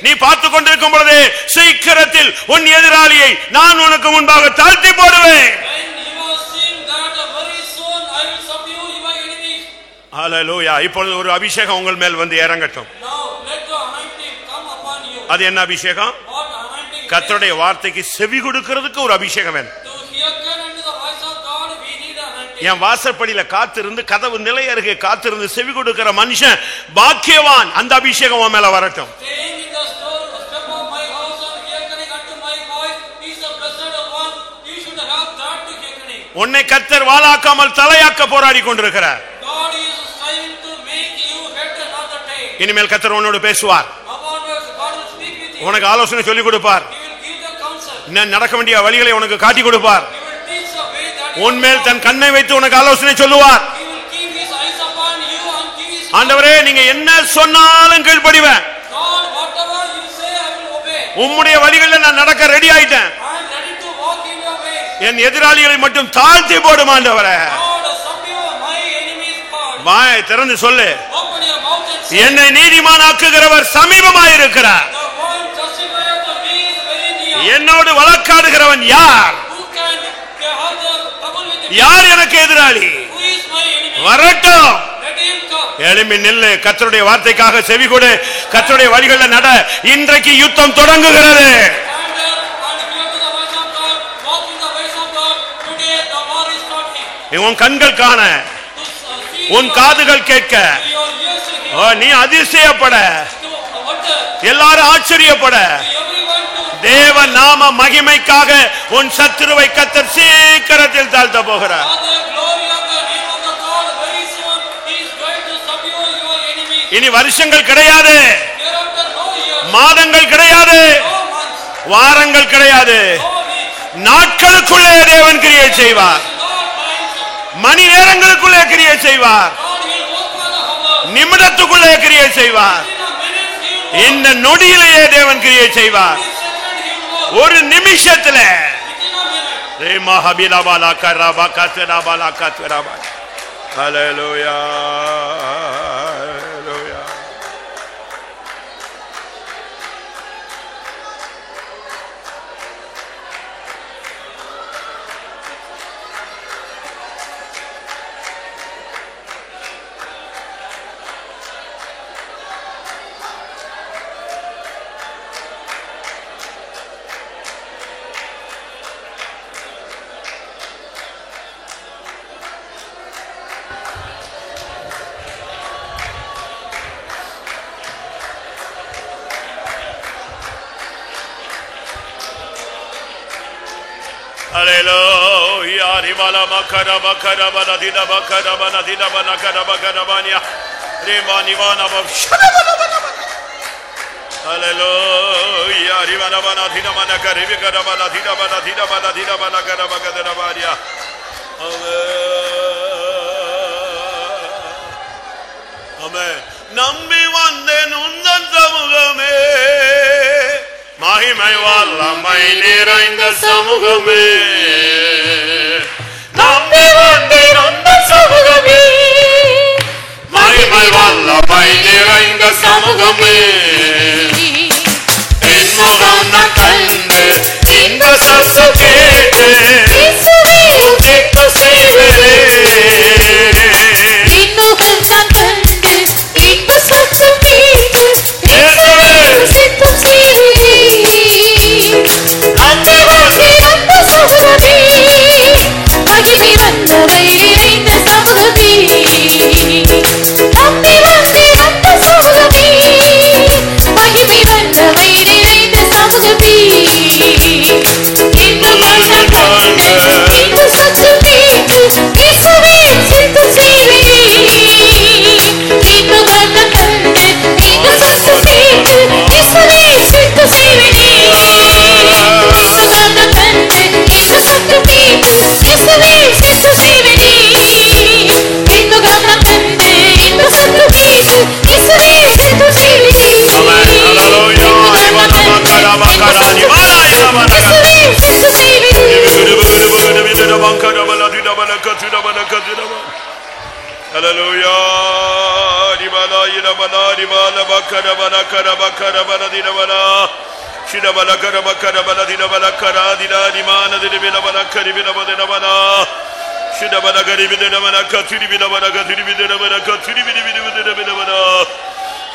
நீ பார்த்துக் கொண்டிருக்கும் பொழுது சீக்கிரத்தில் உன் எதிராளியை நான் உனக்கு முன்பாக தாழ்த்தி போடுவேன். ஹல்லேலூயா. இப்பொழுது ஒரு அபிஷேகம் உங்கள் மேல் வந்து இறங்கட்டும். அது என்ன அபிஷேகம்? கர்த்தருடைய வார்த்தைக்கு செவி கொடுக்கிறதுக்கு ஒரு அபிஷேகம் வேணும். என் வாசற்படியில காத்திருந்து, கதவு நிலை அருகே காத்திருந்து செவி கொடுக்கிற மனுஷன் பாக்கியவான். அந்த அபிஷேகம் உன் மேல வரட்டும். உன்னை கர்த்தர் வாளாக்காமல் தலையாக்க போராடி கொண்டிருக்கிறார். இனிமேல் கர்த்தர் உன்னோடு பேசுவார், உனக்கு ஆலோசனை சொல்லிக் கொடுப்பார், நடக்க வேண்டிய வழிகளை உனக்கு காட்டி கொடுப்பார், உன்மேல் தன் கண்ணை வைத்து உனக்கு ஆலோசனை சொல்லுவார். ஆண்டவரே, நீங்க என்ன சொன்னாலும் கீழ்ப்படிவேன், உம்முடைய வழிகளில் நான் நடக்க ரெடி ஆயிட்டேன், என் எதிராளிகளை மட்டும் தாழ்த்தி போடும் ஆண்டவரே. வாய் திறந்து சொல்லு, என்னை நீதிமானாக்குகிறவர் சமீபமாயிருக்கிறார். என்னோடு வழக்காடுகிறவன் யார்? யார் எனக்கு எதிராளி? வரட்டும். எழும்பி நில்லு, கர்த்தருடைய வார்த்தைக்காக செவி கொடு, கர்த்தருடைய வழிகளில் நட. இன்றைக்கு யுத்தம் தொடங்குகிறது. உன் கண்கள் காண, உன் காதுகள் கேட்க, நீ அதிசயப்பட, எல்லாரும் ஆச்சரியப்பட தேவ நாம மகிமைக்காக உன் சத்துருவை கர்த்தர் சீக்கிரத்தில் தாழ்த்த போகிறார். இனி வருஷங்கள் கிடையாது, மாதங்கள் கிடையாது, வாரங்கள் கிடையாது, நாட்களுக்குள்ளே தேவன் கிரியை செய்வார். மணி நேரங்களுக்குள்ளே கிரியை செய்வார். நிமிடத்துக்குள்ளே கிரியை செய்வார். இந்த நொடியிலேயே தேவன் கிரியை செய்வார். ஒரு நிமிஷத்துல ஹல்லேலூயா. Hallelujah. Rivala makara makara bana dina makara bana dina bana kara makara bania. Rimani vana bavshana bana bana. Hallelujah. Rivala bana dina bana kara vikara bana dina bana dina bana dina bana kara makara bania. Amen. Nambi vande nundan samugame. மகிமை வல்லமை நிறைந்த சமூகமே, நம்பி வந்திருந்த சமூகமே, மகிமை வல்லமை நிறைந்த சமூகமே, என் முகம் நான் கண்டு இந்த சத்தம் கேட்டு இயேசுவே உதித்து செய்வேனே, என் முகம் நான் கண்டு இந்த சத்தம் கேட்டு இயேசுவே உதித்து செய்வேனே. நம்பி வந்தே அந்த சமூகமே, மகிமை வல்லமை நிறைந்த சமூகமே, நம்பி வந்தே அந்த சமூகமே, மகிமை வல்லமை நிறைந்த சமூகமே, இன்னும் கண்கள் கண்டு இந்த சத்தம் கேட்டு இயேசுவே சித்து செய்வேனே, இன்னும் கண்கள் கண்டு இந்த சத்தம் கேட்டு இயேசுவே சித்து செய்வேனே, Hallelujah. Dibala yidabala dibala bakara bala kara bakara bala dibala shida bala kara bakara bala dibala kara dida dimana dibila bala kari bila bala bala shida bala kari bila bala katiri bila bala katiri bila bala katiri bila bala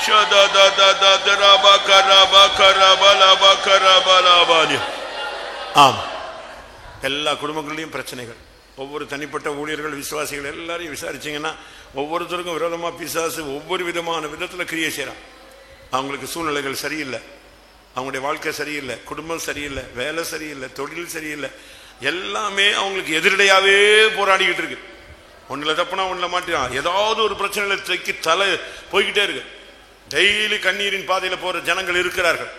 shada da da da da bakara bakara bala bakara bala bala. ஆம், எல்லா குடும்பங்களிலும் பிரச்சனைகள். ஒவ்வொரு தனிப்பட்ட ஊழியர்கள் விசுவாசிகள் எல்லாரையும் விசாரிச்சிங்கன்னா ஒவ்வொருத்தருக்கும் விரோதமாக பிசாசு ஒவ்வொரு விதமான விதத்தில் கிரியை செய்கிறான். அவங்களுக்கு சூழ்நிலைகள் சரியில்லை, அவங்களுடைய வாழ்க்கை சரியில்லை, குடும்பம் சரியில்லை, வேலை சரியில்லை, தொழில் சரியில்லை, எல்லாமே அவங்களுக்கு எதிரடையாகவே போராடிக்கிட்டு இருக்கு. ஒன்றில் தப்புனா ஒன்றில் மாட்டினான், ஏதாவது ஒரு பிரச்சனையில் தூக்கி தலை போய்கிட்டே இருக்கு. டெய்லி கண்ணீரின் பாதையில் போகிற ஜனங்கள் இருக்கிறார்கள்.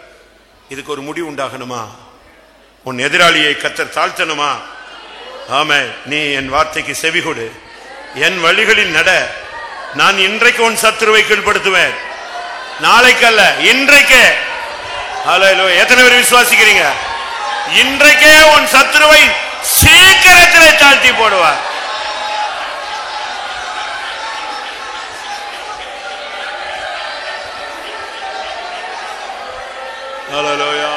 இதுக்கு ஒரு முடிவு உண்டாகணுமா? உன் எதிராளியை கர்த்தர் தாழ்த்தணுமா? ஆமே, நீ என் வார்த்தைக்கு செவி கொடு, என் வழிகளில் நட. நான் இன்றைக்கு உன் சத்துருவை கீழ்படுத்துவேன், நாளைக்கு அல்ல, இன்றைக்கே. ஹல்லேலூயா. எத்தனை பேர் விசுவாசிக்கிறீங்க? இன்றைக்கே உன் சத்துருவை சீக்கிரத்திலே தாழ்த்தி போடுவார். ஹல்லேலூயா.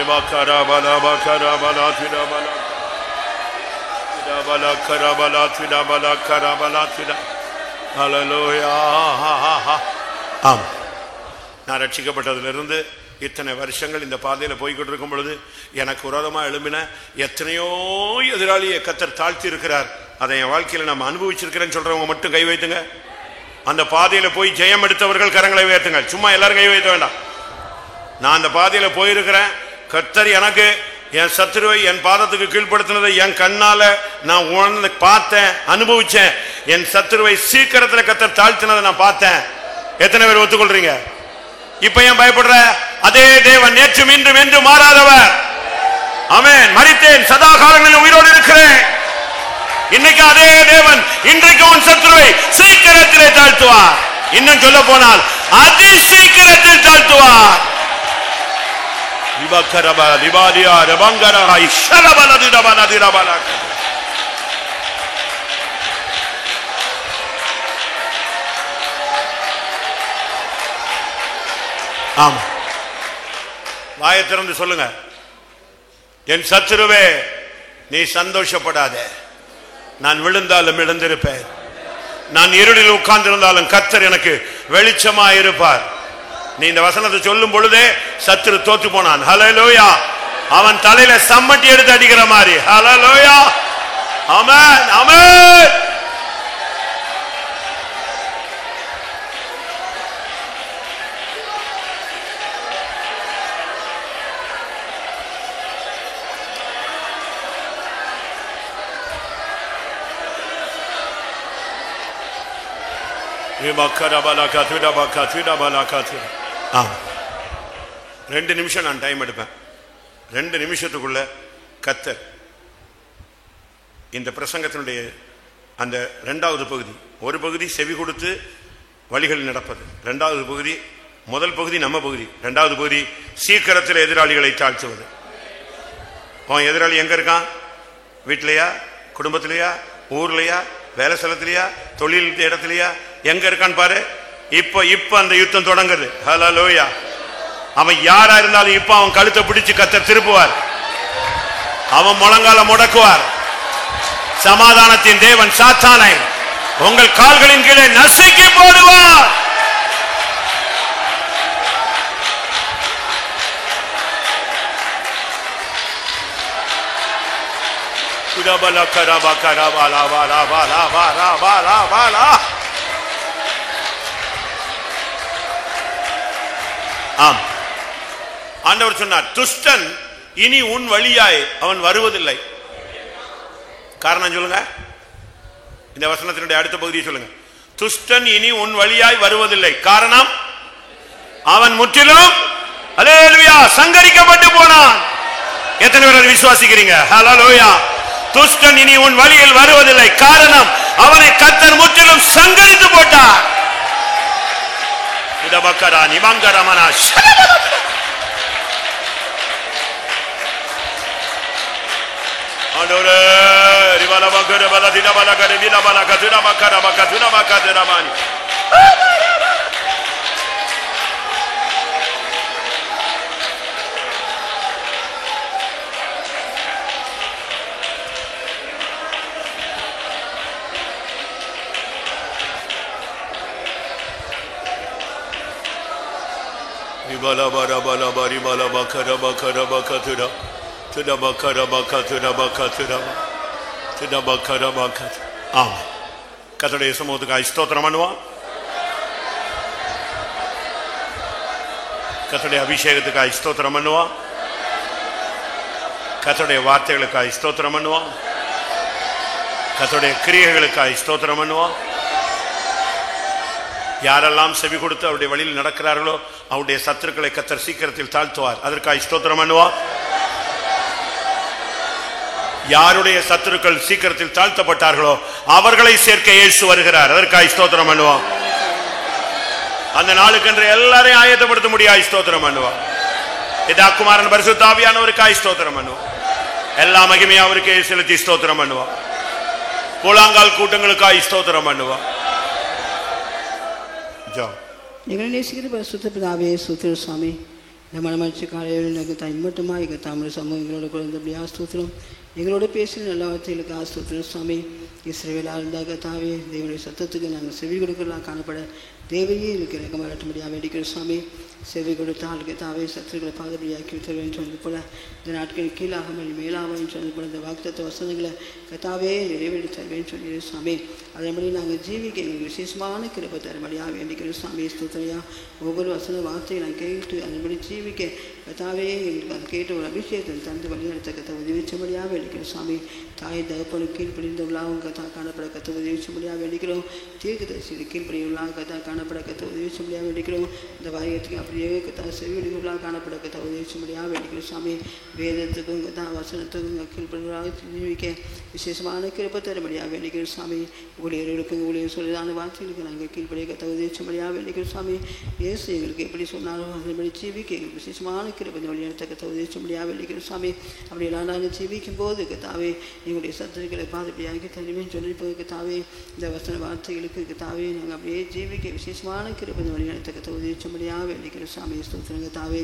Bakara bala bakara bala tida bala tida bala kara bala tida bala kara bala tida. Hallelujah. ஆம், நான் ரட்சிக்கப்பட்டதிலிருந்து இத்தனை வருஷங்கள் இந்த பாதையில் போய்கிட்டு இருக்கும் பொழுது எனக்கு விரோதமாக எழும்பின எத்தனையோ எதிராளியை கர்த்தர் தாழ்த்தி இருக்கிறார். அதை என் வாழ்க்கையில் நம்ம அனுபவிச்சிருக்கிறேன்னு சொல்றவங்க மட்டும் கை வைத்துங்க. அந்த பாதையில போய் ஜெயம் எடுத்தவர்கள் கரங்களை உயர்த்துங்கள். சும்மா எல்லாரும் கை வைத்த வேண்டாம். நான் அந்த பாதையில போயிருக்கிறேன். கர்த்தர் எனக்கு என் சத்துருவை என் பாதத்துக்கு கீழ்படுத்தினதை என் கண்ணால நான் உணர்ந்து பார்த்தேன், அனுபவிச்சேன். என் சத்துருவை சீக்கிரத்தில் கர்த்தர் தாழ்த்தினதை நான் பார்த்தேன். எத்தனை பேர் ஒத்துக்கொள்றீங்க? இப்ப ஏன் பயப்படுற? அதே தேவன் நேற்றும் இன்றும் என்று மாறாதவர். ஆமென். மரித்தேன், சதா காலங்களில் உயிரோடு இருக்கிறேன். இன்னைக்கு அதே தேவன் இன்றைக்கு உன் சத்துருவை சீக்கிரத்திலே தாழ்த்துவார். இன்னும் சொல்ல போனால் அதி சீக்கிரத்தில் தாழ்த்துவார். ஆமா, வாயை திறந்து சொல்லுங்க. என் சத்துருவே, நீ சந்தோஷப்படாத. நான் விழுந்தாலும் எழுந்திருப்பேன். நான் இருளில் உட்கார்ந்திருந்தாலும் கர்த்தர் எனக்கு வெளிச்சமா இருப்பார். நீ இந்த வசனத்தை சொல்லும் பொழுதே சத்துரு தோத்து போனான். ஹல்லேலூயா. அவன் தலையில சம்மட்டி எடுத்து அடிக்கிற மாதிரி. ஹல்லேலூயா. ஆமென், ஆமென். ரெண்டு நிமிஷம் நான் டைம் எடுப்பேன். 2 நிமிஷத்துக்குள்ள கர்த்தர் இந்த பிரசங்கத்தினுடைய அந்த 2வது பகுதி, ஒரு பகுதி செவி கொடுத்து வழிகளில் நடப்பது, 2வது பகுதி, முதல் பகுதி நம்ம பகுதி, 2வது பகுதி சீக்கிரத்தில் எதிராளிகளை தாழ்த்துவது. எதிராளி எங்க இருக்கான்? வீட்டிலையா, குடும்பத்திலையா, ஊர்லையா, வேலை ஸ்தலத்திலையா, தொழில் இடத்திலையா, எங்க இருக்கான்னு பாரு. இப்ப அந்த யுத்தம் தொடங்குது. ஹல்லேலூயா. அவன் யாரா இருந்தாலும் இப்ப அவன் கழுத்தை பிடிச்சு கர்த்தர் திருப்புவார். அவன் முழங்கால முடக்குவார். சமாதானத்தின் தேவன் சாத்தானை உங்கள் கால்களின் கீழே நசுக்கி போடுவார். ஆம், ஆண்டவர் சொன்னார், துஷ்டன் இனி உன் வழியாய் அவன் வருவதில்லை. காரணம் சொல்லுங்க. இந்த வசனத்தினுடைய அடுத்த பகுதியை சொல்லுங்க. துஷ்டன் இனி உன் வழியாய் வருவதில்லை. காரணம், அவன் முற்றிலும் அல்லேலூயா சங்கரிக்கப்பட்டு போனான். எத்தனை பேர் விசுவாசிக்கிறீங்க? ஹல்லேலூயா. துஷ்டன் இனி உன் வழியில் வருவதில்லை. காரணம், அவனை கர்த்தர் முற்றிலும் சங்கரித்து போட்டார். இடபக்கரா நிமங்கரமனா ஆண்டவரே ரிவல பக்கர பல தின பல கர வின பல கதுன பக்கர பக்கதுன பக்கதுனமானி bala bara bala bari bala bakara bakara bakatura tuda bakara bakatura bakatura tuda bakara bakat. ஆமென். கர்த்தருடைய சமூகத்துக்காய் ஸ்தோத்திரம் பண்ணுவோம். கர்த்தருடைய அபிஷேகத்துக்காய் ஸ்தோத்திரம் பண்ணுவோம். கர்த்தருடைய வார்த்தைகளுக்காய் ஸ்தோத்திரம் பண்ணுவோம். கர்த்தருடைய கிரியைகளுக்காய் ஸ்தோத்திரம் பண்ணுவோம். யாரெல்லாம் செவி கொடுத்து அவருடைய வழியில் நடக்கிறார்களோ அவருடைய சத்துருக்களை கர்த்தர் சீக்கிரத்தில் தாழ்த்துவார். அதற்காக ஸ்தோத்திரம் பண்ணுவோம். யாருடைய சத்துருக்கள் சீக்கிரத்தில் தாழ்த்தப்பட்டார்களோ அவர்களை சேர்க்க இயேசு வருகிறார். அதற்காக ஸ்தோத்திரம் பண்ணுவோம். அந்த நாளுக்கென்று எல்லாரையும் ஆயத்தப்படுத்த முடியாது. ஸ்தோத்திரம் பண்ணுவோம். பிதா குமாரன் பரிசுத்த ஆவியானவருக்காய் ஸ்தோத்திரம் பண்ணுவோம். எல்லா மகிமையும் அவருக்கே செலுத்தி ஸ்தோத்திரம் பண்ணுவோம். கூழாங்கால் கூட்டங்களுக்காய் ஸ்தோத்திரம் பண்ணுவோம். எங்களை நேசிக்கிற பரிசுத்த பிதாவே ஸ்தோத்திரம் சுவாமி. இந்த மனமளிச்ச காலையில் எனக்கு இம்மட்டுமா எங்கள் தமிழ் சமூகம் எங்களோட குழந்தையா ஸ்தோத்திரம். எங்களோட பேசின எல்லா வார்த்தைகளுக்கு ஸ்தோத்திரம் சுவாமி. இஸ்ரவேலாக இருந்தாக தாவே தேவனுடைய சத்தத்துக்கு நாங்கள் செவி கொடுக்கலாம் காணப்பட தேவையே எனக்கு இறக்கமாட்ட முடியாமல் வேண்டிக்கிறோம் சுவாமி. செவி கொடுத்தால் கத்தாவே சத்துருக்களை பாதுகாக்கி தருவேன் சொன்னது போல இந்த நாட்களில் கீழாக மேலாக சொன்னது போல இந்த வாக்குத்தத்த வசனங்களை கத்தாவே நிறைவேற்றி தருவேன் சொல்லி சாமி அதன்படி நாங்கள் ஜீவிக்க எங்களுக்கு விசேஷமான கிருபை தரும்படியாக வேண்டிக்கிறோம் சாமி ஸ்தோத்திரையா ஒவ்வொரு வசன வார்த்தையை நான் கேட்டு அதன்படி ஜீவிக்க கத்தாவே எங்களுக்கு அதை கேட்டு ஒரு அபிஷேகத்தை தந்து வழிநடத்த கத்தை உதவிச்சபடியாக வேண்டிக்கிறோம் சாமி தாய் தகப்பனு கீழ்ப்படிந்தவர்களாகவும் கத்தா காணப்பட கத்தை உதவிச்சபடியாக வேண்டிக்கிறோம் தீர்க்கதரிசி கீழ்ப்படியுள்ளாக கத்தா காணப்பட கத்தை உதவிச்சபடியாக வேண்டிக்கிறோம் இந்த வாரியத்துக்கு அப்படியே கத்தா செவியடிகளாக காணப்பட கத்தை உதவிச்சபடியாக வேண்டிக்கிறோம் சாமி வேதத்துக்கும் கத்தா வசனத்துக்கும் கீழ்ப்படிகளாக ஜீவிக்க விசேஷமான கிருபை தரும்படியாக வேண்டிக்கிறோம் சாமி ஊழியர்களுக்கு ஊழியர் சொல்லிதான வார்த்தைகளுக்கு நாங்கள் கீழ்ப்படிய கத்தை உதவிச்சபடியாக வேண்டிக்கிறோம் சாமி இயேசு எங்களுக்கு எப்படி சொன்னாலும் அதன்படி ஜீவிக்க எங்களுக்கு விசேஷமான கிருபை வழிநடத்த கத்தை உதவிச்சபடியாக வேண்டிக்கிறோம் சாமி அப்படியெல்லாம் நாங்கள் ஜீவிக்கும் போது கத்தாவே எங்களுடைய சத்துருக்களை பாதுகாப்பாக தனிமையை சொல்லிப்போது கத்தாவே இந்த வசன வார்த்தைகளுக்கு கத்தாவே நாங்கள் அப்படியே ஜீவிக்க விசேஷமான கிருபை வழிநடத்த கத்தை உதவிச்சபடியாக வேண்டிக்கிறோம் சாமி ஸ்தோத்திரம் கத்தாவே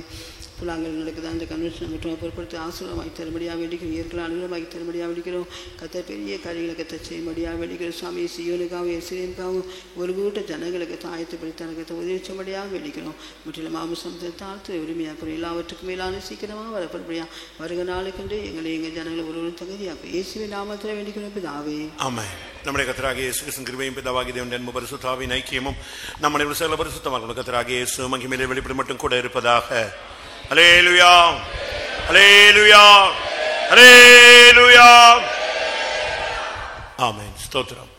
புலாங்கள் நடக்குது அந்த கன்வென்ஷன் மற்றும் பொருட்படுத்தி ஆசீர்வாதமாகி தரும்படியாக வேண்டிக்கிறோம் இயற்கை அனுகூலமாகி தரும்படியாக வேண்டிக்கிறோம் கத்த பெரிய காரியங்களை கத்த செய்யும்படியாக வேண்டிக்கிறோம் சாமி சியோனுக்காகவும் எஸ்ரேமுக்காகவும் ஒரு கூட்ட ஜனங்களுக்கு தாயத்தைப்படுத்த கத்த உதவிச்சபடியாக வேண்டிக்கிறோம் முற்றிலும் மாமிசத்தை தாழ்த்து உரிமையாக்குறோம் எல்லாவற்றுக்கும் மேலான சீக்கிரமாக வரப்படும்படியாக வருக நாளுக்கென்று எங்களை எங்கள் ஜனங்களை ஒருவரும் தகுதியாக்கும் இயேசுவின் நாமத்தில் வேண்டிக்கிறோம் பிதாவே ஆமென். நம்முடைய கர்த்தராகிய இயேசு கிறிஸ்துவின் கிருபையும் பிதாவாகிய தேவனுடைய அன்பும் பரிசுத்தாவின் ஐக்கியமும் நம்முடைய சகல பரிசுத்தமான கர்த்தராகிய இயேசு மகிமையிலே வெளிப்பட மட்டும் கூட இருப்பதாக. அல்லேலூயா அல்லேலூயா அல்லேலூயா ஆமென். ஸ்தோத்திரம்.